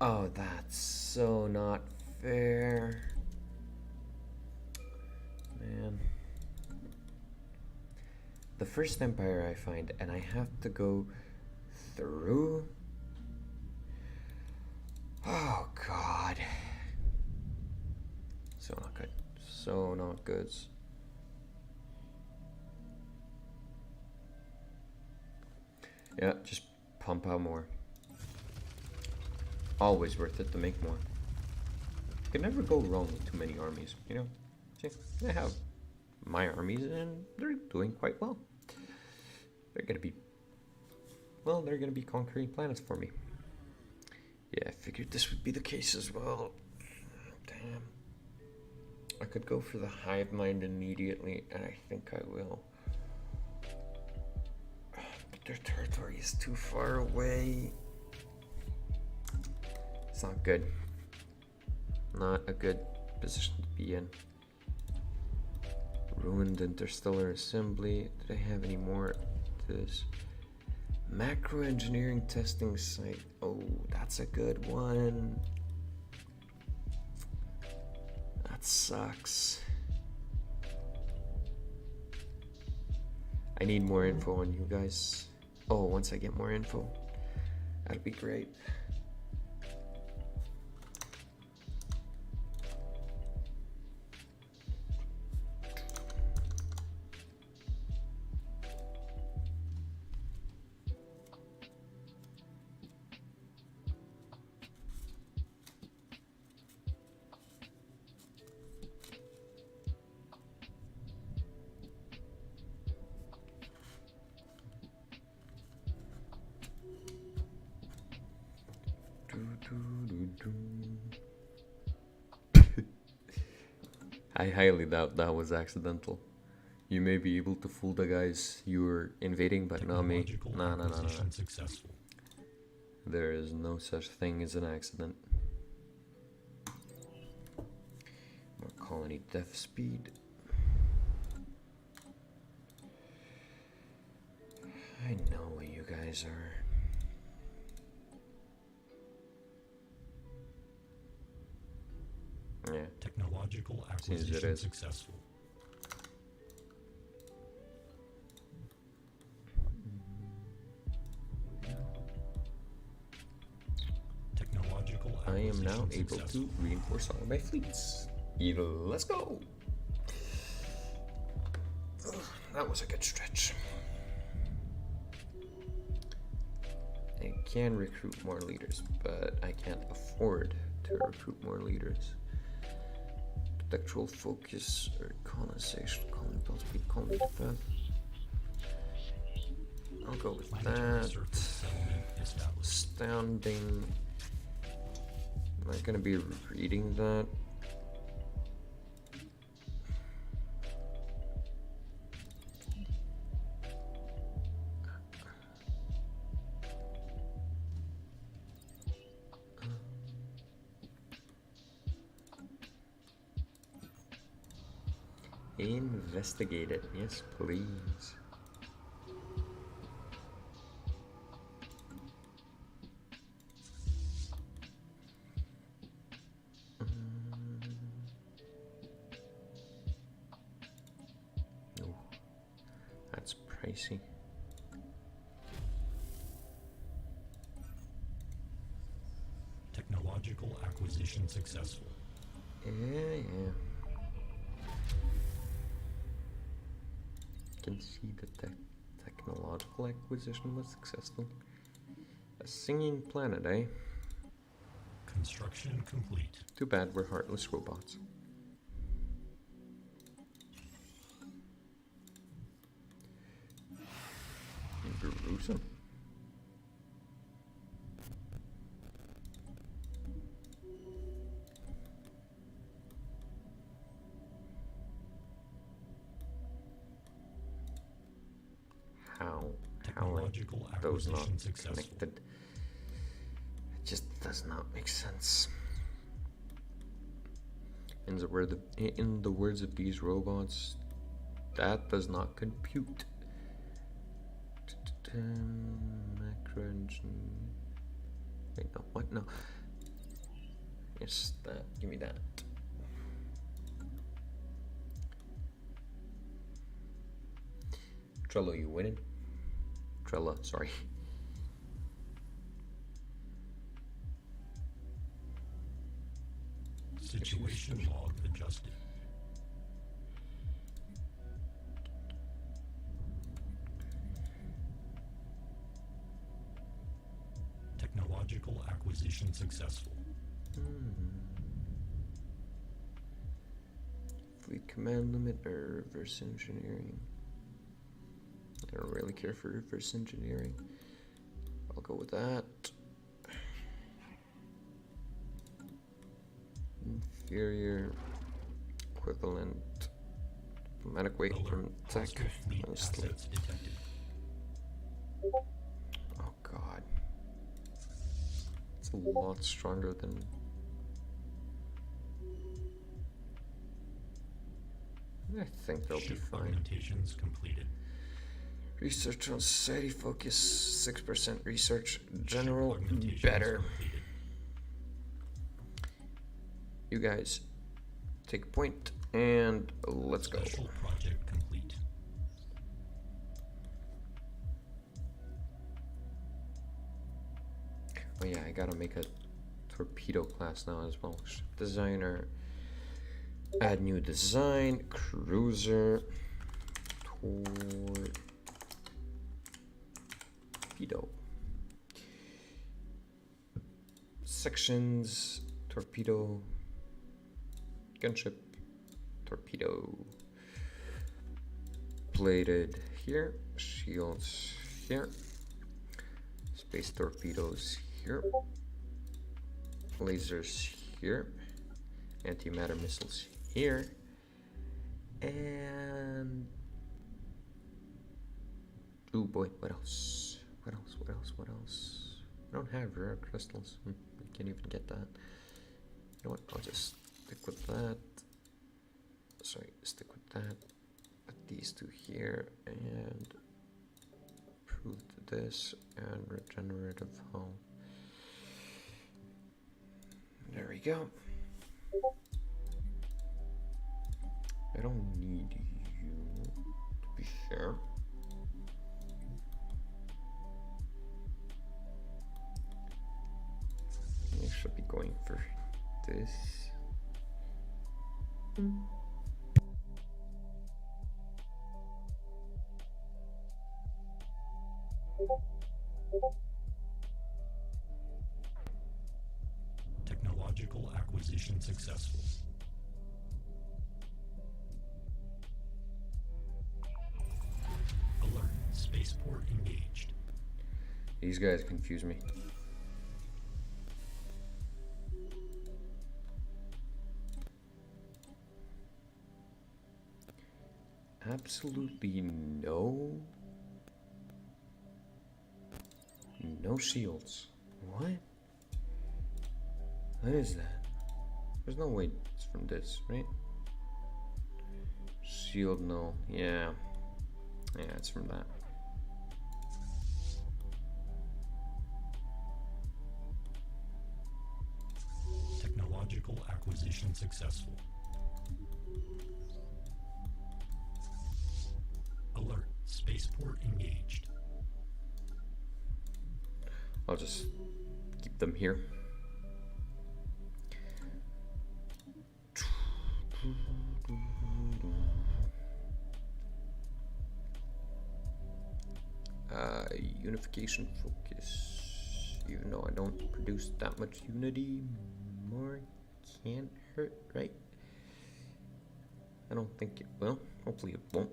Oh, that's so not fair. Man. The first empire I find, and I have to go through. Oh, God. So not good. So not good. Yeah, just pump out more. Always worth it to make more. You can never go wrong with too many armies, you know? See, I have my armies and they're doing quite well. They're gonna be, well, they're gonna be conquering planets for me. Yeah, I figured this would be the case as well. Damn. I could go for the hive mind immediately, and I think I will. But their territory is too far away. It's not good. Not a good position to be in. Ruined interstellar assembly. Did I have any more to this? Macro engineering testing site. Oh, that's a good one. That sucks. I need more info on you guys. Oh, once I get more info, that'd be great. I highly doubt that was accidental. You may be able to fool the guys you were invading, but not me. Technological No. acquisition successful. There is no such thing as an accident. More colony death speed. I know what you guys are. Yeah. Technological Seems it acquisition is. successful. I am now Acquisition able to successful. reinforce all of my fleets. Let's go! Ugh, that was a good stretch. I can recruit more leaders, but I can't afford to recruit more leaders. Architectural focus, or colonization, colony build speed, colony defense. I'll go with Planetary that. surface settlement established. Astounding. Am I gonna be reading that? Investigate it, yes, please. Oh, that's pricey. Technological acquisition successful. Yeah. Can see that the technological acquisition was successful. A singing planet, eh? Construction complete. Too bad we're heartless robots. Gruesome. How are Technological those not acquisition successful. connected? It just does not make sense. In the words of these robots, that does not compute. Macro engine. Wait, no, what? No. Yes, that. Give me that. Trello, you winning? Trello, sorry. Situation log adjusted. Technological acquisition successful. Fleet command limit or reverse engineering? I don't really care for reverse engineering. I'll go with that. Inferior equivalent diplomatic weight Alert. from tech Hostile fleet mostly. assets detected. Oh god. It's a lot stronger than I think they'll be Ship fine. augmentations completed. Research on society focus 6% research general Augmentations better. completed. You guys take a point and let's go. Special project complete. Oh yeah, I gotta make a torpedo class now as well. Ship designer. Add new design. Cruiser. Torpedo. Sections. Torpedo. Gunship. Torpedo. Plated here. Shields here. Space torpedoes here. Lasers here. Antimatter missiles here. And oh boy, what else? What else? What else? What else? I don't have rare crystals. I can't even get that. You know what? I'll just stick with that. Sorry, stick with that. Put these two here and prove this and regenerative hull. There we go. I don't need you, to be fair. I should be going for this. Technological acquisition successful. Alert. Spaceport engaged. These guys confuse me. Absolutely no shields. What? What is that? There's no way it's from this, right? Shield, no. Yeah, it's from that. Technological acquisition successful. Alert. Spaceport engaged. I'll just keep them here. Unification focus. Even though I don't produce that much unity, more can't hurt, right? I don't think it will. Hopefully it won't.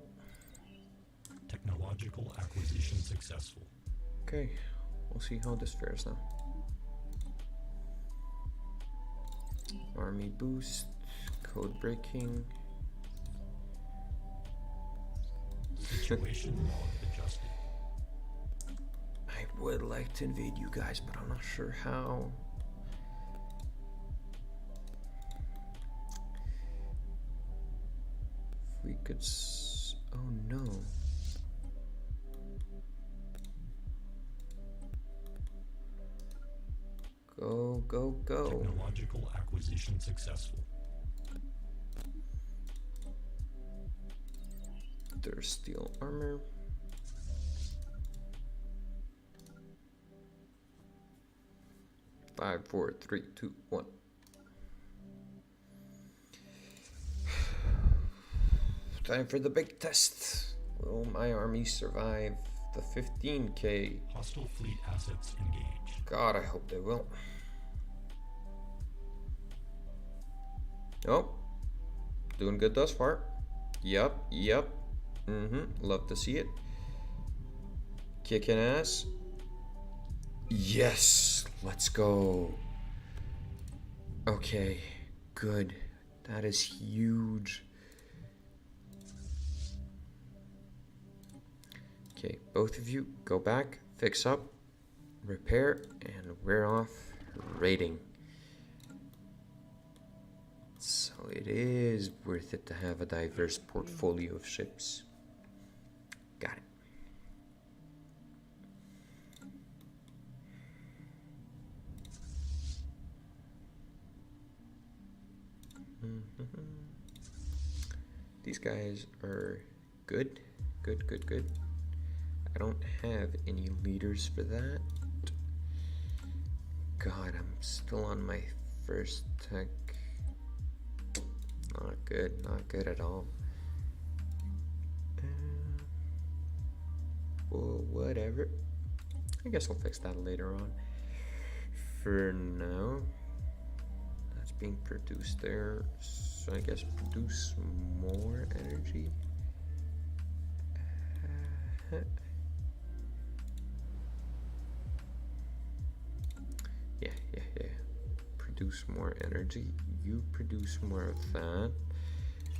Technological acquisition successful. Okay, we'll see how this fares now. Army boost, code breaking. Situation log adjusted. I would like to invade you guys, but I'm not sure how. If we could oh no. Go, go, go. Technological acquisition successful. There's steel armor. Five, four, three, two, one. Time for the big test. Will my army survive the 15K? Hostile fleet assets engaged. God, I hope they will. Oh, doing good thus far. Yep. Love to see it. Kicking ass. Yes, let's go. Okay, good. That is huge. Okay, both of you go back, fix up, repair, and we're off raiding. So it is worth it to have a diverse portfolio of ships. Got it. These guys are good. Good. I don't have any leaders for that. God, I'm still on my first tech. Not good at all. Well, whatever. I guess I'll fix that later on. For now, that's being produced there. So I guess produce more energy. Yeah. Produce more energy. You produce more of that.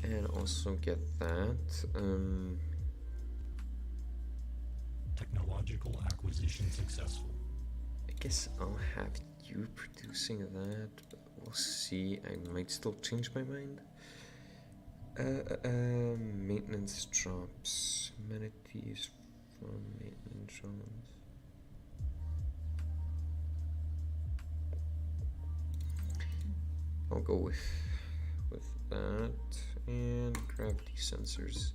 And also get that. Technological acquisition successful. I guess I'll have you producing that, but we'll see. I might still change my mind. Maintenance drops. Amenities from maintenance drones. I'll go with that. And gravity sensors.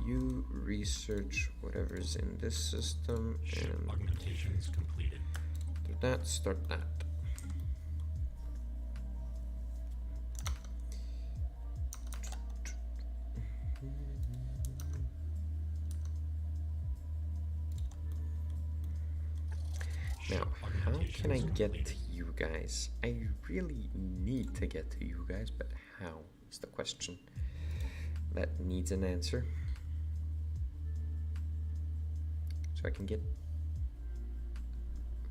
You research whatever's in this system Ship and augmentations completed. do that, start that. Now, how can I get to you guys? I really need to get to you guys, but how is the question that needs an answer. So I can get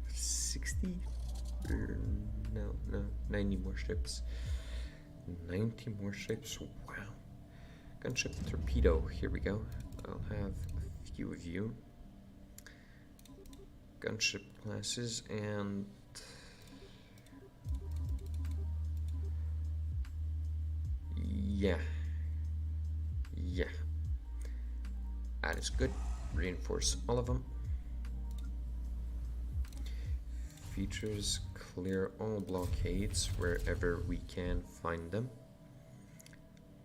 60 or no, 90 more ships. 90 more ships. Wow. Gunship torpedo. Here we go. I'll have a few of you. Gunship classes and yeah, that is good. Reinforce all of them. Features: clear all blockades wherever we can find them.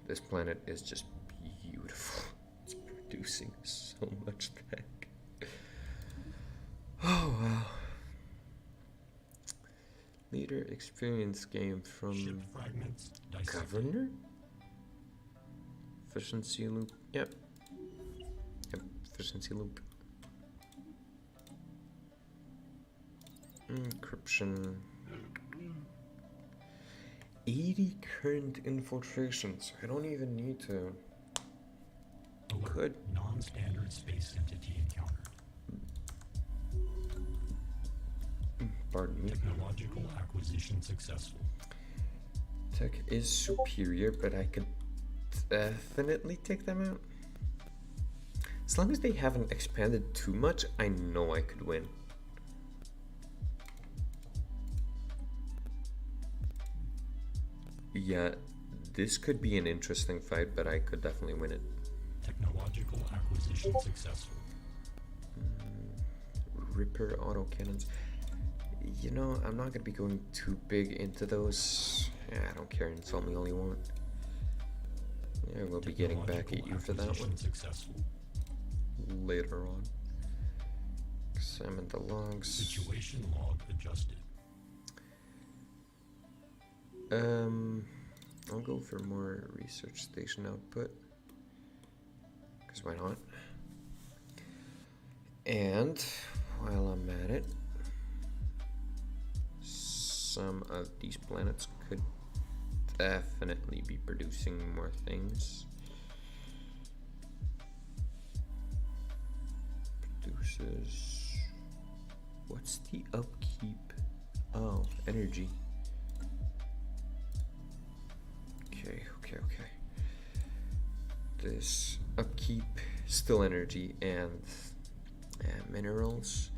This planet is just beautiful. It's producing so much tech. Oh wow. Leader experience game from Ship fragments dissected. Governor? Efficiency loop. Yep. Efficiency loop. Encryption. 80 current infiltrations. I don't even need to. Alert. Good. Non-standard space entity encountered. Pardon me. Technological acquisition successful. Tech is superior, but I could definitely take them out. As long as they haven't expanded too much, I know I could win. Yeah, this could be an interesting fight, but I could definitely win it. Technological acquisition successful. Ripper autocannons. You know, I'm not gonna be going too big into those. Yeah, I don't care. Insult me all you want. Yeah, we'll be getting back at you for that one Successful. later on. Examine the logs. Situation log adjusted. I'll go for more research station output. Because why not? And while I'm at it, some of these planets could definitely be producing more things. Produces. What's the upkeep? Oh, energy. Okay. This upkeep, still energy, and minerals.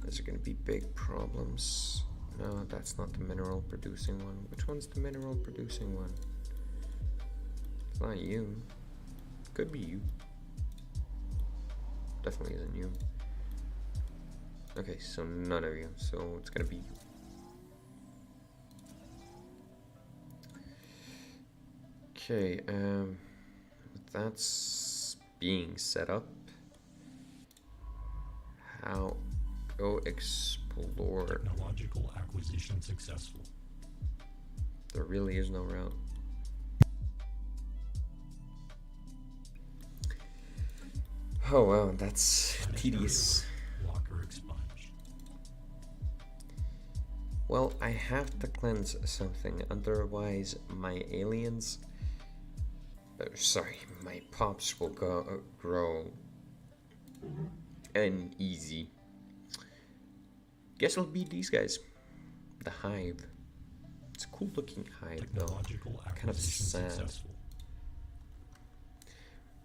Those are going to be big problems. No, that's not the mineral producing one. Which one's the mineral producing one? It's not you. Could be you. Definitely isn't you. Okay, so none of you. So it's going to be you. Okay, that's being set up. How go explore? Technological acquisition successful. There really is no route. Oh wow, that's tedious. Locker expunged. Well, I have to cleanse something, otherwise my aliens, my pops will grow uneasy. Guess it'll be these guys. The hive. It's a cool looking hive though. Technological Kind of acquisition sad. successful.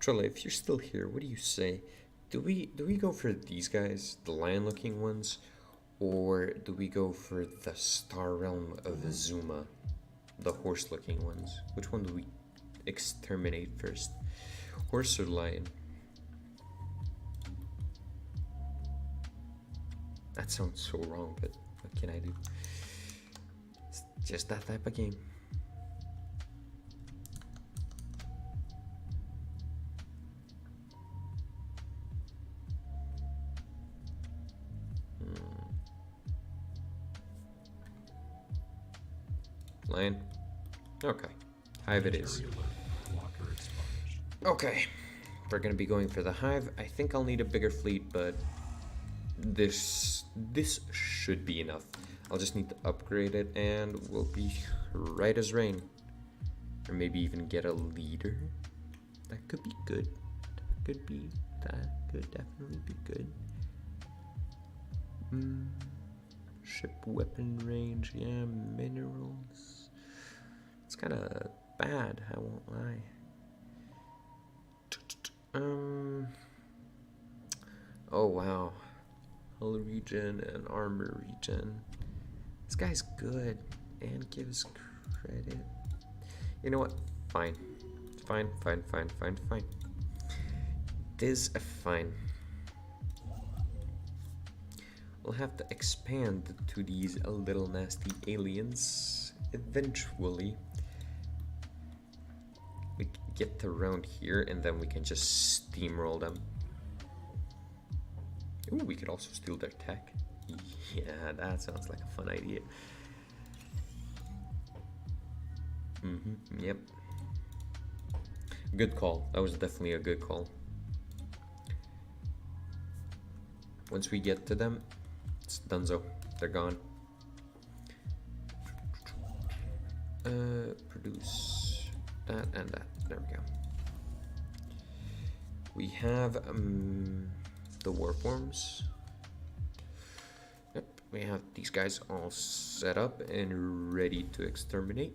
Trilla, if you're still here, what do you say? Do we go for these guys, the lion looking ones, or do we go for the star realm of Azuma, the horse looking ones? Which one do we exterminate first? Horse or lion? That sounds so wrong, but what can I do? It's just that type of game. Lion? Okay. Hive it is. Alert. Locker expunged. Okay. We're gonna be going for the hive. I think I'll need a bigger fleet, but this should be enough. I'll just need to upgrade it and we'll be right as rain. Or maybe even get a leader. That could be good. That could definitely be good. Ship weapon range, yeah, minerals. It's kind of bad, I won't lie. Oh wow, hull regen and armor regen. This guy's good and gives credit. You know what? Fine. Fine. It is a fine. We'll have to expand to these little nasty aliens eventually. We get around here and then we can just steamroll them. Ooh, we could also steal their tech. Yeah, that sounds like a fun idea. Yep. Good call. That was definitely a good call. Once we get to them, it's donezo. They're gone. Produce that and that. There we go. We have the warforms. Yep, we have these guys all set up and ready to exterminate.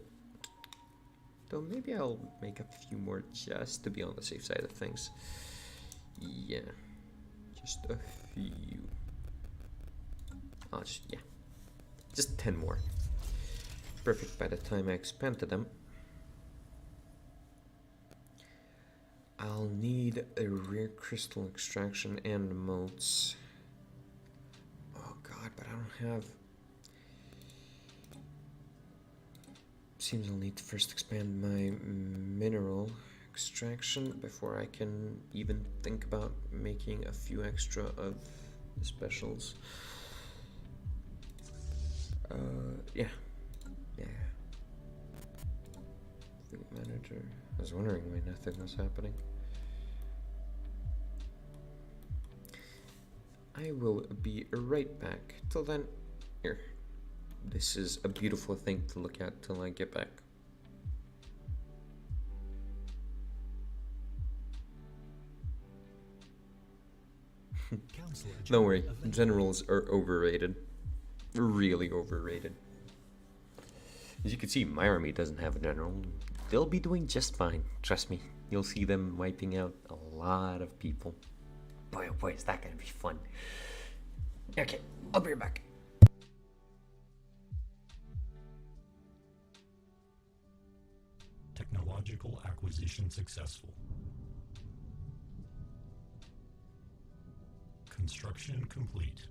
Though maybe I'll make a few more just to be on the safe side of things. Yeah, just a few. Just 10 more. Perfect by the time I expand to them. I'll need a rare crystal extraction and motes. Oh god, but I don't have... Seems I'll need to first expand my mineral extraction before I can even think about making a few extra of the specials. Yeah. Fleet manager. I was wondering why nothing was happening. I will be right back. Till then, here. This is a beautiful thing to look at till I get back. Don't worry, generals are overrated. Really overrated. As you can see, my army doesn't have a general. They'll be doing just fine, trust me. You'll see them wiping out a lot of people. Boy, oh boy, is that gonna be fun. Okay, I'll be right back. Technological acquisition successful. Construction complete.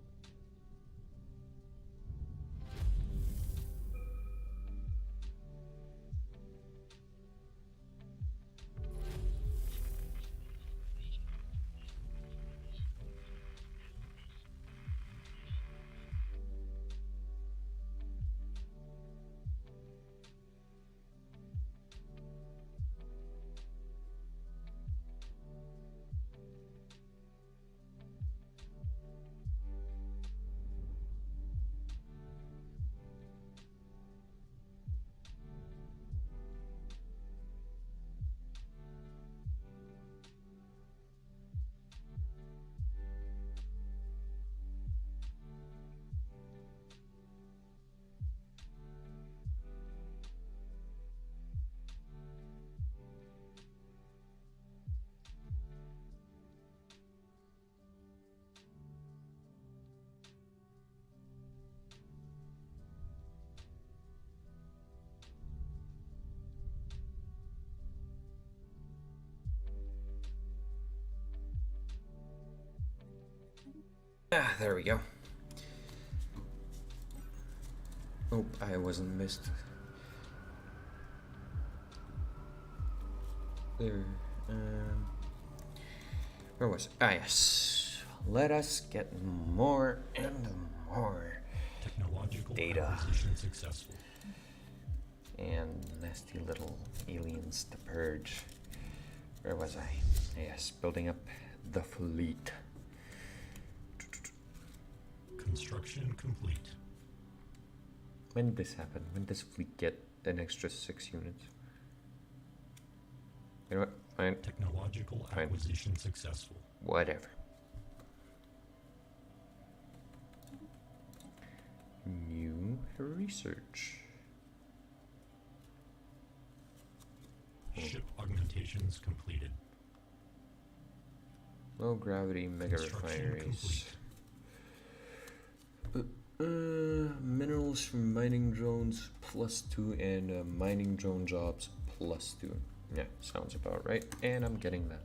Ah, there we go. Oh, I wasn't missed. There. Where was it? Ah, yes. Let us get more and more Technological data. acquisition successful. And nasty little aliens to purge. Where was I? Yes, building up the fleet. Construction complete. When did this happen? When does fleet get an extra 6 units? You know what? Fine. Technological Fine. acquisition successful. Whatever. New research. Ship augmentations completed. Low gravity mega Construction refineries. Minerals from mining drones +2 and mining drone jobs +2. Yeah, sounds about right. And I'm getting that.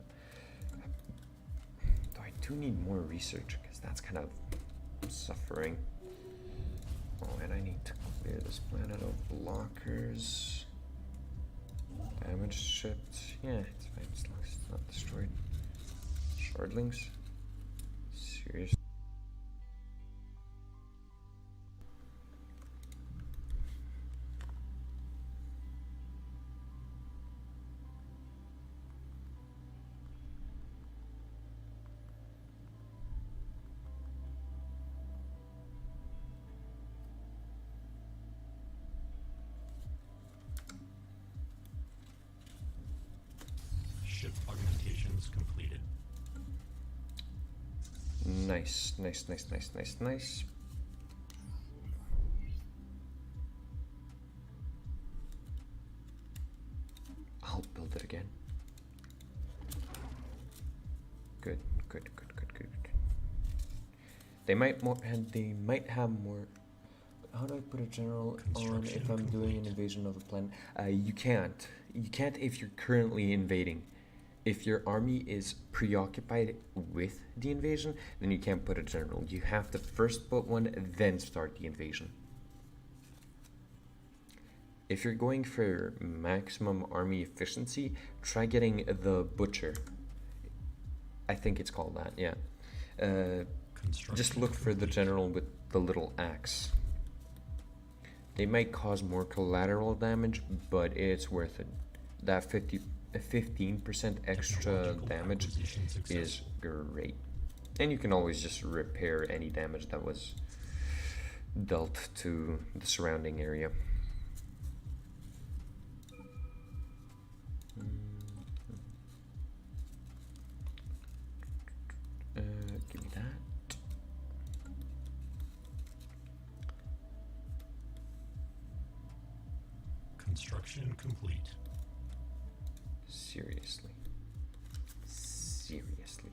Though I do need more research because that's kind of suffering. Oh, and I need to clear this planet of blockers. Damaged ships. Yeah, it's fine. As long as it's not destroyed. Shardlings. Seriously. Ship augmentations completed. Nice, nice, nice, nice, nice, nice. I'll build it again. Good, good, good, good, good. They might more, and they might have more. How do I put a general on if I'm doing an invasion of a planet? You can't. You can't if you're currently invading. If your army is preoccupied with the invasion, then you can't put a general. You have to first put one, then start the invasion. If you're going for maximum army efficiency, try getting the butcher. I think it's called that, yeah. Just look for the general with the little axe. They might cause more collateral damage, but it's worth it. That 15% extra damage is great. And you can always just repair any damage that was dealt to the surrounding area. Give me that. Construction complete. Seriously. Seriously.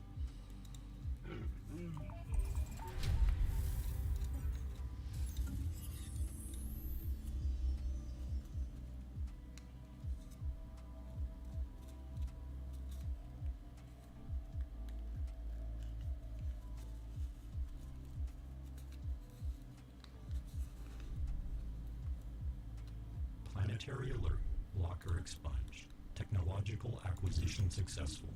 Planetary alert. Blocker expunged. Technological acquisition successful.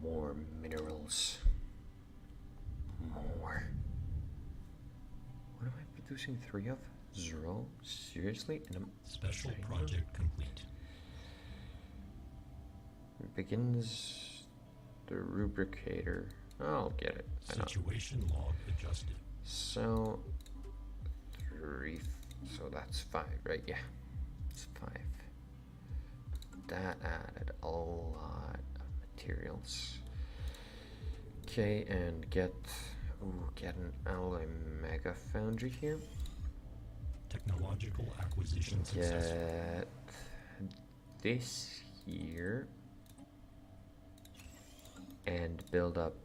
More minerals. More. What am I producing 3 of? 0? Seriously? And I'm Special saying project complete. begins the rubricator. I'll get it. I know. Situation log adjusted. So 3. So that's 5, right? Yeah, it's 5. That added a lot of materials. Okay, and get an alloy mega foundry here. Technological acquisition successful. Get this here and build up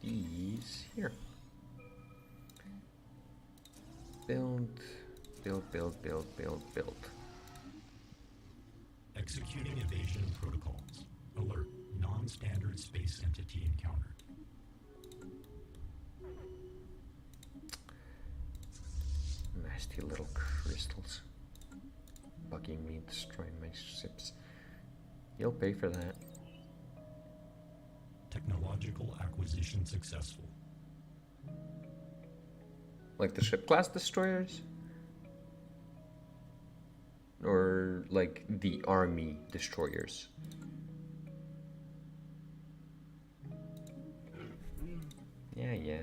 these here. Build. Executing evasion protocols. Alert. Non-standard space entity encountered. Nasty little crystals. Bugging me, destroying my ships. You'll pay for that. Technological acquisition successful. Like the ship class destroyers? Or like the army destroyers? Yeah.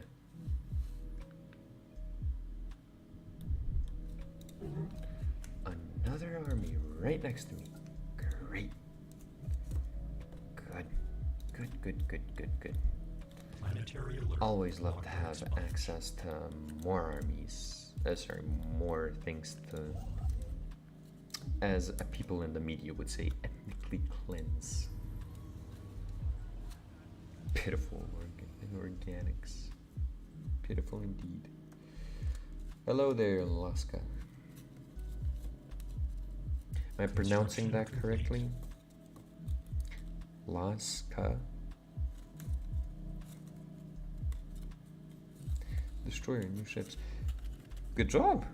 Another army right next to me. Great. Good. Planetary alert. Always love to Locker have expunge. access to more armies. Sorry, more things to, as people in the media would say, ethnically cleanse. Pitiful organics. Pitiful indeed. Hello there, Alaska. Am I pronouncing that correctly? Alaska. Destroyer new ships. Good job.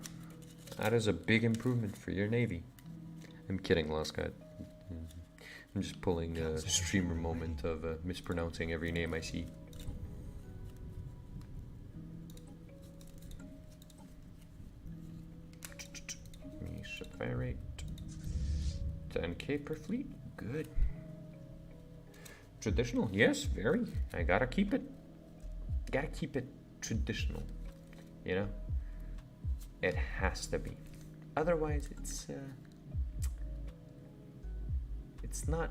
That is a big improvement for your navy. I'm kidding, Alaska. I'm just pulling a streamer moment of mispronouncing every name I see. Ship fire rate 10k per fleet. Good. Traditional, yes, very. I gotta keep it. Gotta keep it traditional. You know, it has to be. Otherwise, it's not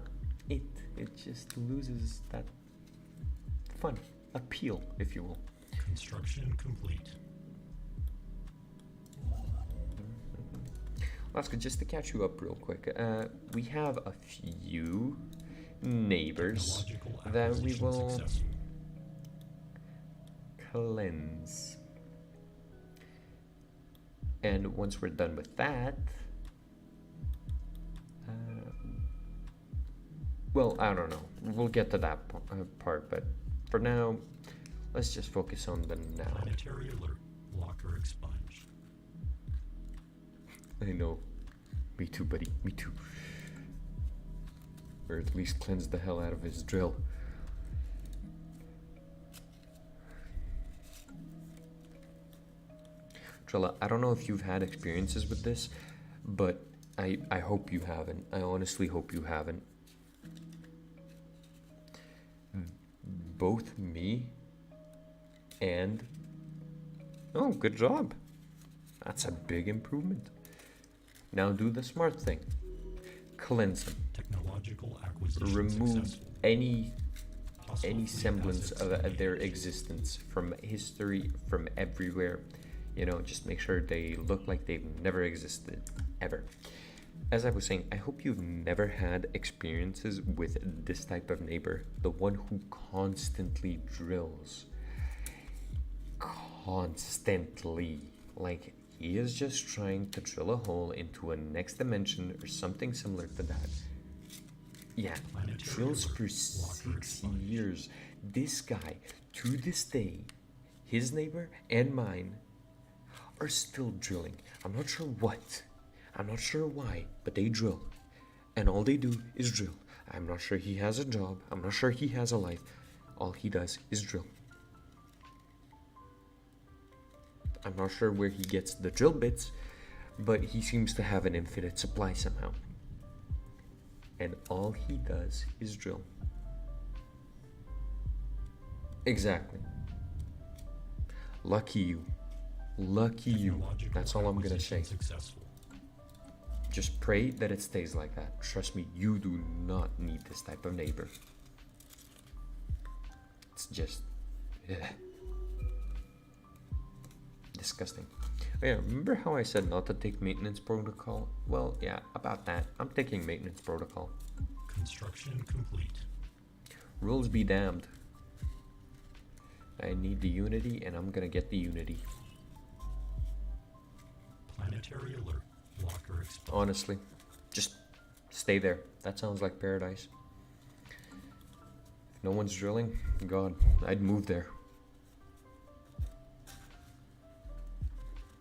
it. It just loses that fun, appeal, if you will. Construction complete. Alaska, just to catch you up real quick, we have a few neighbors Technological that we acquisition will successful. cleanse. And once we're done with that, well, I don't know. We'll get to that part, but for now, let's just focus on the now. Planetary alert. Locker expunged. I know. Me too, buddy. Me too. Or at least cleanse the hell out of his drill. Trilla, I don't know if you've had experiences with this, but I hope you haven't. I honestly hope you haven't. Both me and... Oh, good job. That's a big improvement. Now do the smart thing. Cleanse them. Technological acquisition Remove successful. any Hostile semblance assets of eliminated. their existence from history, from everywhere. You know, just make sure they look like they've never existed, ever. As I was saying, I hope you've never had experiences with this type of neighbor, the one who constantly drills. Constantly. Like, he is just trying to drill a hole into a next dimension or something similar to that. Yeah, Planetary drills alert. for Locker 6 expunged. years. This guy, to this day, his neighbor and mine, are still drilling. I'm not sure what. I'm not sure why, but they drill. And all they do is drill. I'm not sure he has a job. I'm not sure he has a life. All he does is drill. I'm not sure where he gets the drill bits, but he seems to have an infinite supply somehow. And all he does is drill. Exactly. Lucky you. Lucky you. Technological That's all I'm gonna say. acquisition successful. Just pray that it stays like that. Trust me, you do not need this type of neighbor. It's just... disgusting. Oh yeah, remember how I said not to take maintenance protocol? Well, yeah, about that. I'm taking maintenance protocol. Construction complete. Rules be damned. I need the unity, and I'm gonna get the unity. Planetary alert. Locker expunged. Honestly, just stay there. That sounds like paradise. If no one's drilling, God, I'd move there.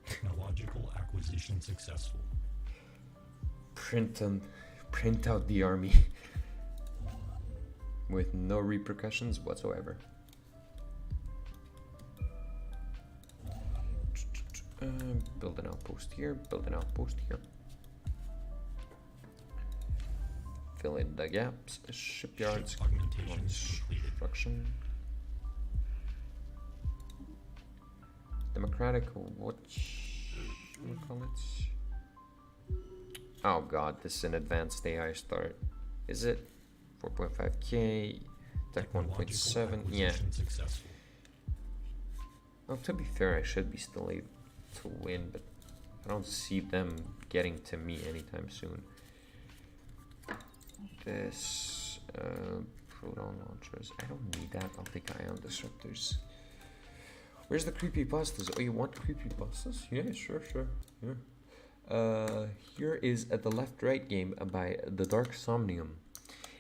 Technological acquisition successful. Print out the army with no repercussions whatsoever. Build an outpost here, build an outpost here. Fill in the gaps, shipyards, Ship augmentation is completed. construction. Democratic, what we call it? Oh god, this is an advanced AI start. Is it? 4.5k, Tech 1.7, yeah. Successful. Well, to be fair, I should be still able to win, but I don't see them getting to me anytime soon. This, proton launchers, I don't need that, I'll take ion disruptors. Where's the creepypastas? Oh, you want creepypastas? Yeah, sure, yeah. Here is the left-right game by the Darksomnium.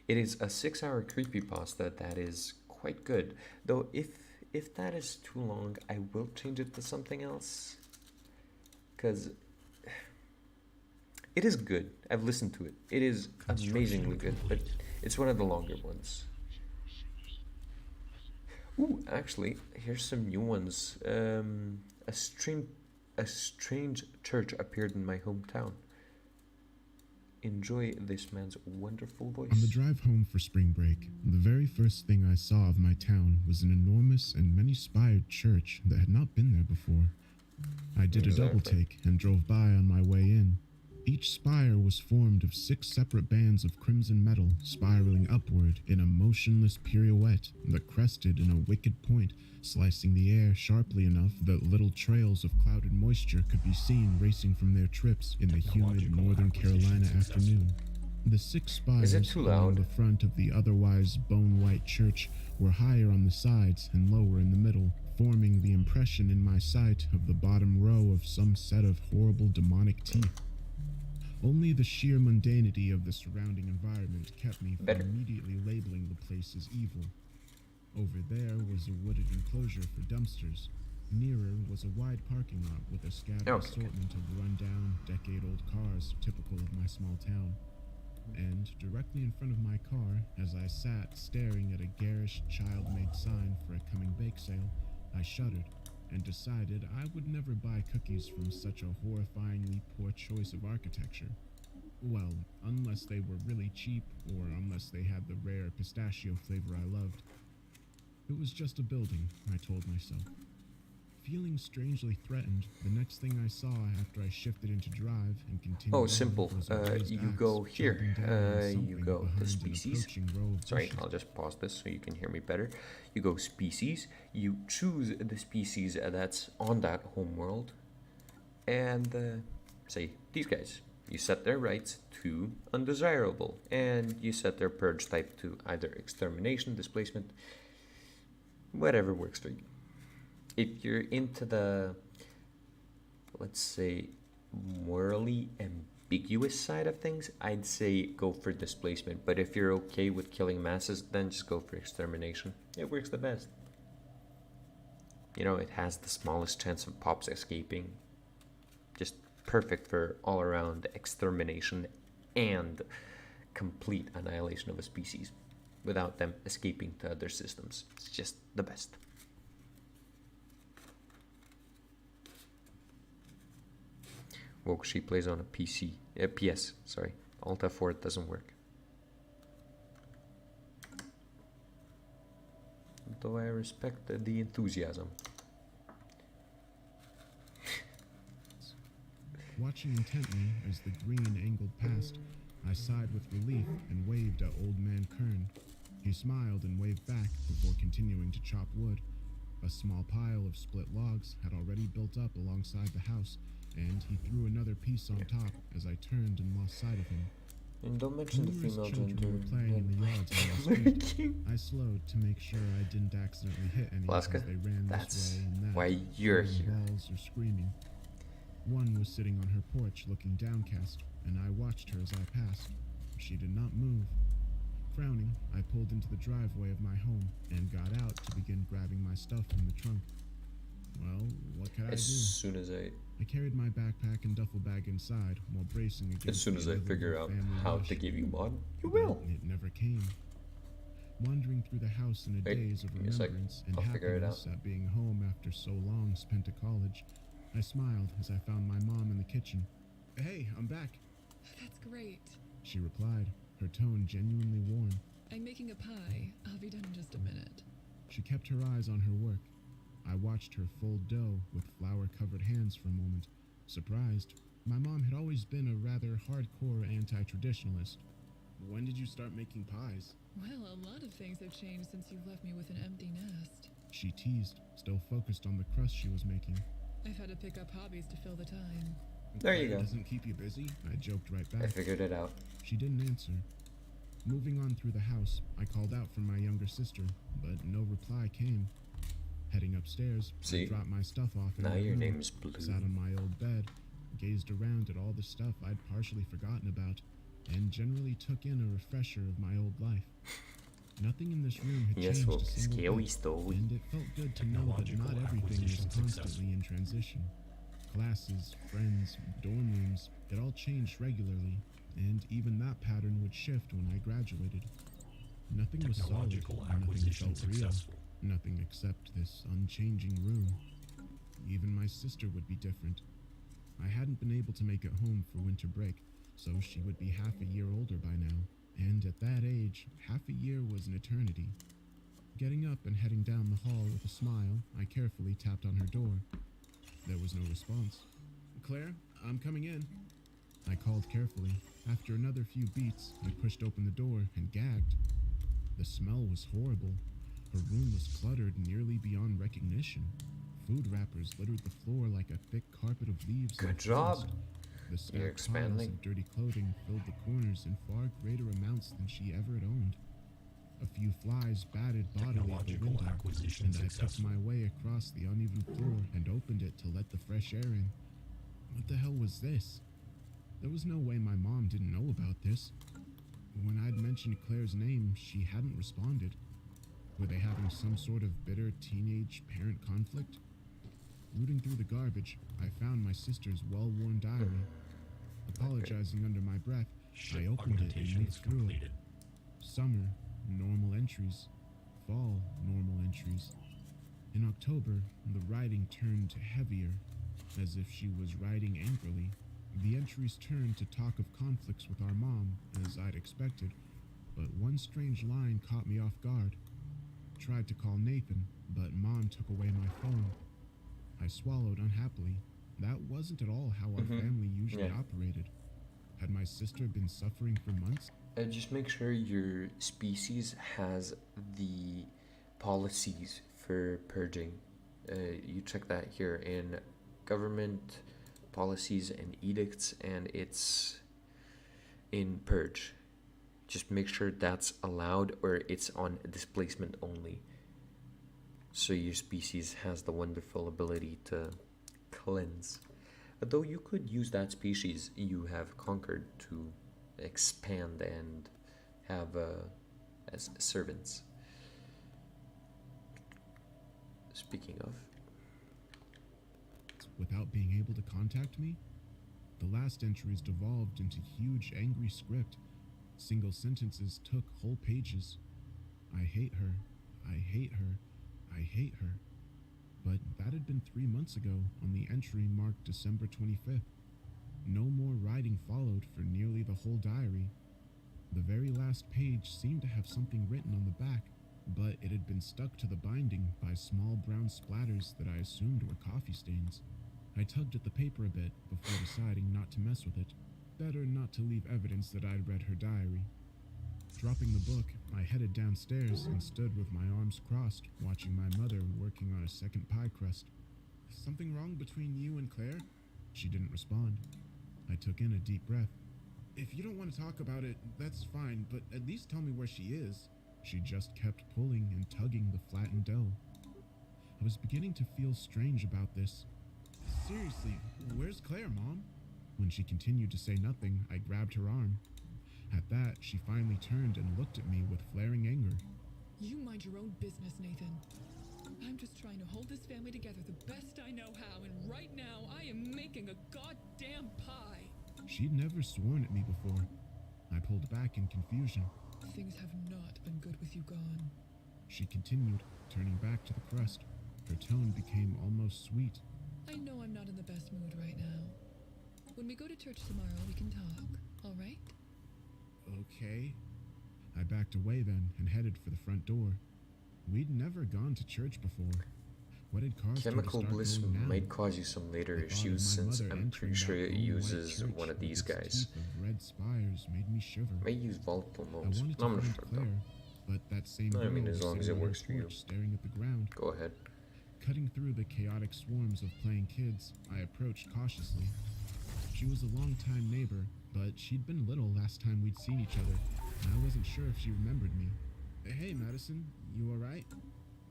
It is a 6-hour creepypasta that is quite good. Though if that is too long, I will change it to something else. Cause it is good. I've listened to it. It is amazingly good, but it's one of the longer ones. Ooh, actually, here's some new ones. A strange church appeared in my hometown. Enjoy this man's wonderful voice. On the drive home for spring break, the very first thing I saw of my town was an enormous and many-spired church that had not been there before. I did a double take and drove by on my way in. Each spire was formed of 6 separate bands of crimson metal spiraling upward in a motionless pirouette that crested in a wicked point, slicing the air sharply enough that little trails of clouded moisture could be seen racing from their trips in the humid northern Carolina afternoon. The 6 spires along the front of the otherwise bone-white church were higher on the sides and lower in the middle, forming the impression in my sight of the bottom row of some set of horrible demonic teeth. Only the sheer mundanity of the surrounding environment kept me from immediately labeling the place as evil. Over there was a wooded enclosure for dumpsters. Nearer was a wide parking lot with a scattered assortment of run-down, decade-old cars typical of my small town. And directly in front of my car, as I sat staring at a garish child-made sign for a coming bake sale, I shuddered and decided I would never buy cookies from such a horrifyingly poor choice of architecture. Well, unless they were really cheap, or unless they had the rare pistachio flavor I loved. It was just a building, I told myself. Feeling strangely threatened, the next thing I saw after I shifted into drive and continued Oh, simple. You go here. You go to species. Sorry, I'll just pause this so you can hear me better. You go species. You choose the species that's on that home world. And say, these guys. You set their rights to undesirable. And you set their purge type to either extermination, displacement, whatever works for you. If you're into the, let's say, morally ambiguous side of things, I'd say go for displacement. But if you're okay with killing masses, then just go for extermination. It works the best. You know, it has the smallest chance of pops escaping. Just perfect for all-around extermination and complete annihilation of a species without them escaping to other systems. It's just the best. Woke she plays on a PS, sorry. Alt F4 doesn't work. Though I respect the enthusiasm. Watching intently as the green angled past, I sighed with relief and waved at Old Man Kern. He smiled and waved back before continuing to chop wood. A small pile of split logs had already built up alongside the house, and he threw another piece on top as I turned and lost sight of him. And don't mention the female gender. Were playing in the yards on my street. I slowed to make sure I didn't accidentally hit any Alaska, as they ran this way and that. Why you're here. Balls or screaming. One was sitting on her porch looking downcast, and I watched her as I passed. She did not move. Frowning, I pulled into the driveway of my home and got out to begin grabbing my stuff from the trunk. Well, what could I do? As soon as I carried my backpack and duffel bag inside while bracing against As soon as I figure out how to give you mod, you will. It never came. Wandering through the house in a daze of remembrance and happiness at being home after so long spent at college, I smiled as I found my mom in the kitchen. "Hey, I'm back." "That's great," she replied, her tone genuinely warm. "I'm making a pie. I'll be done in just a minute." She kept her eyes on her work. I watched her fold dough with flour-covered hands for a moment, surprised. My mom had always been a rather hardcore anti-traditionalist. When did you start making pies? Well, a lot of things have changed since you've left me with an empty nest. She teased, still focused on the crust she was making. I've had to pick up hobbies to fill the time. There you Claire go. doesn't keep you busy? I joked right I back. figured it out. She didn't answer. Moving on through the house, I called out for my younger sister, but no reply came. Heading upstairs, See? I dropped my stuff off in Now my your room, name's Blue. sat on my old bed, gazed around at all the stuff I'd partially forgotten about, and generally took in a refresher of my old life. Nothing in this room had Yes, changed well, a single scary bit, story. and it felt good to know that not Technological everything was acquisition constantly in transition. Classes, friends, dorm rooms, it all changed regularly, and even that pattern would shift when I graduated. Nothing was solid, Technological nothing acquisition felt real, successful. nothing except this unchanging room. Even my sister would be different. I hadn't been able to make it home for winter break, so she would be half a year older by now, and at that age, half a year was an eternity. Getting up and heading down the hall with a smile, I carefully tapped on her door. There was no response. Claire, I'm coming in. I called carefully. After another few beats, I pushed open the door and gagged. The smell was horrible. Her room was cluttered nearly beyond recognition. Food wrappers littered the floor like a thick carpet of leaves. in a Good job. forest. The stacked You're piles expanding. of dirty clothing filled the corners in far greater amounts than she ever had owned. A few flies batted bodily at the Technological window, acquisition and I picked successful. my way across the uneven floor and opened it to let the fresh air in. What the hell was this? There was no way my mom didn't know about this. When I'd mentioned Claire's name, she hadn't responded. Were they having some sort of bitter teenage parent conflict? Rooting through the garbage, I found my sister's well-worn diary. Apologizing under my breath, Ship I opened it and augmentation leafed is through it. completed. Summer, normal entries. Fall, normal entries. In October, the writing turned heavier, as if she was writing angrily. The entries turned to talk of conflicts with our mom, as I'd expected, but one strange line caught me off guard. Tried to call Nathan, but Mom took away my phone. I swallowed unhappily. That wasn't at all how our family usually Yeah. operated. Had my sister been suffering for months? Just make sure your species has the policies for purging. You check that here in government policies and edicts, and it's in purge. Just make sure that's allowed or it's on displacement only. So your species has the wonderful ability to cleanse. Though you could use that species you have conquered to expand and have as servants. Speaking of, Without being able to contact me? The last entries devolved into huge angry script. Single sentences took whole pages. I hate her. I hate her. I hate her. But that had been 3 months ago on the entry marked December 25th. No more writing followed for nearly the whole diary. The very last page seemed to have something written on the back, but it had been stuck to the binding by small brown splatters that I assumed were coffee stains. I tugged at the paper a bit before deciding not to mess with it. Better not to leave evidence that I'd read her diary. Dropping the book, I headed downstairs and stood with my arms crossed, watching my mother working on a second pie crust. Something wrong between you and Claire? She didn't respond. I took in a deep breath. If you don't want to talk about it, that's fine, but at least tell me where she is. She just kept pulling and tugging the flattened dough. I was beginning to feel strange about this. Seriously, where's Claire, Mom? When she continued to say nothing, I grabbed her arm. At that, she finally turned and looked at me with flaring anger. You mind your own business, Nathan. I'm just trying to hold this family together the best I know how, and right now I am making a goddamn pie. She'd never sworn at me before. I pulled back in confusion. Things have not been good with you gone. She continued, turning back to the crust. Her tone became almost sweet. I know I'm not in the best mood right now. When we go to church tomorrow, we can talk, all right? Okay. I backed away then and headed for the front door. We'd never gone to church before. What had caused her to Chemical start bliss going now? might cause you some later The thought of issues, my since mother I'm pretty entering sure that it low-white uses church one of with these its guys. heap of red spires made me shiver. May use volatile I modes. wanted to I'm not find sure Claire, though. but that same No, I girl mean, was as long as sitting it on her works for you. porch staring at the ground. Go ahead. Cutting through the chaotic swarms of playing kids, I approached cautiously. She was a longtime neighbor, but she'd been little last time we'd seen each other, and I wasn't sure if she remembered me. Hey, Madison, you alright?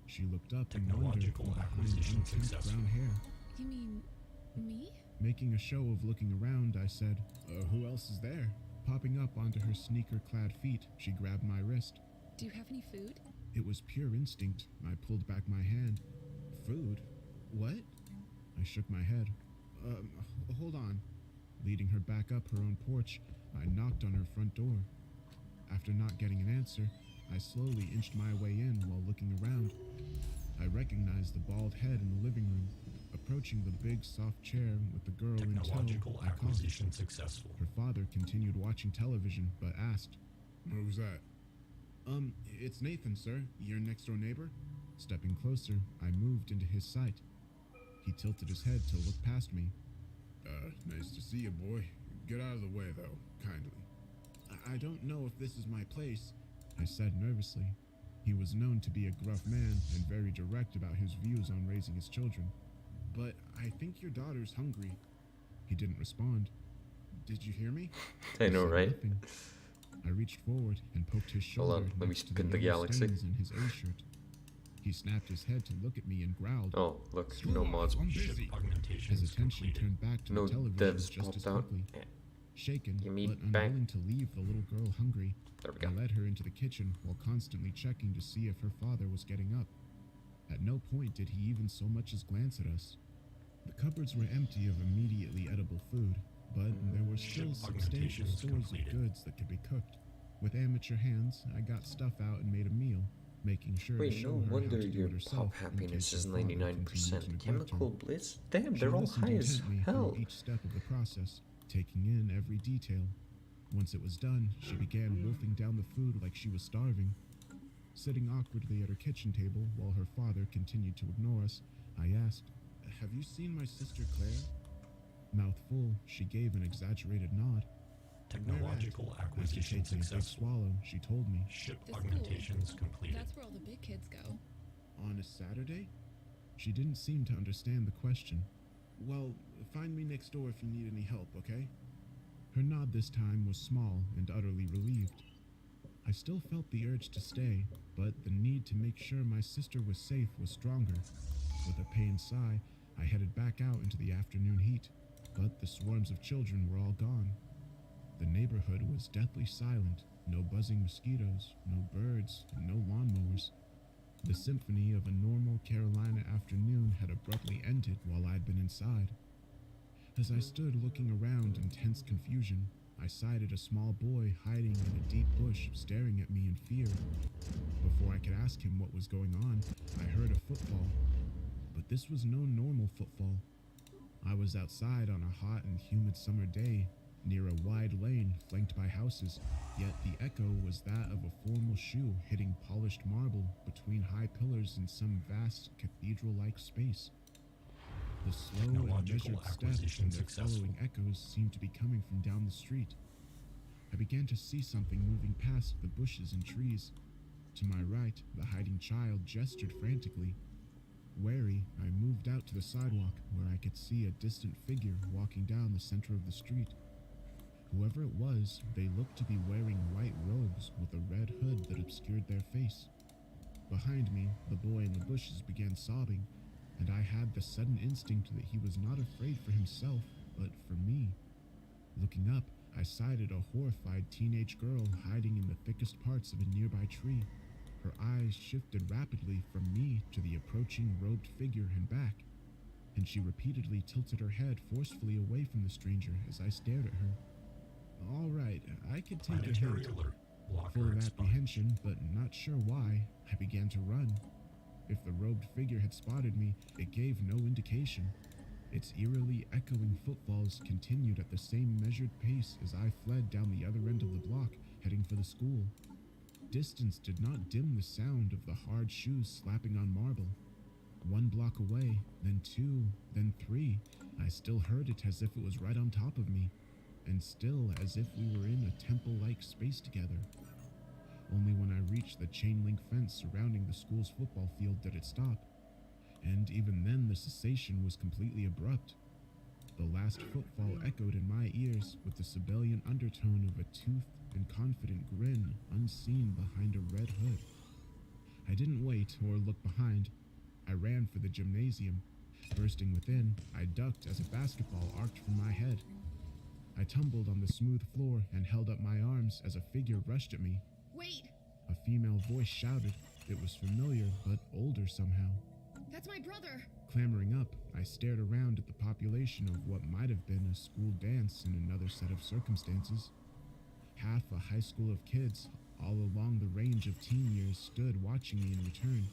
She looked up and wondered Technological from behind acquisition unkempt successful. brown hair. You mean me? Making a show of looking around, I said, who else is there? Popping up onto her sneaker-clad feet, she grabbed my wrist. Do you have any food? It was pure instinct. I pulled back my hand. Food? What? I shook my head. Hold on. Leading her back up her own porch, I knocked on her front door. After not getting an answer, I slowly inched my way in while looking around. I recognized the bald head in the living room, approaching the big soft chair with the girl in tow. Technological I coughed. acquisition successful. Her father continued watching television, but asked, "Who's that?" It's Nathan, sir, your next-door neighbor." Stepping closer, I moved into his sight. He tilted his head to look past me. Nice to see you, boy. Get out of the way, though, kindly. I don't know if this is my place," I said nervously. He was known to be a gruff man and very direct about his views on raising his children. "But I think your daughter's hungry." He didn't respond. "Did you hear me?" I know, said right? nothing. I reached forward and poked his shoulder Hold on, let me next to spin the yellow galaxy. stains in his A-shirt. He snapped his head to look at me and growled. Oh, look, no mods. I'm Ship busy. augmentation His attention completed. turned back to No the television devs just as popped out. quickly. Yeah, Shaken, You mean but back- unwilling to leave the little girl hungry, there we I go. led her into the kitchen while constantly checking to see if her father was getting up. At no point did he even so much as glance at us. The cupboards were empty of immediately edible food, but there were still Ship substantial augmentations stores completed. of goods that could be cooked. With amateur hands, I got stuff out and made a meal, making sure to Wait, show no her how wonder to do your it herself pop in happiness case is her father continued 99%. to neglect her. Chemical bliss? Damn, She they're all listened high as intently hell. through each step of the process, taking in every detail. Once it was done, she began wolfing down the food like she was starving. Sitting awkwardly at her kitchen table while her father continued to ignore us, I asked, "Have you seen my sister Claire?" Mouth full, she gave an exaggerated nod. Technological After acquisition taking a big successful. swallow, she told me, Ship The school. augmentations completed. That's where all the big kids go. "On a Saturday?" She didn't seem to understand the question. "Well, find me next door if you need any help, okay?" Her nod this time was small and utterly relieved. I still felt the urge to stay, but the need to make sure my sister was safe was stronger. With a pained sigh, I headed back out into the afternoon heat, but the swarms of children were all gone. The neighborhood was deathly silent, no buzzing mosquitoes, no birds, and no lawnmowers. The symphony of a normal Carolina afternoon had abruptly ended while I'd been inside. As I stood looking around in tense confusion, I sighted a small boy hiding in a deep bush staring at me in fear. Before I could ask him what was going on, I heard a footfall. But this was no normal footfall. I was outside on a hot and humid summer day, near a wide lane flanked by houses, yet the echo was that of a formal shoe hitting polished marble between high pillars in some vast cathedral-like space. The slow and Technological measured steps acquisition and their successful. following echoes seemed to be coming from down the street. I began to see something moving past the bushes and trees. To my right, the hiding child gestured frantically. Wary, I moved out to the sidewalk where I could see a distant figure walking down the center of the street. Whoever it was, they looked to be wearing white robes with a red hood that obscured their face. Behind me, the boy in the bushes began sobbing, and I had the sudden instinct that he was not afraid for himself, but for me. Looking up, I sighted a horrified teenage girl hiding in the thickest parts of a nearby tree. Her eyes shifted rapidly from me to the approaching robed figure and back, and she repeatedly tilted her head forcefully away from the stranger as I stared at her. All right, I could take a Planetary hint. alert. Blocker Full of expunged. apprehension, but not sure why, I began to run. If the robed figure had spotted me, it gave no indication. Its eerily echoing footfalls continued at the same measured pace as I fled down the other end of the block, heading for the school. Distance did not dim the sound of the hard shoes slapping on marble. 1 block away, then 2, then 3. I still heard it as if it was right on top of me, and still as if we were in a temple-like space together. Only when I reached the chain-link fence surrounding the school's football field did it stop, and even then the cessation was completely abrupt. The last footfall echoed in my ears with the sibilant undertone of a toothed and confident grin unseen behind a red hood. I didn't wait or look behind. I ran for the gymnasium. Bursting within, I ducked as a basketball arced from my head. I tumbled on the smooth floor and held up my arms as a figure rushed at me. Wait! A female voice shouted. It was familiar, but older somehow. That's my brother! Clambering up, I stared around at the population of what might have been a school dance in another set of circumstances. Half a high school of kids, all along the range of teen years, stood watching me in return.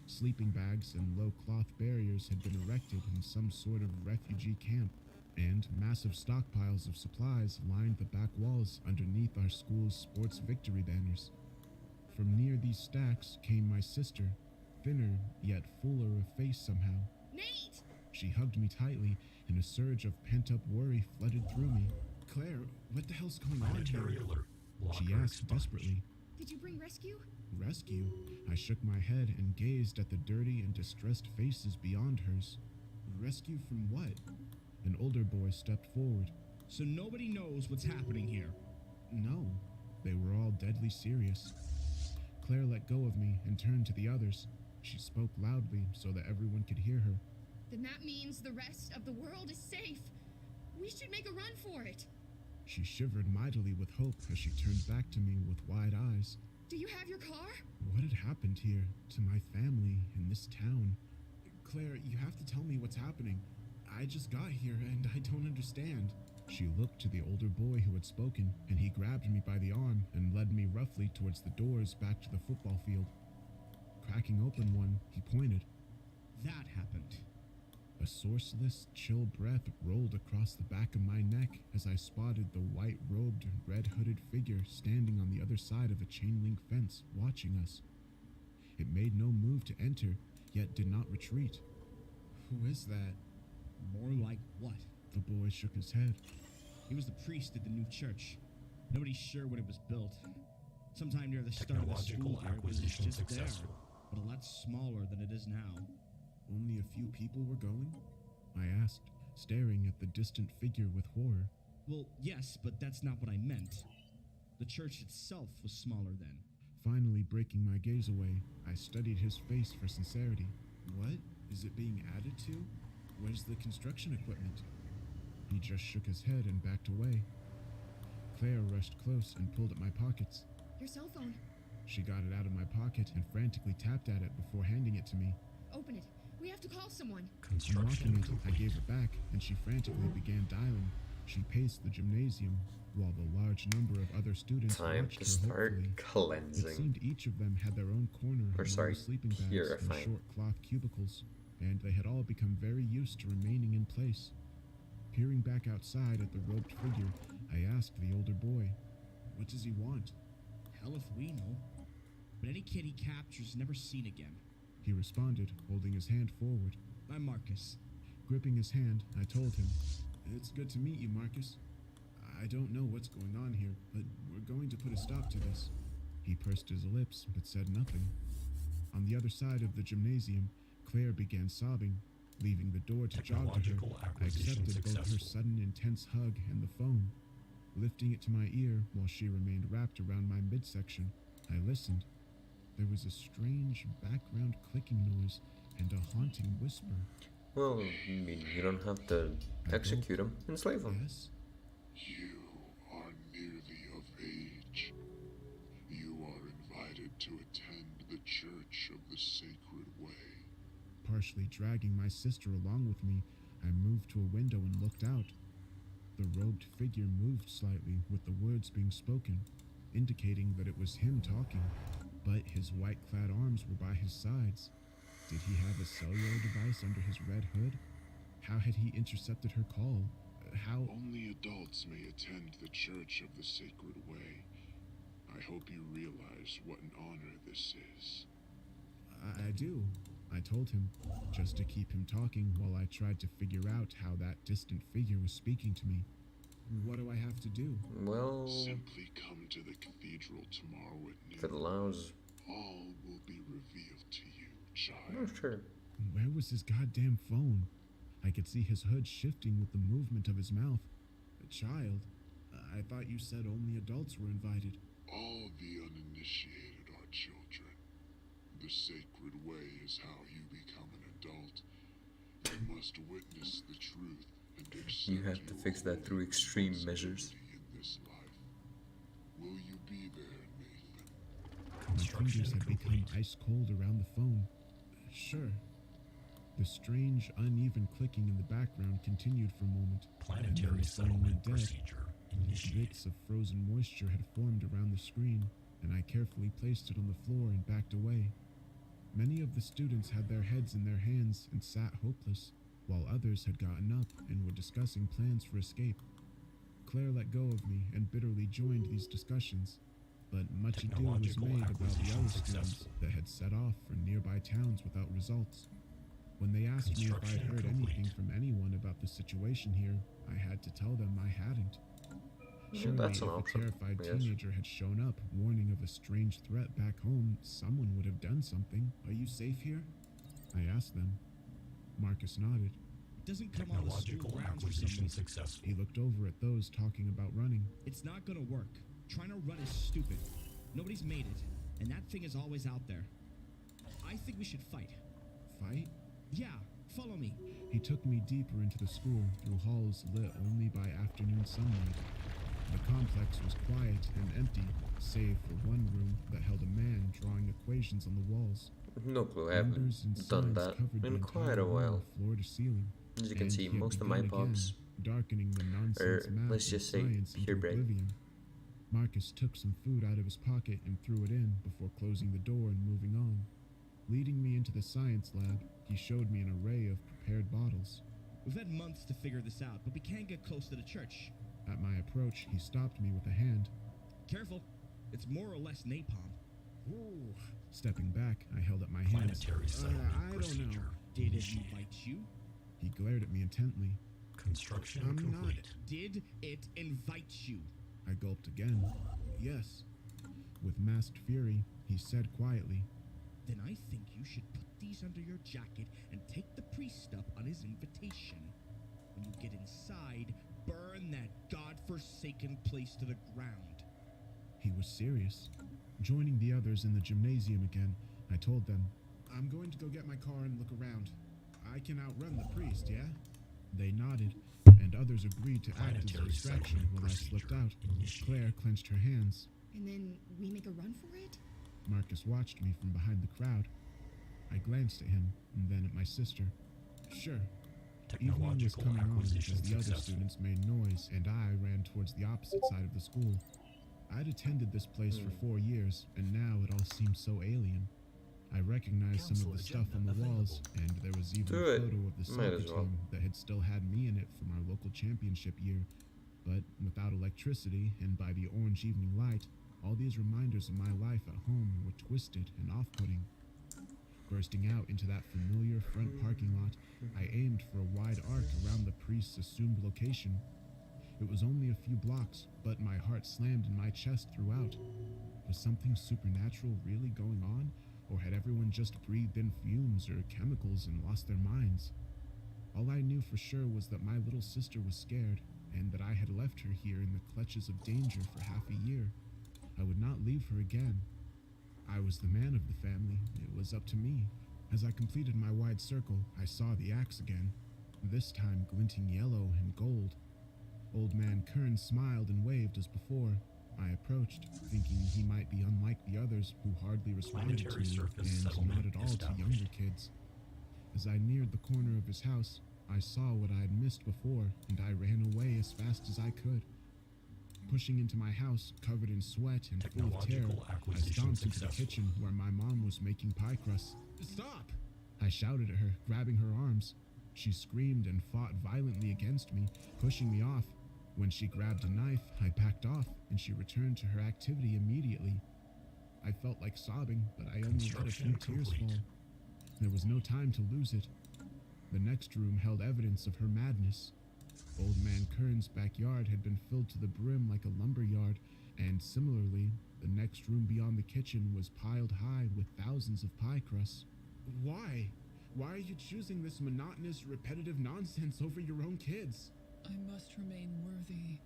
Sleeping bags and low cloth barriers had been erected in some sort of refugee camp, and massive stockpiles of supplies lined the back walls underneath our school's sports victory banners. From near these stacks came my sister, thinner yet fuller of face somehow. Nate! She hugged me tightly, and a surge of pent-up worry flooded through me. Claire, what the hell's going on Planetary here? alert. She Locker asked expunged. desperately. Did you bring rescue? Rescue? I shook my head and gazed at the dirty and distressed faces beyond hers. Rescue from what? An older boy stepped forward. So nobody knows what's happening here. No, they were all deadly serious. Claire let go of me and turned to the others. She spoke loudly so that everyone could hear her. Then that means the rest of the world is safe. We should make a run for it. She shivered mightily with hope as she turned back to me with wide eyes. Do you have your car? What had happened here to my family in this town? Claire, you have to tell me what's happening. I just got here and I don't understand. She looked to the older boy who had spoken, and he grabbed me by the arm and led me roughly towards the doors back to the football field. Cracking open one, he pointed. That happened. A sourceless, chill breath rolled across the back of my neck as I spotted the white-robed, red-hooded figure standing on the other side of a chain-link fence, watching us. It made no move to enter, yet did not retreat. Who is that? More like what? The boy shook his head. He was the priest at the new church. Nobody's sure when it was built. Sometime near the start of the school Technological year, it was acquisition just successful. there, but a lot smaller than it is now. Only a few people were going? I asked, staring at the distant figure with horror. Well, yes, but that's not what I meant. The church itself was smaller then. Finally breaking my gaze away, I studied his face for sincerity. What? Is it being added to? Where's the construction equipment? He just shook his head and backed away. Claire rushed close and pulled at my pockets. Your cell phone. She got it out of my pocket and frantically tapped at it before handing it to me. Open it. We have to call someone. Construction Unlocking it, I complete. gave it back, and she frantically began dialing. She paced the gymnasium, while the large number of other students Time watched to her start hopefully. It cleansing. seemed each of them had their own corner Or among sorry, the sleeping bags and purifying. short cloth cubicles, and they had all become very used to remaining in place. Peering back outside at the robed figure, I asked the older boy, "What does he want?" Hell if we know. But any kid he captures is never seen again. He responded, holding his hand forward. I'm Marcus. Gripping his hand, I told him, "It's good to meet you, Marcus. I don't know what's going on here, but we're going to put a stop to this." He pursed his lips, but said nothing. On the other side of the gymnasium, Claire began sobbing, leaving the door to jog to her. Technological I acquisition accepted both her successful. sudden, intense hug and the phone. Lifting it to my ear while she remained wrapped around my midsection, I listened. There was a strange background clicking noise and a haunting whisper. Well, I mean, you don't have to execute him, enslave him. Yes? You are nearly of age. You are invited to attend the Church of the Sacred Way. Partially dragging my sister along with me, I moved to a window and looked out. The robed figure moved slightly with the words being spoken, indicating that it was him talking, but his white-clad arms were by his sides. Did he have a cellular device under his red hood? How had he intercepted her call? How... Only adults may attend the Church of the Sacred Way. I hope you realize what an honor this is. I do. I told him, just to keep him talking while I tried to figure out how that distant figure was speaking to me. What do I have to do? Well, Simply come to the cathedral tomorrow at if it noon. allows. All will be revealed to you, Oh, child. sure. Where was his goddamn phone? I could see his hood shifting with the movement of his mouth. A child? I thought you said only adults were invited. All the uninitiated are children. The sacred way is how you become an adult. You must witness the truth and accept You have to your fix that through holy extreme measures. responsibility in this life. Will you be there, Nathan? My Construction fingers had become complete. ice cold around the phone. Sure. The strange, uneven clicking in the background continued for a moment. and then Planetary the phone settlement went dead. procedure initiated. Bits of frozen moisture had formed around the screen, and I carefully placed it on the floor and backed away. Many of the students had their heads in their hands and sat hopeless, while others had gotten up and were discussing plans for escape. Claire let go of me and bitterly joined these discussions, but much ado was Technological made about the acquisition other students successful. that had set off for nearby towns without results. When they asked me if I'd Construction heard complete. anything from anyone about the situation here, I had to tell them I hadn't. Surely, that's an if a option, terrified I guess. teenager had shown up, warning of a strange threat back home, someone would have done something. Are you safe here? I asked them. Marcus nodded. It doesn't come on the school Technological grounds for some acquisition reason. successful. He looked over at those talking about running. It's not gonna work. Trying to run is stupid. Nobody's made it, and that thing is always out there. I think we should fight. Fight? Yeah, follow me. He took me deeper into the school through halls lit only by afternoon sunlight. The complex was quiet and empty, save for one room that held a man drawing equations on the walls. No clue, I Numbers and haven't done signs that covered the in entire quite a wall, while. floor to ceiling. As you can And see, he had most of my begun pubs, again, darkening the nonsense math let's and just say science into purebred. oblivion. Marcus took some food out of his pocket and threw it in before closing the door and moving on. Leading me into the science lab, he showed me an array of prepared bottles. We've had months to figure this out, but we can't get close to the church. At my approach, he stopped me with a hand. Careful. It's more or less napalm. Ooh. Stepping back, I held up my hands. Planetary settlement I don't know. procedure Did it initiated. invite you? He glared at me intently. Construction I'm not- complete. Did it invite you? I gulped again. Yes. With masked fury, he said quietly, Then I think you should put these under your jacket and take the priest up on his invitation. When you get inside, burn that godforsaken place to the ground. he was serious. Joining the others in the gymnasium again, I told them, I'm going to go get my car and look around. I can outrun the priest, yeah? They nodded, and others agreed to act as a Planetary distraction settlement while I slipped procedure out. initiated. Claire clenched her hands. And then we make a run for it? Marcus watched me from behind the crowd. I glanced at him, and then at my sister. Sure. Evening was Technological coming on acquisition as the other successful. students made noise, and I ran towards the opposite side of the school. I'd attended this place for 4 years, and now it all seemed so alien. I recognized some of the stuff on the walls, and there was even Do a it. photo of the Might soccer as well. team that had still had me in it from our local championship year. But without electricity and by the orange evening light, all these reminders of my life at home were twisted and off-putting. Bursting out into that familiar front parking lot, I aimed for a wide arc around the priest's assumed location. It was only a few blocks, but my heart slammed in my chest throughout. Was something supernatural really going on, or had everyone just breathed in fumes or chemicals and lost their minds? All I knew for sure was that my little sister was scared, and that I had left her here in the clutches of danger for half a year. I would not leave her again. I was the man of the family. It was up to me. As I completed my wide circle, I saw the axe again, this time glinting yellow and gold. Old man Kern smiled and waved as before. I approached, thinking he might be unlike the others who hardly responded to Planetary me surface and not settlement at all to established. younger kids. As I neared the corner of his house, I saw what I had missed before, and I ran away as fast as I could. Pushing into my house, covered in sweat and full of terror, Technological I acquisition stomped into the successful. kitchen where my mom was making pie crusts. Stop! I shouted at her, grabbing her arms. She screamed and fought violently against me, pushing me off. When she grabbed a knife, I backed off, and she returned to her activity immediately. I felt like sobbing, but I only let a few Construction tears complete. fall. There was no time to lose it. The next room held evidence of her madness. Old Man Kern's backyard had been filled to the brim like a lumber yard, and similarly, the next room beyond the kitchen was piled high with thousands of pie crusts. Why? Why are you choosing this monotonous, repetitive nonsense over your own kids? I must remain worthy.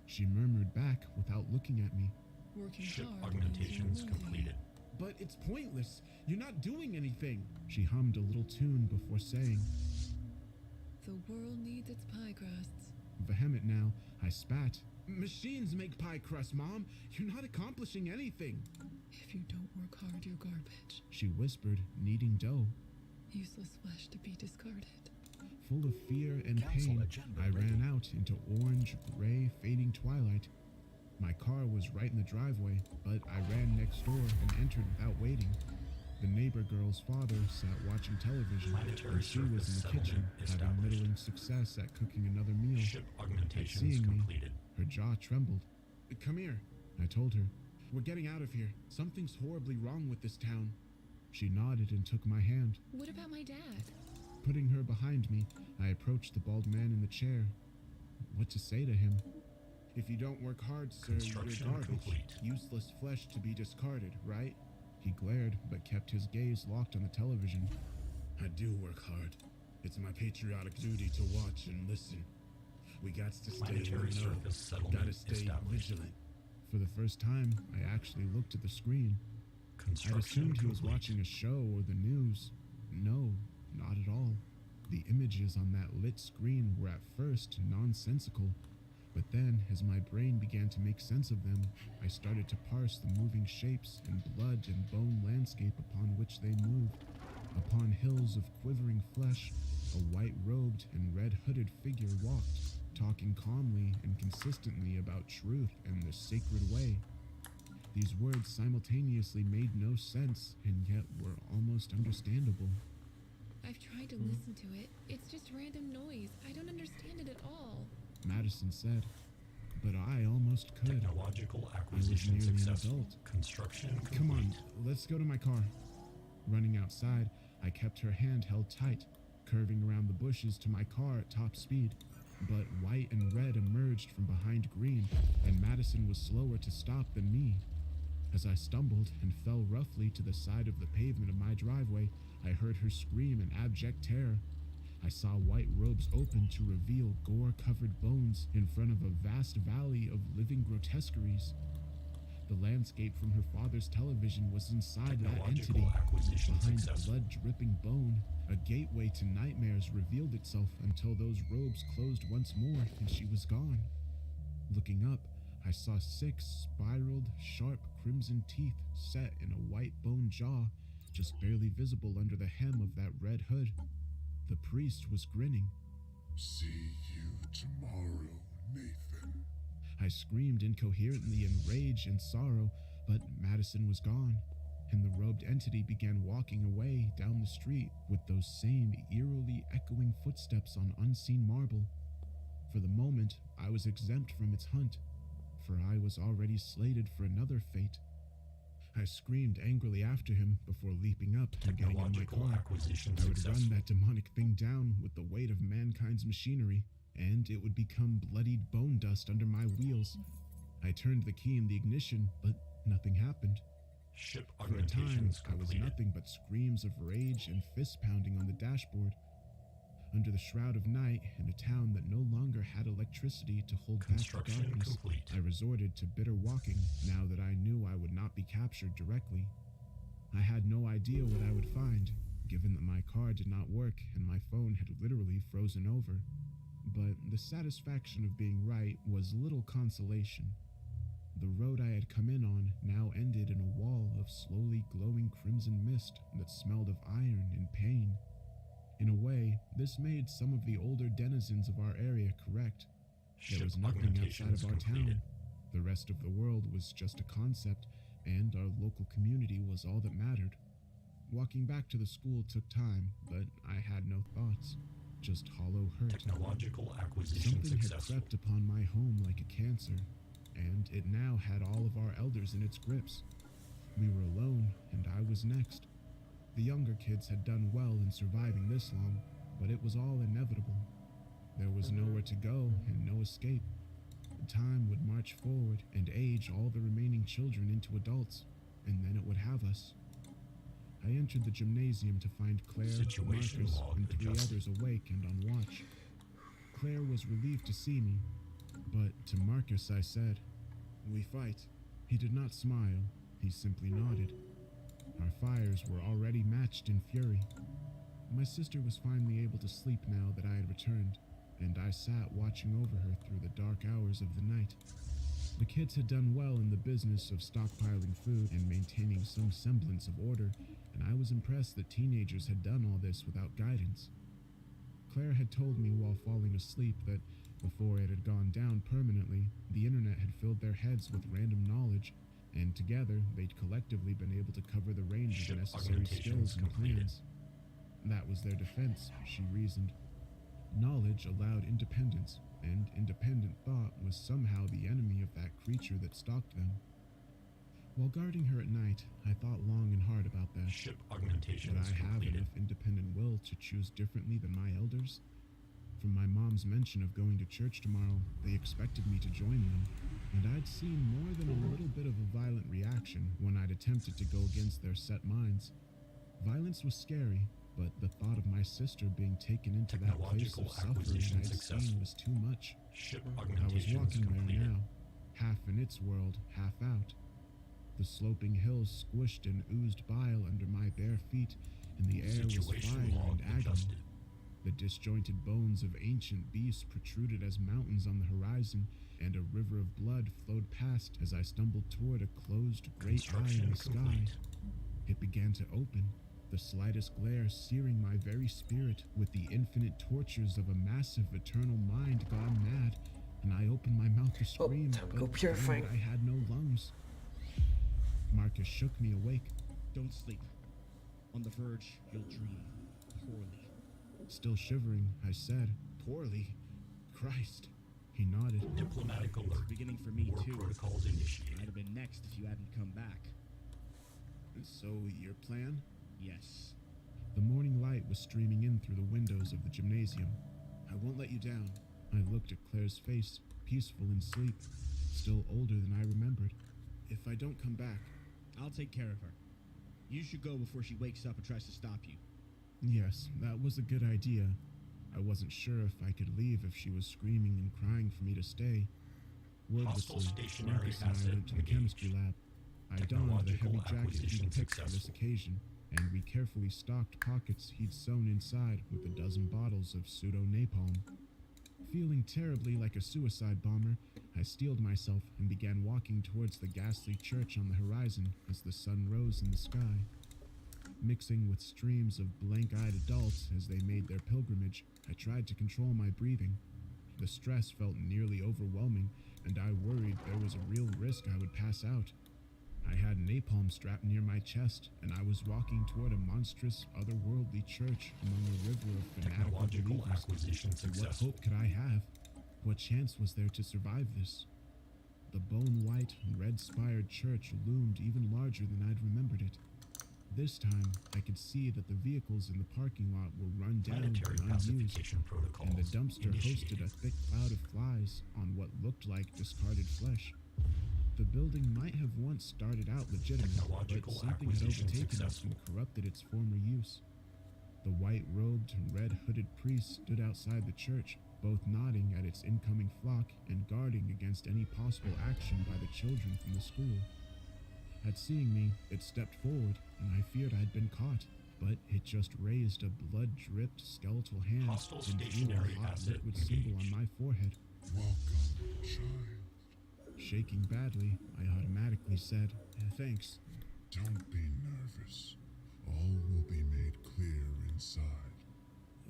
She murmured back without looking at me. Working Ship hard augmentations means you're worthy. completed. But it's pointless. You're not doing anything. She hummed a little tune before saying. The world needs its pie crusts. Vehement now, I spat. Machines make pie crust, Mom. You're not accomplishing anything. If you don't work hard, you're garbage. She whispered, kneading dough. Useless flesh to be discarded. Full of fear and Council pain, agenda I ready. ran out into orange, gray, fading twilight. My car was right in the driveway, but I ran next door and entered without waiting. The neighbor girl's father sat watching television, Planetary and she was in surface the kitchen, settlement having established. middling success at cooking another meal. Ship augmentations Seeing me, completed. her jaw trembled. Come here, I told her. We're getting out of here. Something's horribly wrong with this town. She nodded and took my hand. What about my dad? Putting her behind me, I approached the bald man in the chair. What to say to him? If you don't work hard, sir, you're Construction garbage. complete. Useless flesh to be discarded, right? He glared, but kept his gaze locked on the television. I do work hard. It's my patriotic duty to watch and listen. We got to stay Planetary in the know. surface settlement Gotta stay established. vigilant. For the first time, I actually looked at the screen. I'd Construction assumed he was complete. watching a show or the news. No, not at all. The images on that lit screen were at first nonsensical, but then, as my brain began to make sense of them, I started to parse the moving shapes and blood and bone landscape upon which they moved. Upon hills of quivering flesh, a white-robed and red-hooded figure walked, talking calmly and consistently about truth and the sacred way. These words simultaneously made no sense and yet were almost understandable. I've tried to listen to it. It's just random noise. I don't understand it at all. Madison said, but I almost could. Technological acquisition nearly an successful. adult. Construction complete. Come on, let's go to my car. Running outside, I kept her hand held tight, curving around the bushes to my car at top speed. But white and red emerged from behind green, and Madison was slower to stop than me. As I stumbled and fell roughly to the side of the pavement of my driveway, I heard her scream in abject terror. I saw white robes open to reveal gore-covered bones in front of a vast valley of living grotesqueries. The landscape from her father's television was inside that entity. Technological acquisition Behind successful. blood-dripping bone, a gateway to nightmares revealed itself until those robes closed once more and she was gone. Looking up, I saw 6 spiraled, sharp crimson teeth set in a white bone jaw, just barely visible under the hem of that red hood. The priest was grinning. See you tomorrow, Nathan. I screamed incoherently in rage and sorrow, but Madison was gone, and the robed entity began walking away down the street with those same eerily echoing footsteps on unseen marble. For the moment, I was exempt from its hunt, for I was already slated for another fate. I screamed angrily after him before leaping up and getting in my Technological car. acquisition I would successful. run that demonic thing down with the weight of mankind's machinery, and it would become bloodied bone dust under my wheels. I turned the key in the ignition, but nothing happened. Ship For a time, augmentations I was completed. nothing but screams of rage and fist pounding on the dashboard. Under the shroud of night, in a town that no longer had electricity to hold back the Construction darkness, complete. I resorted to bitter walking now that I knew I would not be captured directly. I had no idea what I would find, given that my car did not work and my phone had literally frozen over. But the satisfaction of being right was little consolation. The road I had come in on now ended in a wall of slowly glowing crimson mist that smelled of iron and pain. In a way, this made some of the older denizens of our area correct. There Ship was nothing outside augmentations of our completed. town. The rest of the world was just a concept, and our local community was all that mattered. Walking back to the school took time, but I had no thoughts, just hollow hurt. Technological acquisition Something had successful. crept upon my home like a cancer, and it now had all of our elders in its grips. We were alone, and I was next. The younger kids had done well in surviving this long, but it was all inevitable. There was nowhere to go and no escape. Time would march forward and age all the remaining children into adults, and then it would have us. I entered the gymnasium to find Claire, Situation Marcus, log and 3 adjusted. others awake and on watch. Claire was relieved to see me, but to Marcus I said, "We fight." He did not smile, he simply nodded. Our fires were already matched in fury. My sister was finally able to sleep now that I had returned, and I sat watching over her through the dark hours of the night. The kids had done well in the business of stockpiling food and maintaining some semblance of order, and I was impressed that teenagers had done all this without guidance. Claire had told me while falling asleep that before it had gone down permanently, the internet had filled their heads with random knowledge, and together they'd collectively been able to cover the range Ship of necessary augmentation skills and completed. plans. That was their defense, she reasoned. Knowledge allowed independence, and independent thought was somehow the enemy of that creature that stalked them. While guarding her at night, I thought long and hard about that. Ship augmentation Would is I have completed. enough independent will to choose differently than my elders? From my mom's mention of going to church tomorrow, they expected me to join them, and I'd seen more than a little bit of a violent reaction when I'd attempted to go against their set minds. Violence was scary, but the thought of my sister being taken into that place Technological of suffering acquisition I'd successful. seen was too much. Ship I was augmentation is walking there completed. now, half in its world, half out. The sloping hills squished and oozed bile under my bare feet, and the air was Situation fire log and agony. adjusted. The disjointed bones of ancient beasts protruded as mountains on the horizon, and a river of blood flowed past as I stumbled toward a closed great eye in Construction the sky. complete. It began to open, the slightest glare searing my very spirit with the infinite tortures of a massive eternal mind gone mad, and I opened my mouth to scream, time to go but purifying. found I had no lungs. Marcus shook me awake. Don't sleep. On the verge, you'll dream poorly. Still shivering, I said, "Poorly? Christ." He nodded. Diplomatic It's alert. beginning for me, War too. protocols I'd initiated. have been next if you hadn't come back. So, your plan? Yes. The morning light was streaming in through the windows of the gymnasium. "I won't let you down." I looked at Claire's face, peaceful in sleep, still older than I remembered. "If I don't come back..." I'll take care of her. You should go before she wakes up and tries to stop you. Yes, that was a good idea. I wasn't sure if I could leave if she was screaming and crying for me to stay. Hostile Wordlessly, stationary Marcus and I asset went to the engaged. chemistry lab. I donned the Technological heavy jacket acquisition he'd picked for this successful. occasion, and we carefully stocked pockets he'd sewn inside with a dozen bottles of pseudo-napalm. Feeling terribly like a suicide bomber, I steeled myself and began walking towards the ghastly church on the horizon as the sun rose in the sky. Mixing with streams of blank-eyed adults as they made their pilgrimage, I tried to control my breathing. The stress felt nearly overwhelming, and I worried there was a real risk I would pass out. I had napalm strapped near my chest, and I was walking toward a monstrous, otherworldly church among a river of fanatical Technological believers. acquisition What successful. hope could I have? What chance was there to survive this? The bone-white, red-spired church loomed even larger than I'd remembered it. This time, I could see that the vehicles in the parking lot were run down Planetary and unused, pacification protocols and the dumpster hosted initiated. a thick cloud of flies on what looked like discarded flesh. The building might have once started out legitimate, but Technological something had acquisition overtaken it successful. and corrupted its former use. The white-robed, red-hooded priests stood outside the church, both nodding at its incoming flock and guarding against any possible action by the children from the school. At seeing me, it stepped forward, and I feared I'd been caught, but it just raised a blood-dripped skeletal hand Hostile and drew a stationary hot asset liquid symbol on engaged. my forehead. Welcome, child. Shaking badly, I automatically said, "Thanks." Don't be nervous. All will be made clear inside.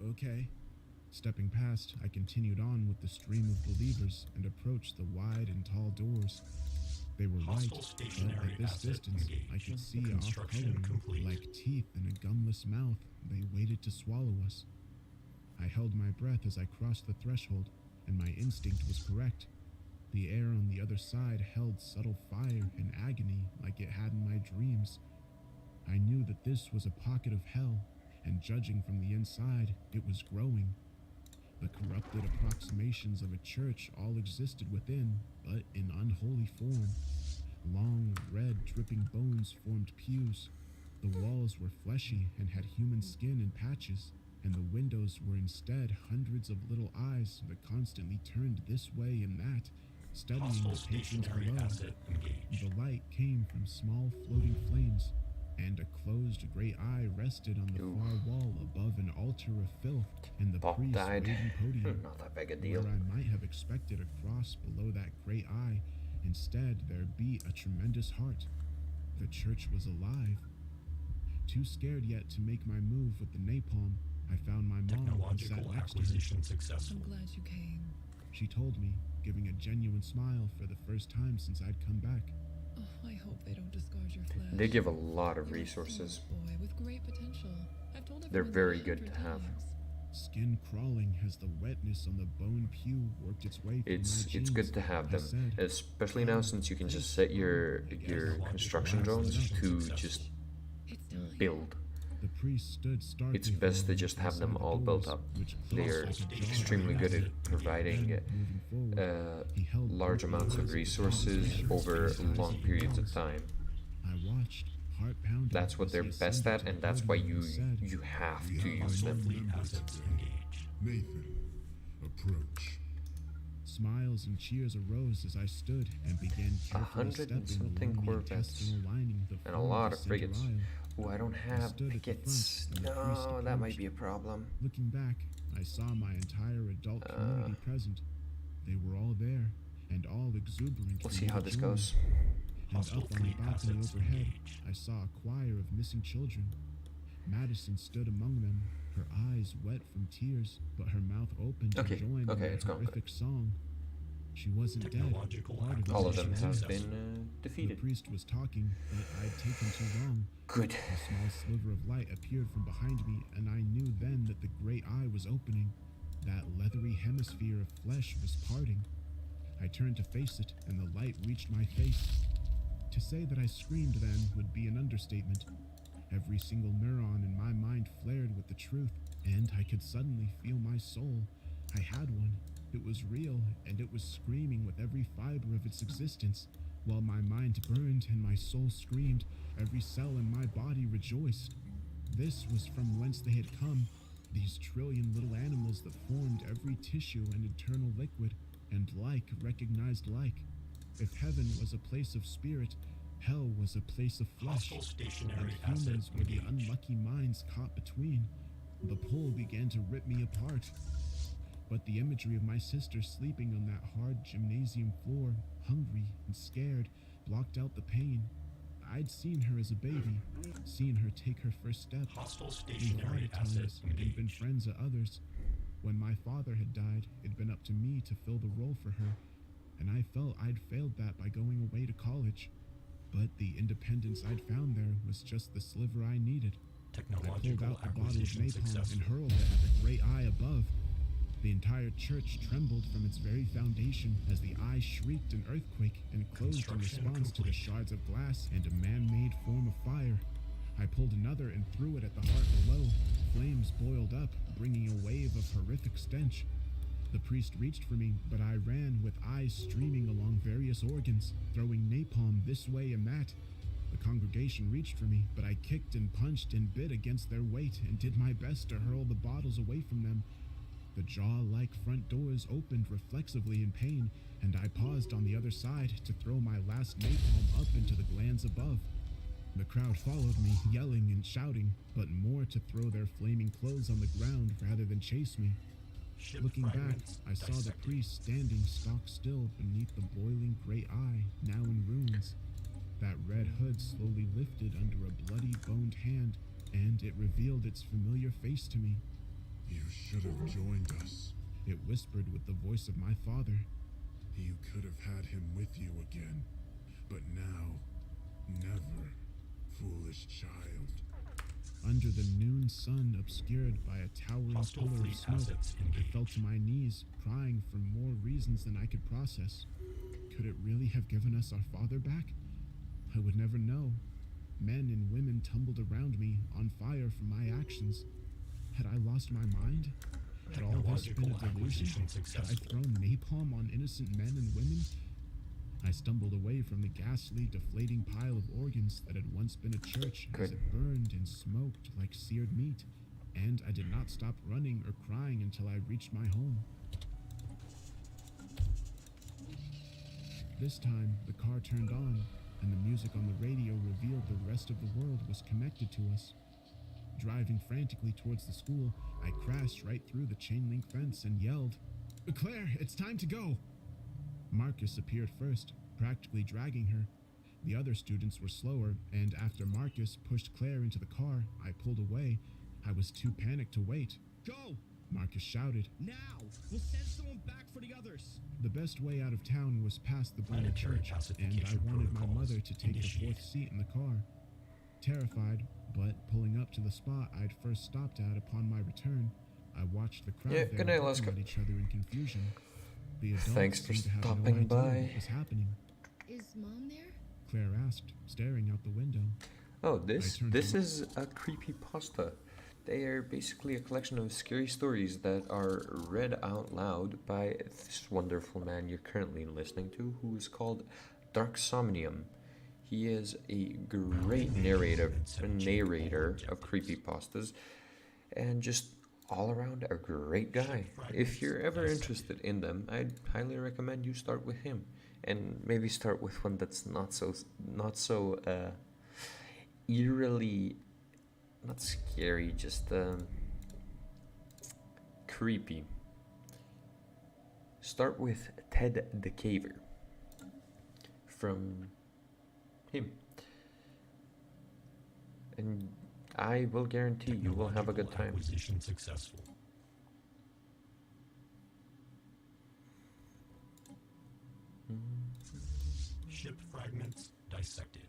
"Okay." Stepping past, I continued on with the stream of believers and approached the wide and tall doors. They were Hostile white, but stationary at this asset distance, I engaged. could see off Construction coloring, complete. like teeth in a gumless mouth. They waited to swallow us. I held my breath as I crossed the threshold, and my instinct was correct. The air on the other side held subtle fire and agony like it had in my dreams. I knew that this was a pocket of hell, and judging from the inside, it was growing. The corrupted approximations of a church all existed within, but in unholy form. Long, red, dripping bones formed pews. The walls were fleshy and had human skin in patches, and the windows were instead hundreds of little eyes that constantly turned this way and that, studying Hostile the patrons stationary below. asset engaged. The light came from small floating flames, and a closed gray eye rested on the Oof. far wall above an altar of filth and the Pop priest's died. waving podium. Not that big a deal. Where I might have expected a cross below that gray eye, instead there beat a tremendous heart. The church was alive. Too scared yet to make my move with the napalm, I found my mom and sat Technological next to her. acquisition successful. I'm glad you came. She told me, giving a genuine smile for the first time since I'd come back. Oh, I hope they don't discard your flesh. They give a lot of You're a resources. smart boy with great potential. I've told They're everyone very that good to 100 have. times. Skin crawling as the wetness on the bone pew worked its way through It's my jeans. good to have I them, said, especially now since you can just set your construction drones to just It's time. build. the priest stood starkly It's best to for me just have inside them the all built doors, up. which They closed are like a jar. extremely good at providing Moving forward, he held large both amounts of hands resources behind over his eyes long and periods of nose. time. I watched, heart pounding. That's what as they're he best ascended at, to and the that's why podium and said, you have We to have use them. Fleet assets engaged. Nathan, approach. Smiles and cheers arose as I stood and began carefully 100 and stepping something along the Corvettes. intestinal lining of the And a floor lot the of center frigates. aisle. Oh, I don't have stood at the pickets. front, and the priest No, that might approached. be a problem. Looking back, I saw my entire adult community present. They were all there, and all exuberant. We'll for see me how to this join. goes. And Hostile up on the fleet balcony assets overhead, engaged. I saw a choir of missing children. Madison stood among them, her eyes wet from tears, but her mouth open to Okay, join in okay, the it's gone good. horrific song. She wasn't dead. Technological Part the All of them acquisition have successful. been The defeated. priest was talking, but I'd taken too long. Good. A small sliver of light appeared from behind me, and I knew then that the great eye was opening. That leathery hemisphere of flesh was parting. I turned to face it, and the light reached my face. To say that I screamed then would be an understatement. Every single neuron in my mind flared with the truth, and I could suddenly feel my soul. I had one. It was real, and it was screaming with every fiber of its existence. While my mind burned and my soul screamed, every cell in my body rejoiced. This was from whence they had come, these trillion little animals that formed every tissue and internal liquid, and like recognized like. If heaven was a place of spirit, hell was a place of flesh, Hostile stationary and humans asset were the engaged. unlucky minds caught between. The pull began to rip me apart. But the imagery of my sister sleeping on that hard gymnasium floor, hungry and scared, blocked out the pain. I'd seen her as a baby, seen her take her first step. Hostile We fought stationary at times assets and been engaged. friends at others. When my father had died, it'd been up to me to fill the role for her, and I felt I'd failed that by going away to college. But the independence I'd found there was just the sliver I needed. I pulled Technological out the bottle of acquisition napalm and successful. hurled it at the great eye above. The entire church trembled from its very foundation as the eye shrieked an earthquake and closed in Construction response to the complete. shards of glass and a man-made form of fire. I pulled another and threw it at the heart below. Flames boiled up, bringing a wave of horrific stench. The priest reached for me, but I ran with eyes streaming along various organs, throwing napalm this way and that. The congregation reached for me, but I kicked and punched and bit against their weight and did my best to hurl the bottles away from them. The jaw-like front doors opened reflexively in pain, and I paused on the other side to throw my last napalm up into the glands above. The crowd followed me, yelling and shouting, but more to throw their flaming clothes on the ground rather than chase me. Ship Looking back, fragments I saw the dissected. priest standing stock still beneath the boiling great eye, now in ruins. That red hood slowly lifted under a bloody, boned hand, and it revealed its familiar face to me. You should have joined us. It whispered with the voice of my father. You could have had him with you again. But now, never, foolish child. Under the noon sun obscured by a towering Hostile pillar of fleet smoke, assets I engaged. fell to my knees, crying for more reasons than I could process. Could it really have given us our father back? I would never know. Men and women tumbled around me, on fire from my actions. Had I lost my mind? Had all this been a delusion? Had I thrown napalm on innocent men and women? I stumbled away from the ghastly, deflating pile of organs that had once been a church as it burned and smoked like seared meat. And I did not stop running or crying until I reached my home. This time, the car turned on, and the music on the radio revealed the rest of the world was connected to us. Driving frantically towards the school, I crashed right through the chain-link fence and yelled, "Claire, it's time to go!" Marcus appeared first, practically dragging her. The other students were slower, and after Marcus pushed Claire into the car, I pulled away. I was too panicked to wait. Go! Marcus shouted. Now! We'll send someone back for the others! The best way out of town was past the burning church, and I wanted my mother to take the fourth seat in the car. Terrified, but pulling up to the spot I'd first stopped at upon my return, I watched the crowd there looking at each other in confusion. The adults Thanks for seemed to have stopping no idea by. what was happening. Is Mom there? Claire asked, staring out the window. Oh, this turned is a creepypasta. They are basically a collection of scary stories that are read out loud by this wonderful man you're currently listening to, who is called Darksomnium. He is a great narrator of creepypastas, and just all around a great guy. If you're ever interested in them, I'd highly recommend you start with him, and maybe start with one that's not so eerily, not scary, just creepy. Start with Ted the Caver from him, and I will guarantee you will have a good time. Acquisition successful. Ship fragments dissected.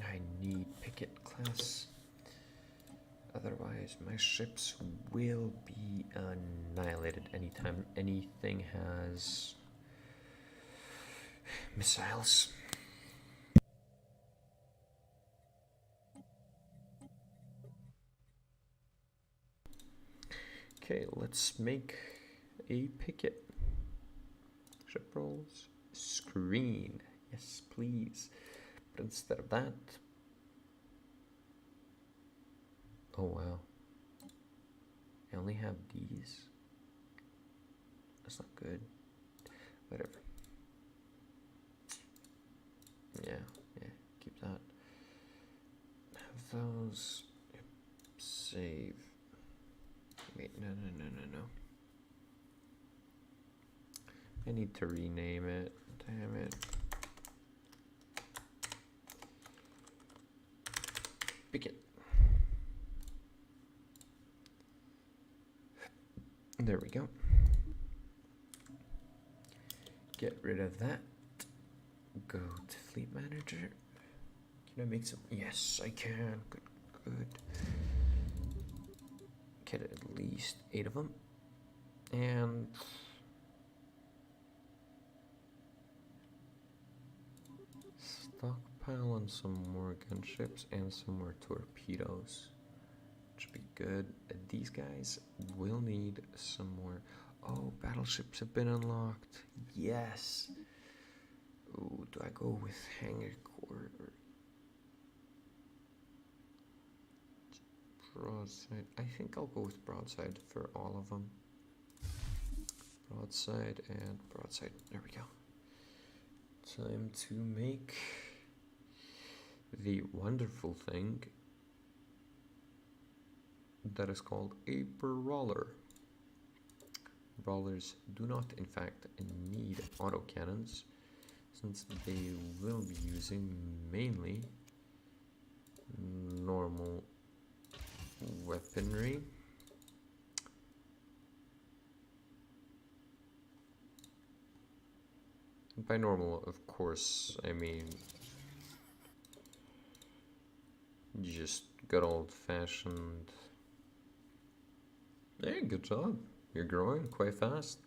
I need picket class, otherwise my ships will be annihilated anytime anything has missiles. Okay, let's make a picket. Ship rolls, screen, yes please. But instead of that, oh wow, I only have these. That's not good. Whatever. Yeah, keep that. Have those. Yep. Save. Wait, no. I need to rename it. Damn it. Picket. There we go. Get rid of that. Go to Fleet Manager. Can I make some? Yes, I can. Good. Get at least 8 of them. And stockpile on some more gunships and some more torpedoes. Should be good. These guys will need some more. Oh, battleships have been unlocked. Yes. Ooh, do I go with hangar core or broadside? I think I'll go with broadside for all of them. Broadside and broadside. There we go. Time to make the wonderful thing that is called a brawler. Brawlers do not, in fact, need autocannons, since they will be using mainly normal weaponry. By normal, of course, I mean just good old-fashioned. Hey, good job. You're growing quite fast.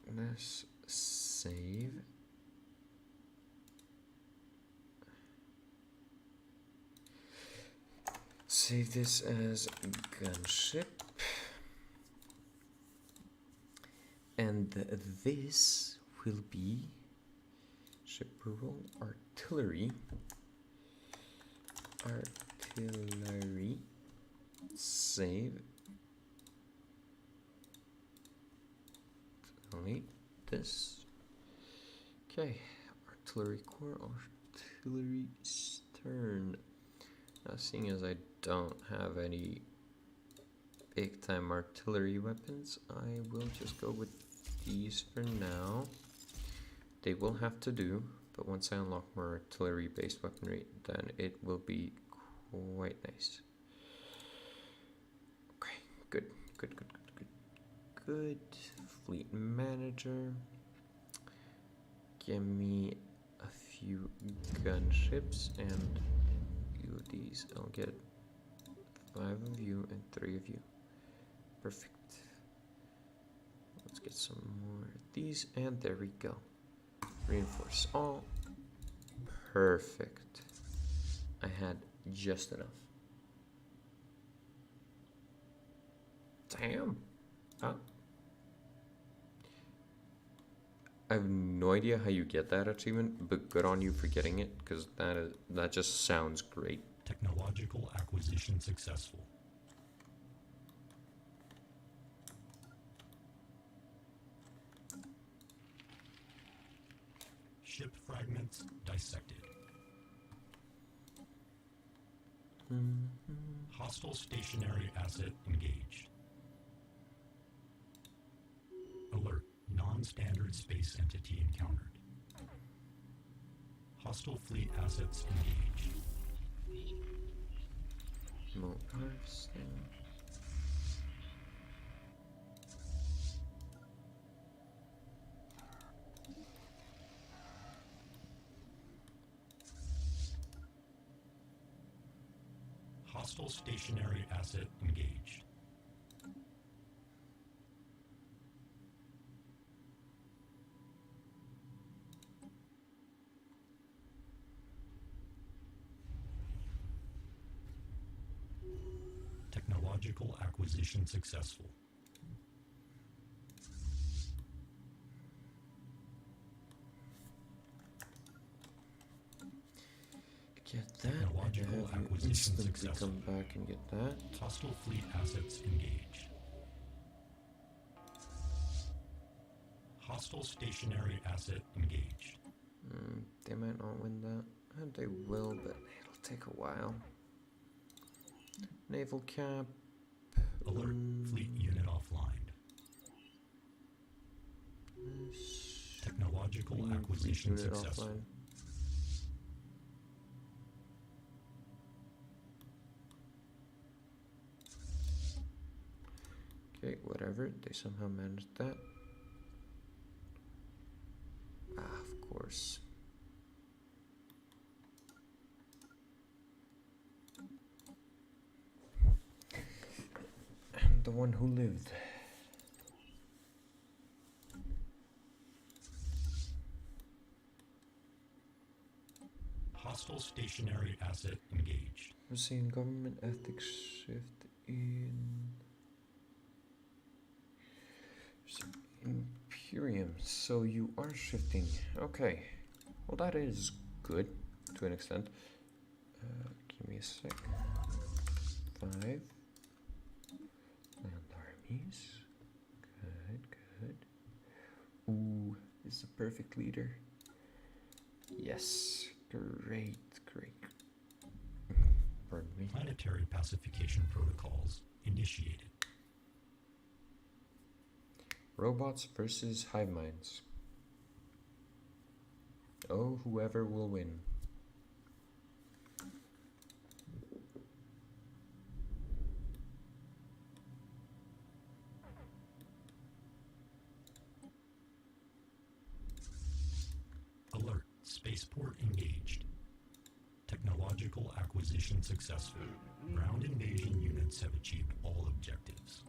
This save. Save this as gunship. And this will be shipperable artillery. Artillery. Save. Delete this. Okay. Artillery core. Artillery stern. Now, seeing as I don't have any big time artillery weapons, I will just go with these for now. They will have to do, but once I unlock more artillery based weaponry, then it will be quite nice. Okay, good. Fleet manager. Give me a few gunships and few of these. I'll get 5 of you and 3 of you. Perfect. Let's get some more of these, and there we go. Reinforce all. Perfect. I had just enough. Damn. Huh? I have no idea how you get that achievement, but good on you for getting it, because that just sounds great. Technological acquisition successful. Ship fragments dissected. Hostile stationary asset engaged. Alert. Non-standard space entity encountered. Hostile fleet assets engaged. Motors. Hostile stationary asset engaged. Technological acquisition successful. Get that. Technological And acquisition instantly successful. come back and get that. Hostile fleet assets engaged. Hostile stationary asset engaged. They might not win that. And they will, but it'll take a while. Naval cap. Alert. Fleet unit offline. Technological acquisition Fleet unit successful. offline. Okay, whatever. They somehow managed that. Ah, of course. And the one who lived. Hostile stationary asset engaged. We're seeing government ethics shift in Imperium. So you are shifting. Okay. Well, that is good to an extent. Give me a sec. 5 land armies. Good. Ooh, this is a perfect leader. Yes. Great. Pardon me. Planetary pacification protocols initiated. Robots versus hive minds. Oh, whoever will win. Alert. Spaceport engaged. Technological acquisition successful. Ground invasion units have achieved all objectives.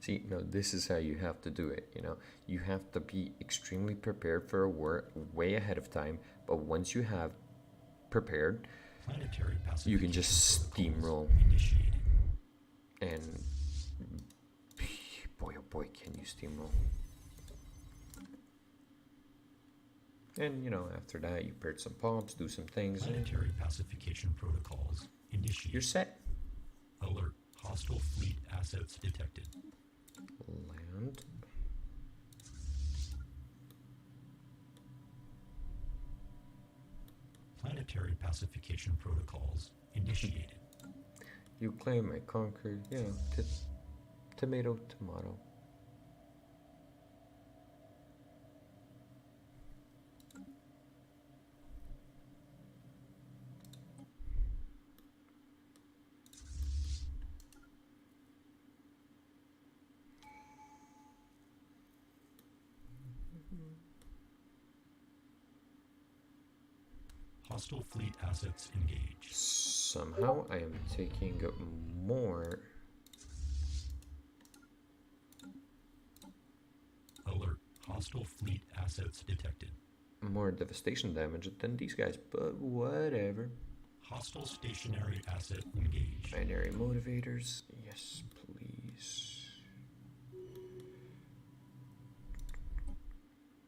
See, no, this is how you have to do it, you know. You have to be extremely prepared for a war way ahead of time, but once you have prepared, Planetary you can pacification just protocols steamroll. initiated. And boy, oh boy, can you steamroll. And, you know, after that, you purge some pops, do some things, and Planetary pacification protocols initiated. you're set. Alert. Hostile fleet assets detected. Land. Planetary pacification protocols initiated. You claim, I conquer, you know, tomato, tomato. Hostile fleet assets engaged. Somehow I am taking more. Alert. Hostile fleet assets detected. More devastation damage than these guys, but whatever. Hostile stationary asset engaged. Binary motivators, yes, please.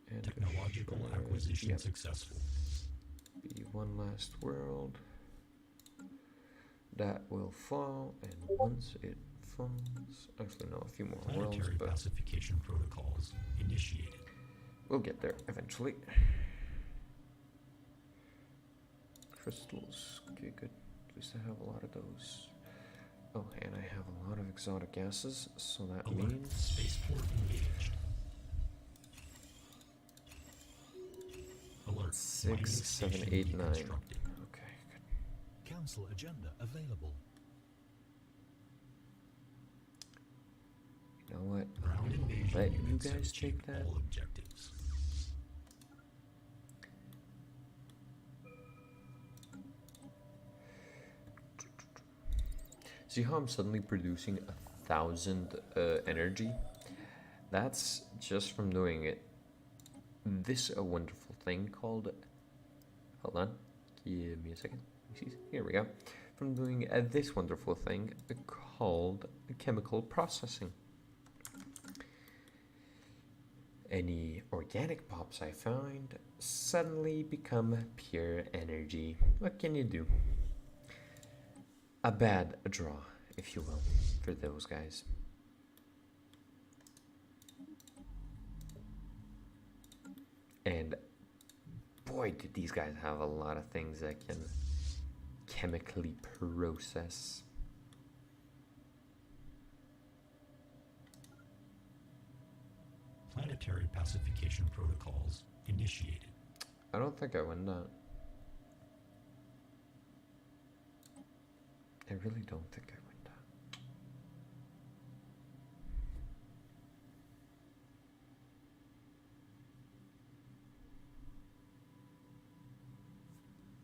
And Technological acquisition yep. successful. Be one last world. That will fall, and once it falls, actually no, a few more worlds, Planetary but pacification protocols initiated. we'll get there eventually. Crystals, okay, good. At least I have a lot of those. Oh, and I have a lot of exotic gases, so that Alert. means Spaceport engaged. Alert. 6, 7, Mining 8, station 9. deconstructed. Okay, good. Council agenda available. You know what? Ground invasion Let you units have guys achieved take that. all objectives. See how I'm suddenly producing 1,000 energy? That's just from doing it. This a wonderful thing called. Hold on, give me a second. Here we go. From doing this wonderful thing called chemical processing. Any organic pops I find suddenly become pure energy. What can you do? A bad draw, if you will, for those guys. And boy, did these guys have a lot of things that can chemically process. Planetary pacification protocols initiated. I don't think I win that. I really don't think I win that.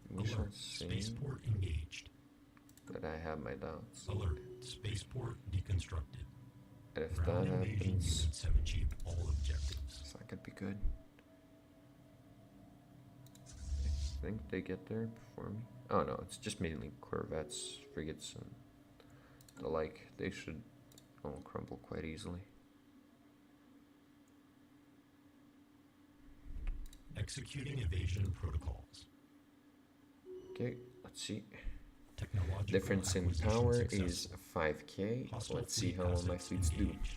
We shall Alert. see, Spaceport engaged. but I have my doubts. Alert. Spaceport deconstructed. And if Ground that invasion happens, units have achieved all objectives. that could be good. I think they get there before me. Oh no, it's just mainly corvettes, frigates, and the like. They should all crumble quite easily. Executing evasion protocols. Okay, let's see. Technological Difference in acquisition power successful. is 5k. Hostile Let's see fleet how well my assets fleets do. engaged.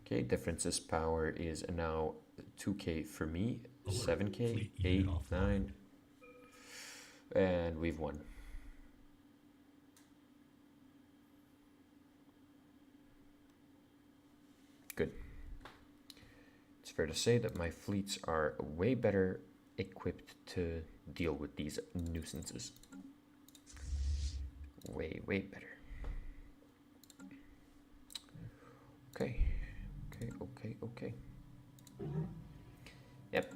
Okay, differences power is now 2k for me, Alert. 7k, Fleet 8, unit offline. 9, and we've won. Good. It's fair to say that my fleets are way better equipped to deal with these nuisances. Way better. Okay. Yep.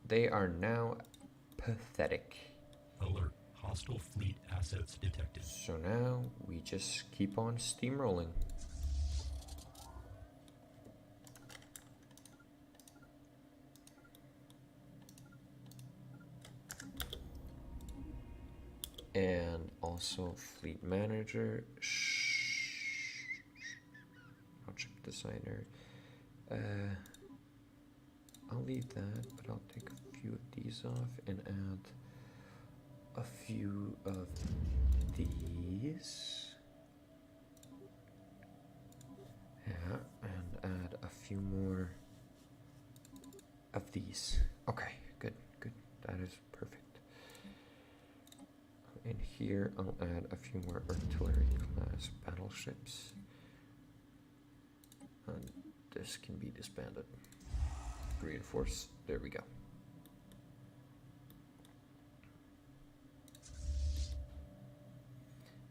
They are now pathetic. Alert. Hostile fleet assets detected. So now we just keep on steamrolling. also fleet manager, ship designer. I'll leave that, but I'll take a few of these off and add a few of these. Yeah, and add a few more of these. Okay, good, good. That is perfect. And here I'll add a few more artillery class battleships. And this can be disbanded. Reinforce. There we go.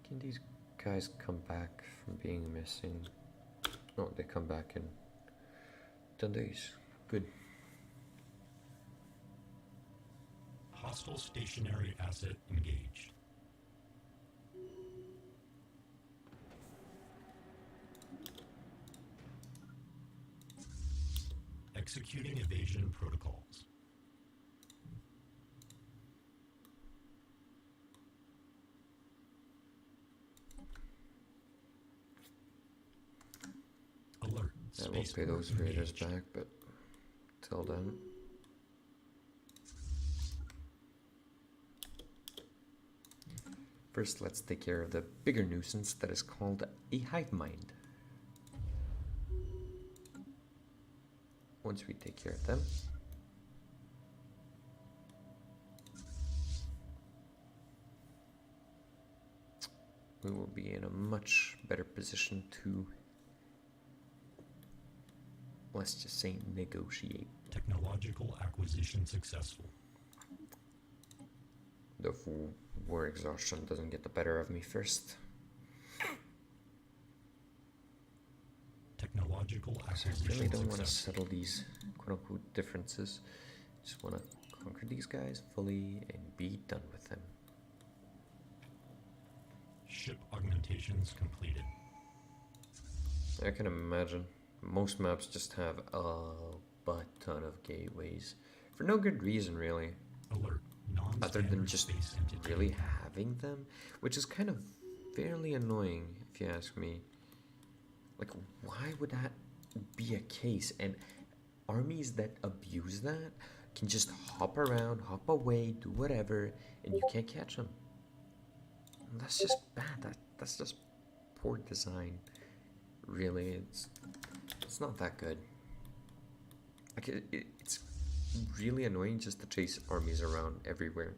Can these guys come back from being missing? Oh, they come back in 10 days. Good. Hostile stationary asset engaged. Executing evasion protocols. Alert. I won't pay those raiders back, but till then. First, let's take care of the bigger nuisance that is called a hive mind. Once we take care of them, we will be in a much better position to, let's just say, negotiate. Technological acquisition successful. The war exhaustion doesn't get the better of me first. Technological So I acquisition really don't want to successful. settle these quote-unquote differences. Just want to conquer these guys fully and be done with them. Ship augmentations completed. I can imagine. Most maps just have a butt ton of gateways. For no good reason, really. Alert. Other than Non-standard just space entity. really having them. Which is kind of fairly annoying, if you ask me. Like, why would that be a case? And armies that abuse that can just hop around, hop away, do whatever, and you can't catch them. And that's just bad. That's just poor design. Really, it's not that good. Like it's really annoying just to chase armies around everywhere.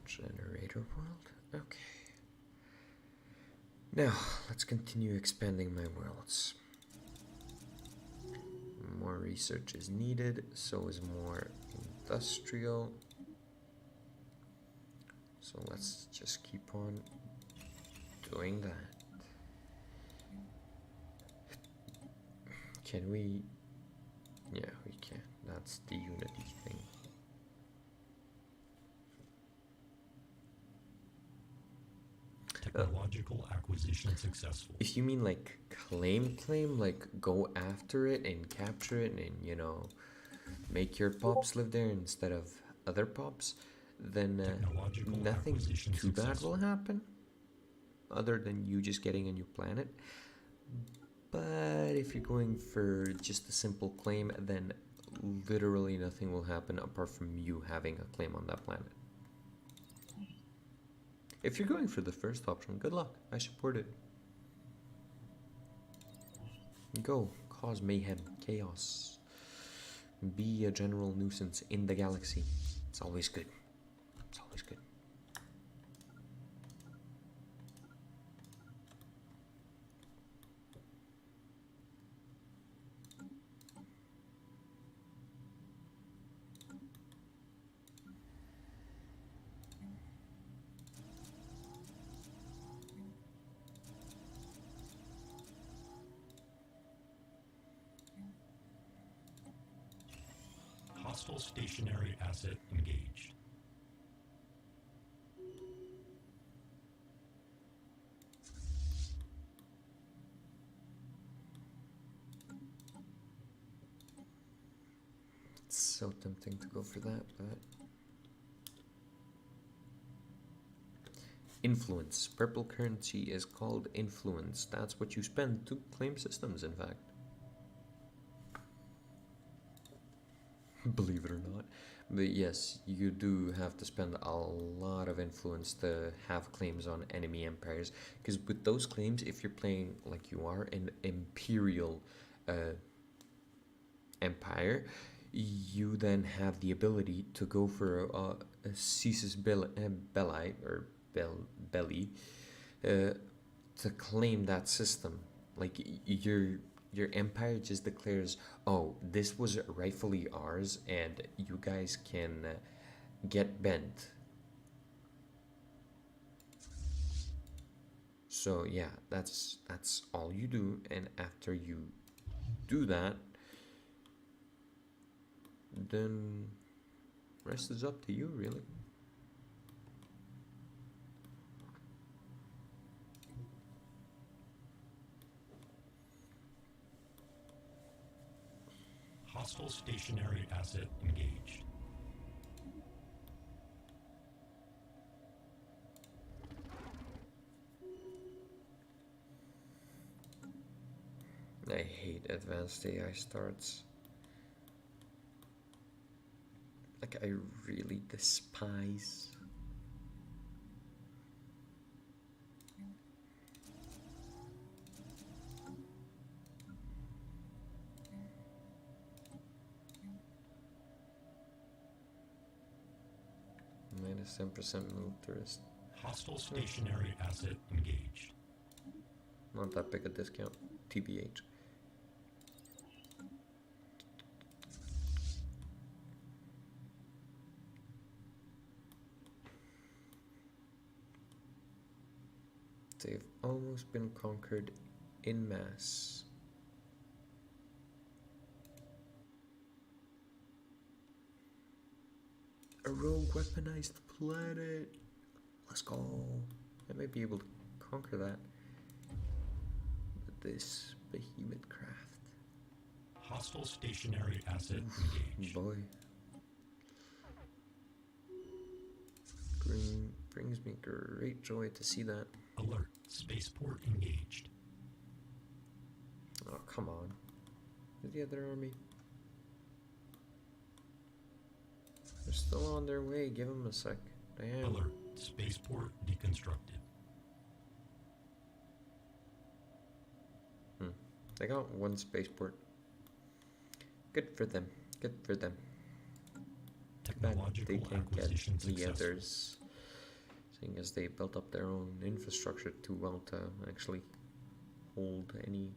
Generator world? Okay. Now, let's continue expanding my worlds. More research is needed, so is more industrial. So let's just keep on doing that. Can we? Yeah, we can. That's the unity thing. Technological acquisition successful. If you mean like claim, like go after it and capture it and, you know, make your pops live there instead of other pops, then nothing too bad will happen other than you just getting a new planet. But if you're going for just a simple claim, then literally nothing will happen apart from you having a claim on that planet. If you're going for the first option, good luck. I support it. Go, cause mayhem, chaos. Be a general nuisance in the galaxy. It's always good. It's always good. Hostile stationary asset engaged. It's so tempting to go for that, but influence. Purple currency is called influence. That's what you spend to claim systems, in fact. Believe it or not. But yes, you do have to spend a lot of influence to have claims on enemy empires. Because with those claims, if you're playing like you are an imperial empire, you then have the ability to go for a casus belli, or belly, to claim that system. Like your empire just declares, oh, this was rightfully ours, and you guys can get bent. So yeah, that's all you do, and after you do that, then rest is up to you, really. Hostile stationary asset engaged. I hate advanced AI starts. Like, I really despise. Minus 10% militarist. Hostile stationary asset engaged. Not that big a discount, TBH. They've almost been conquered in mass. A rogue weaponized planet. Let's go. I might be able to conquer that with this behemoth craft. Hostile stationary asset engaged. Boy. Brings me great joy to see that. Alert. Spaceport engaged. Oh, come on. Where's the other army? They're still on their way. Give them a sec. Damn. Alert. Spaceport deconstructed. They got one spaceport. Good for them. Good for them. But they can't get the others, seeing as they built up their own infrastructure too well to actually hold any,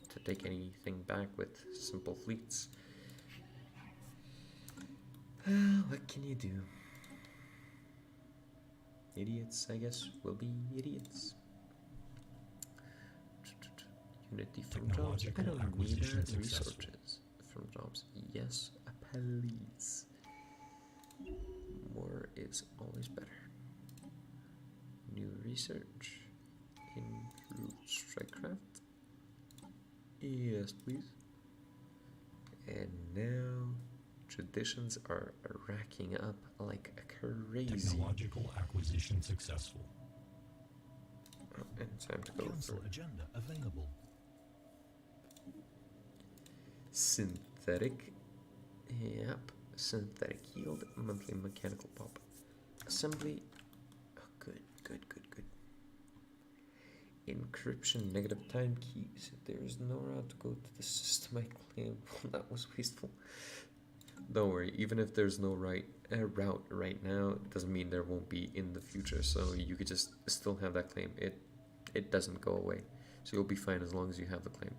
to take anything back with simple fleets. What can you do? Idiots, I guess, will be idiots. Unity from jobs. I don't need that. Resources from jobs. Yes, please. More is always better. New research. Improved strikecraft. Yes, please. And now traditions are racking up like crazy. Technological acquisition successful. Oh, and time to go Council for agenda available. synthetic. Yep. Synthetic yield, monthly mechanical pop. Assembly. Oh, good. Encryption, negative time keys. If there is no route to go to the system I claim, well, that was wasteful. Don't worry, even if there's no route right now, it doesn't mean there won't be in the future. So you could just still have that claim. It doesn't go away. So you'll be fine as long as you have the claim.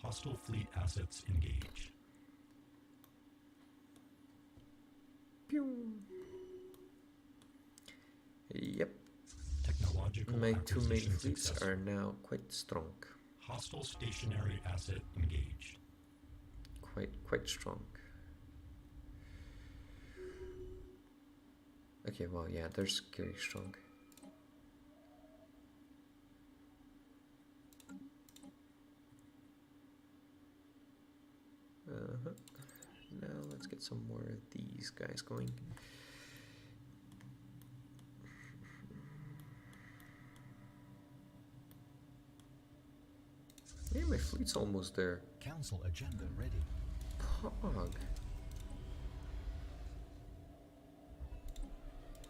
Hostile fleet assets engaged. Pew. Yep. Technological My two main acquisition fleets successful. are now quite strong. Hostile stationary asset engaged. Quite strong. Okay, well, yeah, they're scary strong. Now let's get some more of these guys going. Yeah, my fleet's almost there. Council agenda ready. Pog.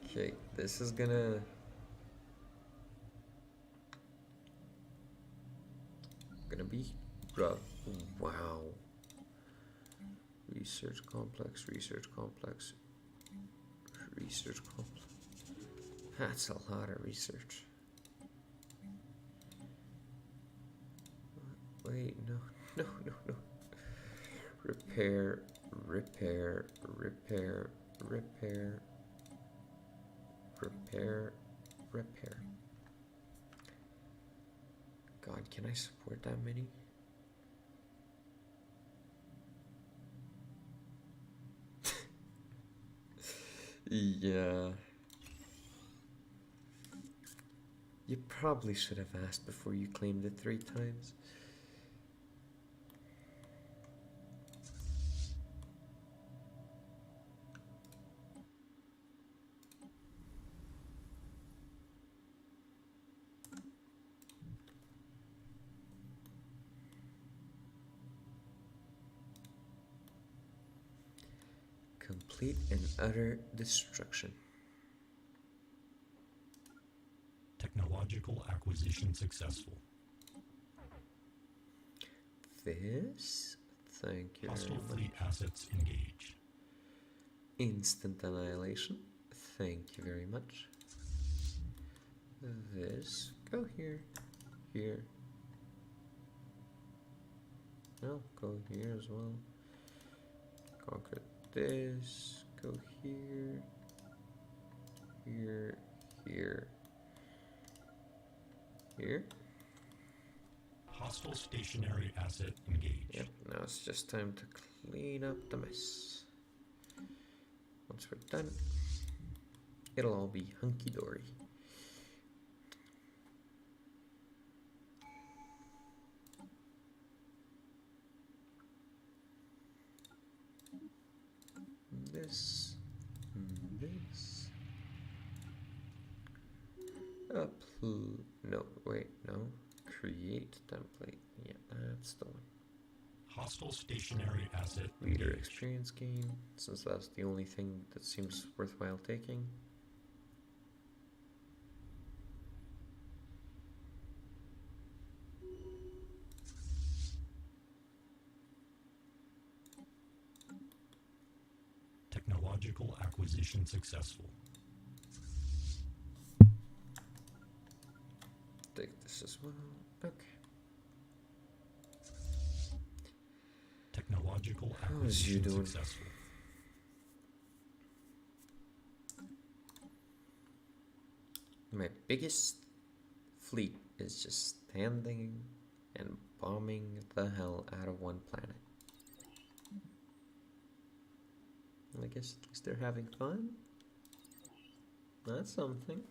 Okay, this is gonna... be rough. Wow. Research complex. That's a lot of research. Wait, no. Repair. God, can I support that many? Yeah. You probably should have asked before you claimed it 3 times. Complete and utter destruction. Technological acquisition successful. This, thank you Hostile very fleet much. assets engaged. Instant annihilation, thank you very much. This, go here, here. No, go here as well. Conquer this, go here, here, here. Here? Hostile stationary asset engaged. Yep, now it's just time to clean up the mess. Once we're done, it'll all be hunky-dory. This. No, wait, no. Create template. Yeah, that's the one. Hostile stationary asset Leader engaged. experience gain, since that's the only thing that seems worthwhile taking. Technological acquisition successful. Take this as well. Okay. Technological How is you acquisition doing? successful. My biggest fleet is just standing and bombing the hell out of one planet. I guess at least they're having fun. That's something.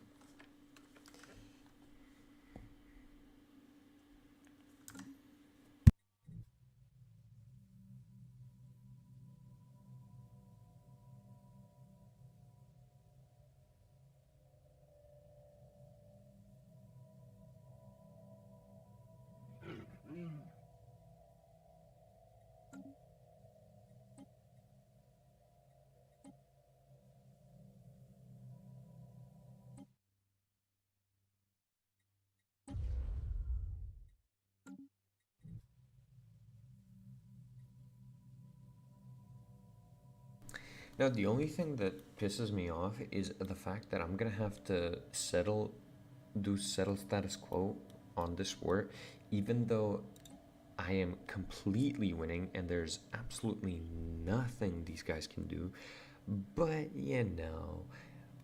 Now, the only thing that pisses me off is the fact that I'm gonna have to settle status quo on this war, even though I am completely winning, and there's absolutely nothing these guys can do. But, you know,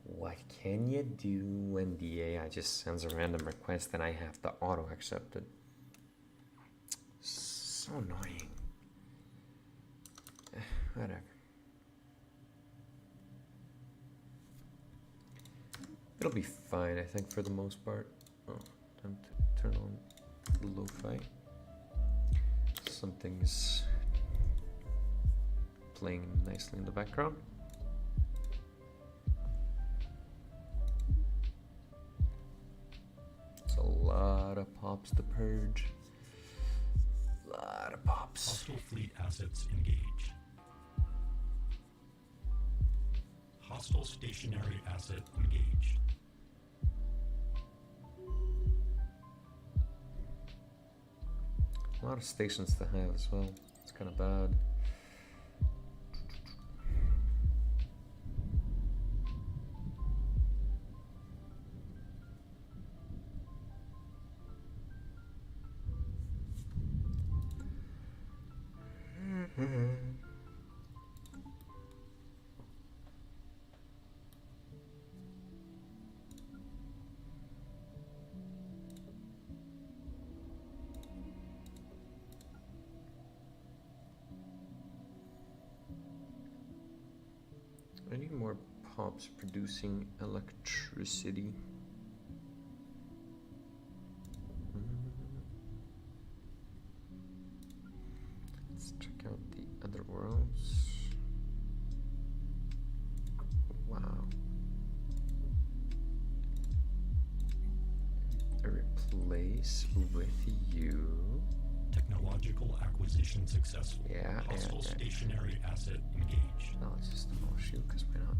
what can you do when the AI just sends a random request and I have to auto-accept it? So annoying. Whatever. It'll be fine, I think, for the most part. Oh, time to turn on lo-fi. Something's playing nicely in the background. It's a lot of pops to purge. A lot of pops. Hostile fleet assets engaged. Hostile stationary asset engaged. A lot of stations to have as well. It's kind of bad. I need more pops producing electricity. Let's check out the other worlds. Wow. Replace with you. Technological acquisition successful. Yeah, Hostile yeah. stationary asset engaged. No, let's just shoot, because why not?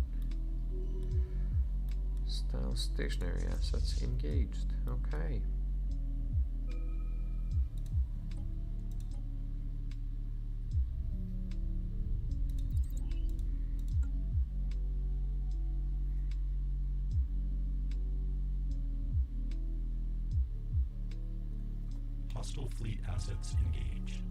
Style stationary assets engaged. Okay. Hostile fleet assets engaged.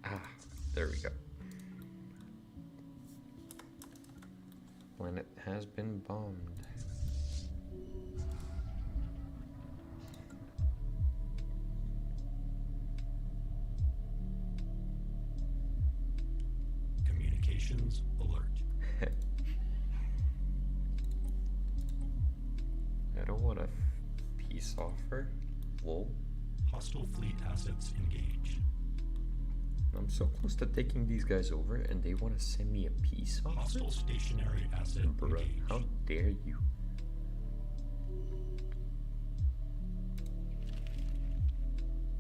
Ah, there we go. Planet has been bombed. Communications alert. I don't want a peace offer. Lol. Hostile fleet assets engaged. I'm so close to taking these guys over, and they want to send me a peace offer? Hostile stationary asset Bruh, engaged. how dare you?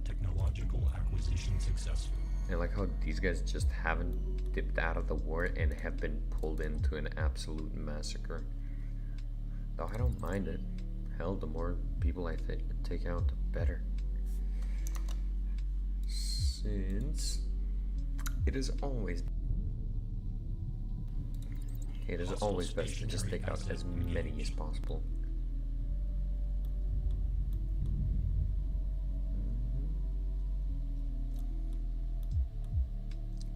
Technological acquisition successful. I like how these guys just haven't dipped out of the war and have been pulled into an absolute massacre. Though I don't mind it. Hell, the more people I take out, the better. Since it is always best to just take out as many as possible.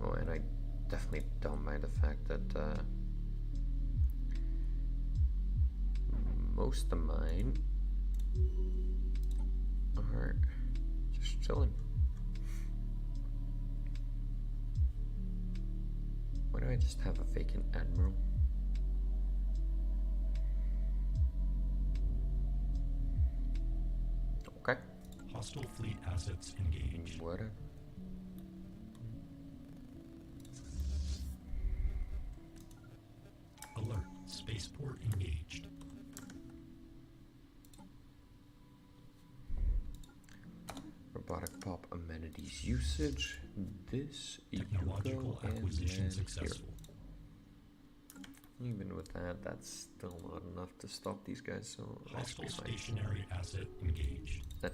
Oh, and I definitely don't mind the fact that most of mine are just chilling. Why do I just have a vacant admiral? Okay. Hostile fleet assets engaged. Whatever. Alert. Spaceport engaged. Robotic pop amenities usage. This Technological Yuko, and acquisition then successful. here. Even with that, that's still not enough to stop these guys. So that should Hostile be fine. stationary asset engaged. That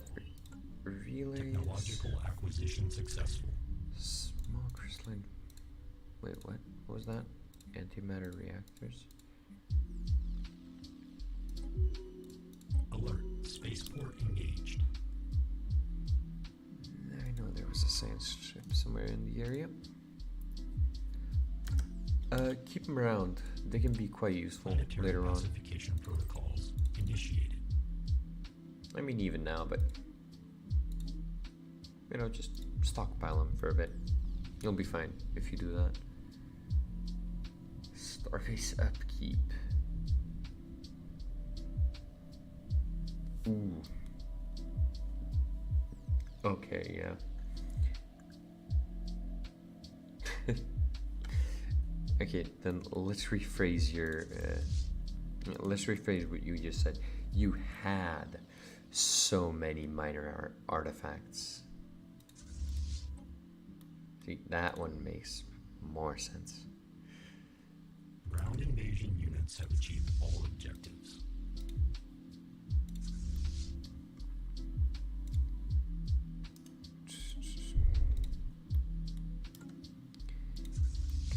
relays. Technological acquisition successful. Small crystalline. Wait, what? What was that? Antimatter reactors. Alert. Spaceport engaged. I know there was a science ship somewhere in the area. Keep them around. They can be quite useful Planetary later on. pacification protocols initiated. I mean, even now, but you know, just stockpile them for a bit. You'll be fine if you do that. Starbase upkeep. Ooh. Okay, yeah. Okay, then let's rephrase let's rephrase what you just said. You had so many minor artifacts. See, that one makes more sense. Ground invasion units have achieved all objectives.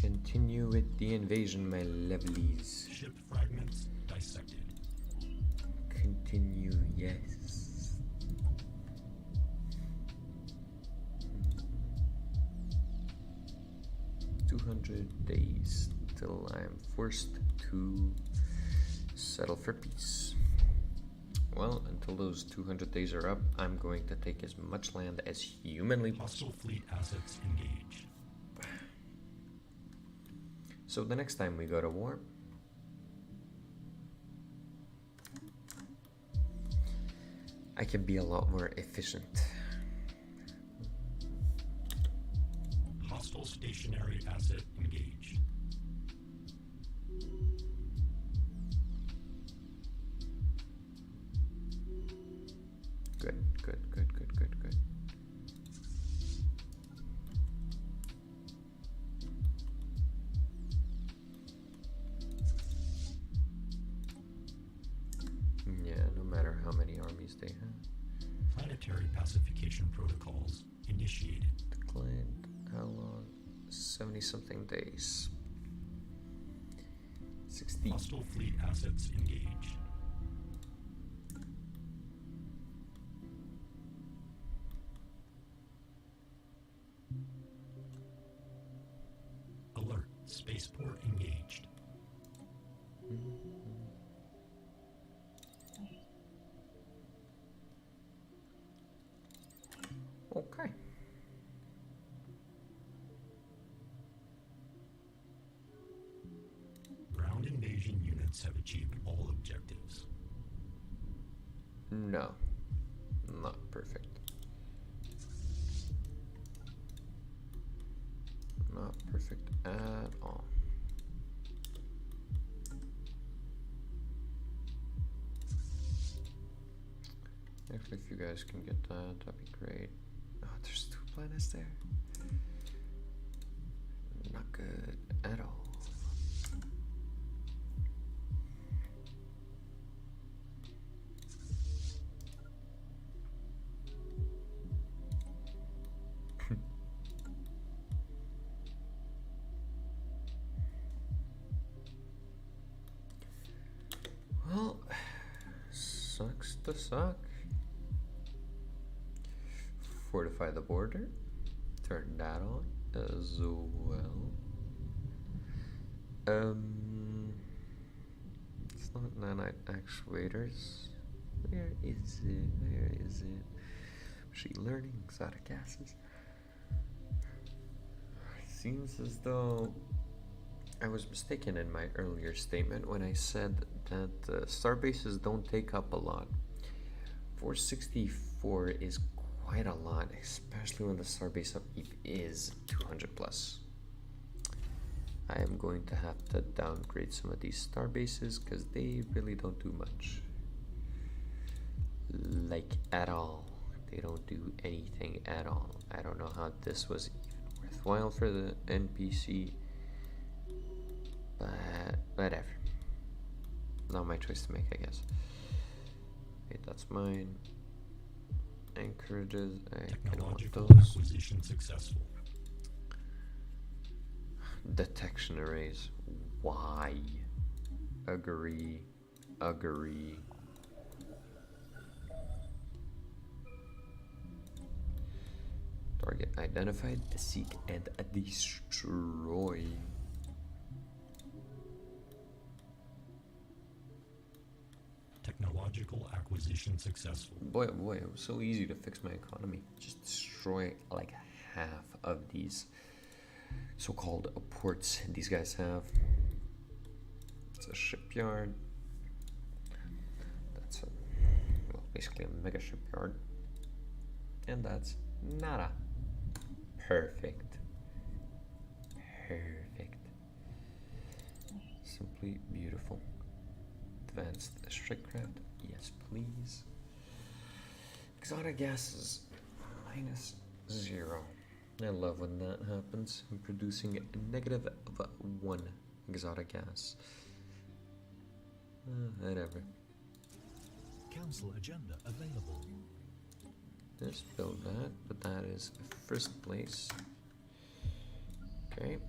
Continue with the invasion, my lovelies. Ship fragments dissected. Continue, yes. 200 days till I am forced to settle for peace. Well, until those 200 days are up, I'm going to take as much land as humanly possible. Hostile fleet assets engaged. So the next time we go to war, I can be a lot more efficient. Hostile stationary asset engaged. Good, good, good, good, good, good. Yeah, no matter how many armies they have. Planetary pacification protocols initiated. Declined. How long? 70-something days. 60. Hostile fleet assets engaged. Alert. Spaceport engaged. Okay. Ground invasion units have achieved all objectives. No. Not perfect. Not perfect at all. Actually, if you guys can get that, that'd be great. Oh, there's 2 planets there. Not good at all. Well, sucks to suck. Fortify the border. Turn that on as well. It's not nanite actuators. Where is it? Where is it? Machine learning, exotic gases. Seems as though I was mistaken in my earlier statement when I said that starbases don't take up a lot. 464 is quite a lot, especially when the starbase upkeep is 200 plus. I am going to have to downgrade some of these starbases because they really don't do much. Like at all. They don't do anything at all. I don't know how this was even worthwhile for the NPC, but whatever. Not my choice to make, I guess. Wait, that's mine. Anchorages, I kind of want Technological those. acquisition successful. Detection arrays. Why? Agree. Agree. Target identified. Seek and destroy. Technological acquisition successful. Boy, oh boy, it was so easy to fix my economy. Just destroy like half of these so-called ports these guys have. It's a shipyard. That's a, well, basically a mega shipyard. And that's nada. Perfect. Perfect. Simply beautiful. Advanced strikecraft, yes please. Exotic gases, -0. I love when that happens. I'm producing a negative of 1 exotic gas. Whatever. Council agenda available. Just build that, but that is first place. Okay.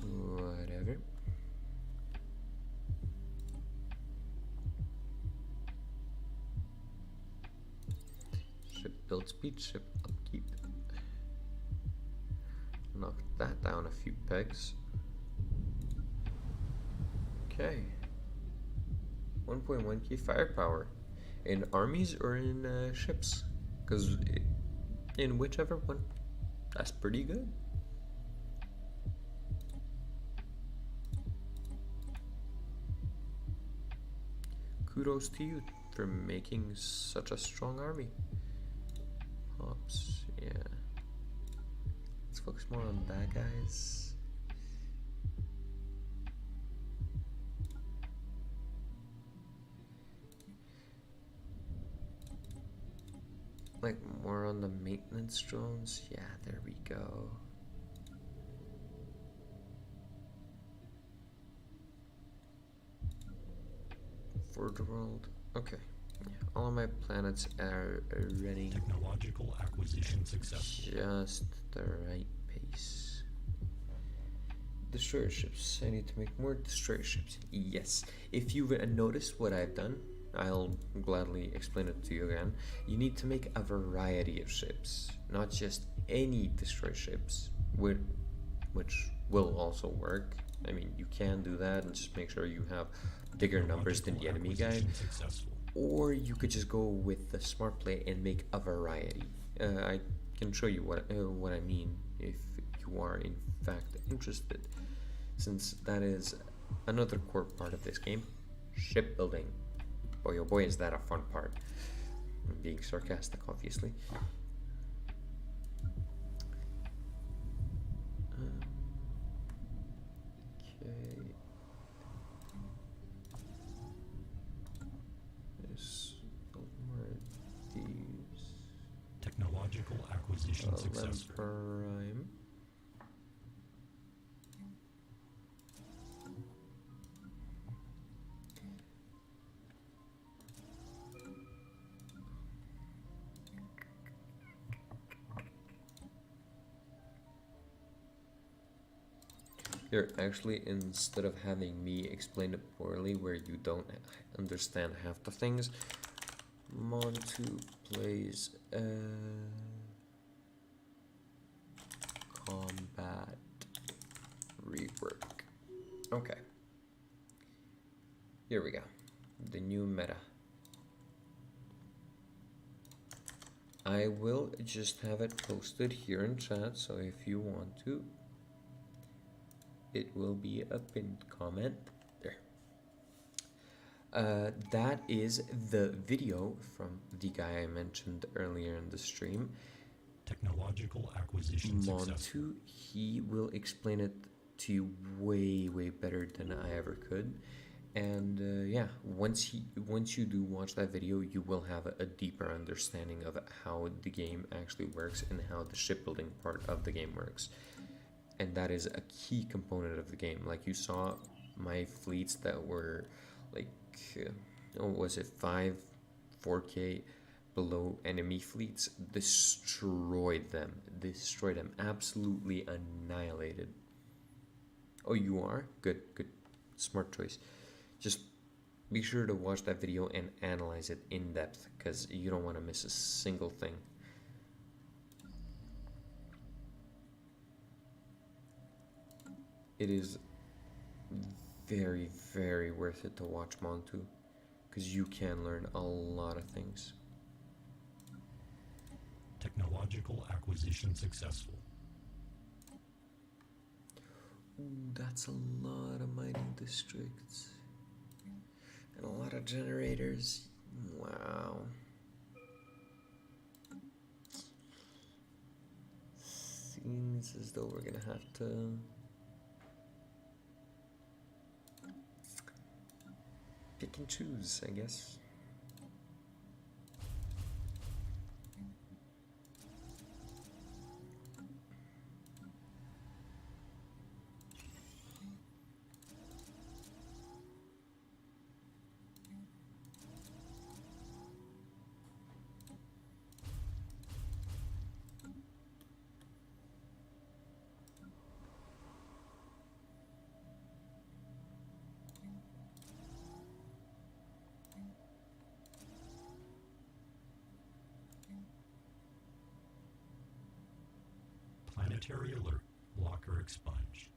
Whatever. Ship build speed, ship upkeep. Knock that down a few pegs. Okay. 1.1k firepower. In armies or in ships? Because in whichever one, that's pretty good. Kudos to you for making such a strong army. Hops, yeah. Let's focus more on that, guys. Like more on the maintenance drones. Yeah, there we go. For the world. Okay. Yeah, all of my planets are ready. Technological acquisition successful. Just the right pace. Destroyer ships. I need to make more destroyer ships. Yes. If you've noticed what I've done, I'll gladly explain it to you again. You need to make a variety of ships, not just any destroyer ships, which will also work. I mean, you can do that and just make sure you have bigger numbers than the enemy guy. Or you could just go with the smart play and make a variety. I can show you what I mean if you are in fact interested, since that is another core part of this game, shipbuilding. Boy, oh boy, is that a fun part. I'm being sarcastic, obviously. Okay. There's more of these. Technological acquisition successful. Prime. Here, actually, instead of having me explain it poorly where you don't understand half the things, Montu plays combat rework. Okay. Here we go. The new meta. I will just have it posted here in chat, so if you want to, it will be a pinned comment there. That is the video from the guy I mentioned earlier in the stream. Technological acquisition successful. Montu, he will explain it to you way better than I ever could. And yeah, once you do watch that video, you will have a deeper understanding of how the game actually works and how the shipbuilding part of the game works. And that is a key component of the game. Like you saw my fleets that were like, was it 4K? below enemy fleets, destroyed them. Destroyed them. Absolutely annihilated. Oh, you are? Good, good. Smart choice. Just be sure to watch that video and analyze it in depth, because you don't want to miss a single thing. It is very, very worth it to watch Montu, because you can learn a lot of things. Technological acquisition successful. Ooh, that's a lot of mining districts. And a lot of generators. Wow. Seems as though we're gonna have to pick and choose, I guess. Planetary alert. Blocker expunged.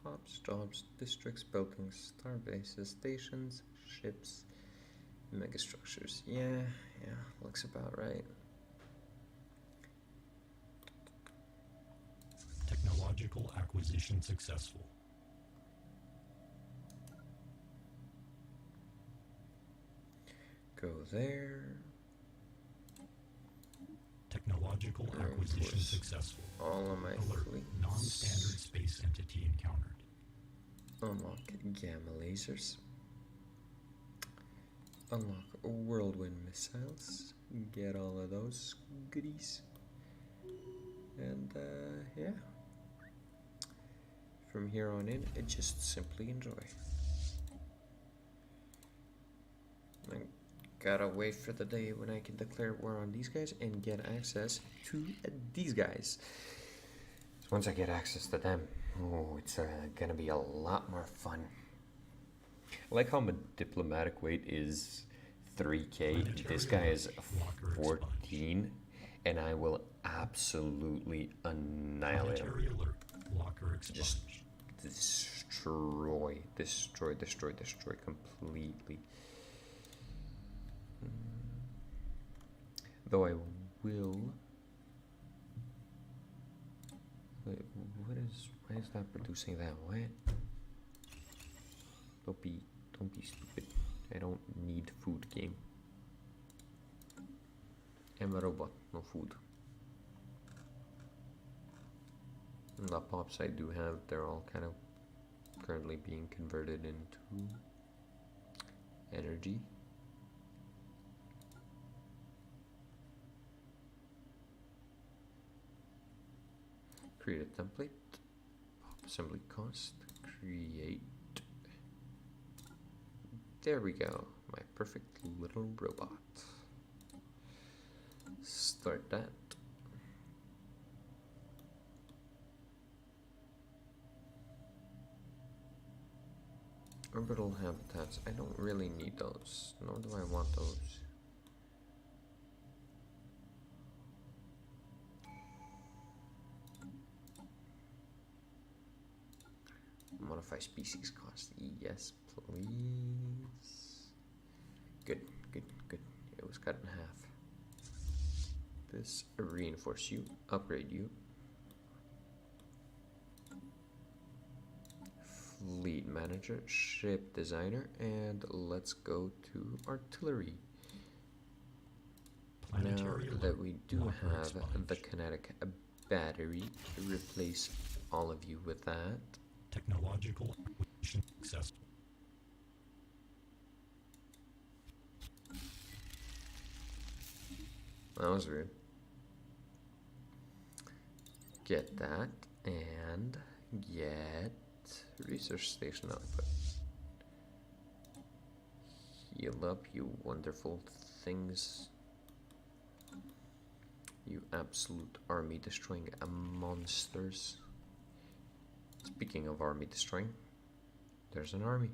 Pops, jobs, districts, buildings, star bases, stations, ships, megastructures. Yeah, looks about right. Technological acquisition successful. Go there. Technological acquisition successful. All of my Alert. fleets. Non-standard space entity encountered. Unlock gamma lasers. Unlock whirlwind missiles. Get all of those goodies. And yeah. From here on in, just simply enjoy. I gotta wait for the day when I can declare war on these guys and get access to these guys. So once I get access to them, oh, it's gonna be a lot more fun. I like how my diplomatic weight is 3k. This guy is 14, and I will absolutely annihilate him. Planetary alert. Blocker expunged. Just destroy completely. Though I will. Wait, why is that producing that? What? Don't be stupid. I don't need food, game. I'm a robot, no food. And the pops I do have, they're all kind of currently being converted into energy. Create a template. Pop assembly cost. Create. There we go. My perfect little robot. Start that. Orbital habitats. I don't really need those. Nor do I want those. Modify species cost. Yes, please. Good. It was cut in half. This reinforce you, upgrade you. Fleet manager, ship designer, and let's go to artillery. Planetary Now that we do have the kinetic battery, replace all of you with that. Technological acquisition successful. That was rude. Get that and get research station output. Heal up, you wonderful things. You absolute army destroying monsters. Speaking of army destroying, there's an army.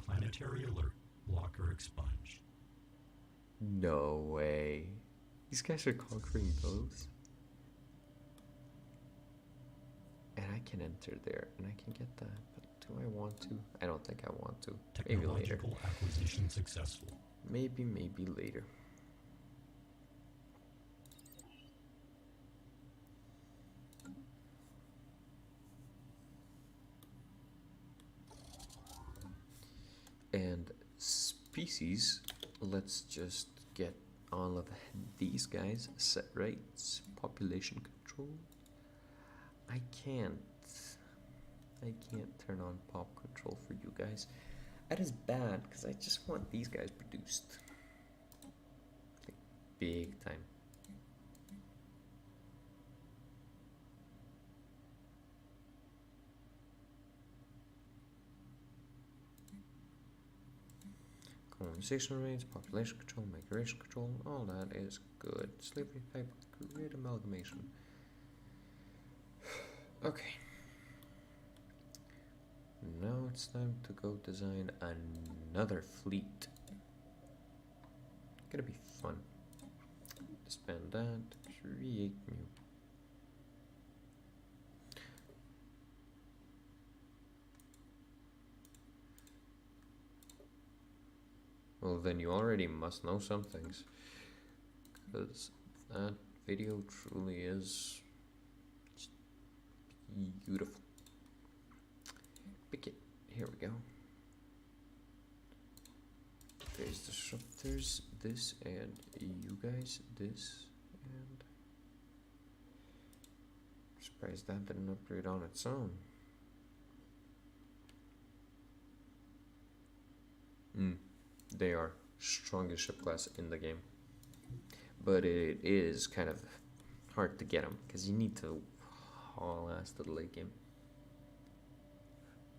Planetary alert. Blocker expunged. No way. These guys are conquering those. And I can enter there and I can get that, but do I want to? I don't think I want to. Maybe later. Technological acquisition successful. Maybe later. And species, let's just get all of these guys set rates. Population control. I can't turn on pop control for you guys. That is bad because I just want these guys produced. Like, big time. Colonization rates, population control, migration control, all that is good. Slavery type, great amalgamation. Okay. Now it's time to go design another fleet. Gonna be fun. Disband that, create new. Well, then you already must know some things, because that video truly is beautiful. Pick it. Here we go. There's disruptors, this, and you guys, this, and surprised that didn't upgrade on its own. They are strongest ship class in the game, but it is kind of hard to get them because you need to haul ass to the late game.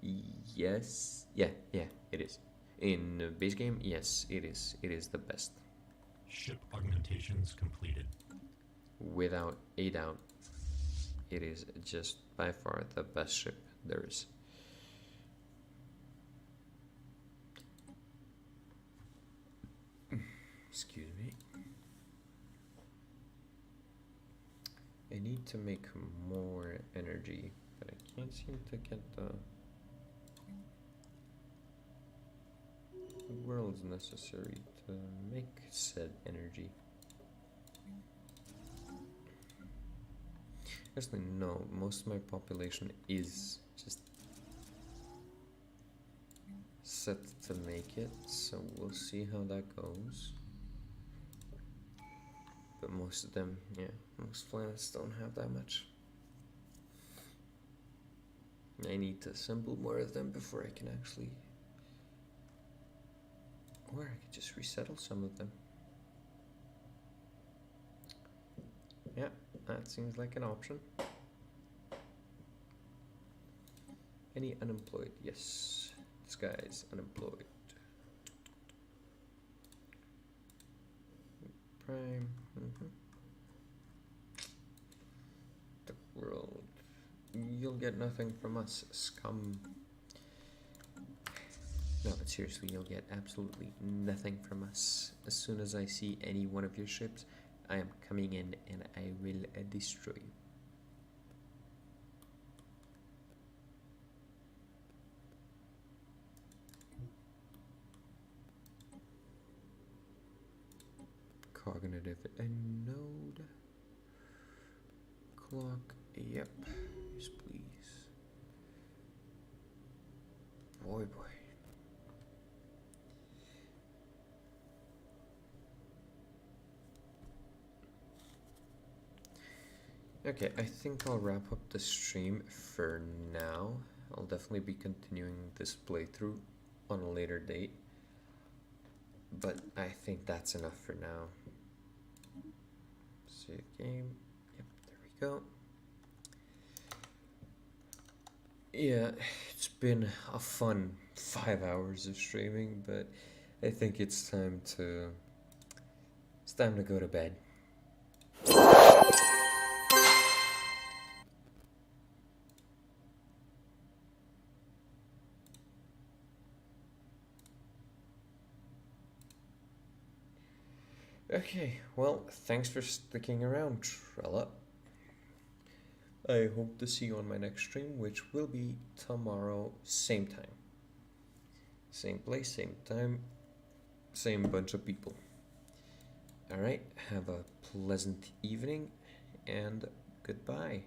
Yes, yeah, it is. In base game, yes, it is. It is the best. Ship augmentations completed. Without a doubt, it is just by far the best ship there is. Excuse me. I need to make more energy, but I can't seem to get the worlds necessary to make said energy. Actually, no, most of my population is just set to make it, so we'll see how that goes. But most of them, yeah, most planets don't have that much. I need to assemble more of them before I can actually, or I could just resettle some of them. Yeah, that seems like an option. Any unemployed? Yes, this guy's unemployed. Prime. The world. You'll get nothing from us, scum. No, but seriously, you'll get absolutely nothing from us. As soon as I see any one of your ships, I am coming in and I will destroy you. Cognitive node. Clock. Yep. Yes, please. Boy. Okay, I think I'll wrap up the stream for now. I'll definitely be continuing this playthrough on a later date, but I think that's enough for now. Save game. Yep, there we go. Yeah, it's been a fun 5 hours of streaming, but I think it's time to go to bed. Okay, well, thanks for sticking around, Trella. I hope to see you on my next stream, which will be tomorrow, same time. Same place, same time, same bunch of people. Alright, have a pleasant evening, and goodbye.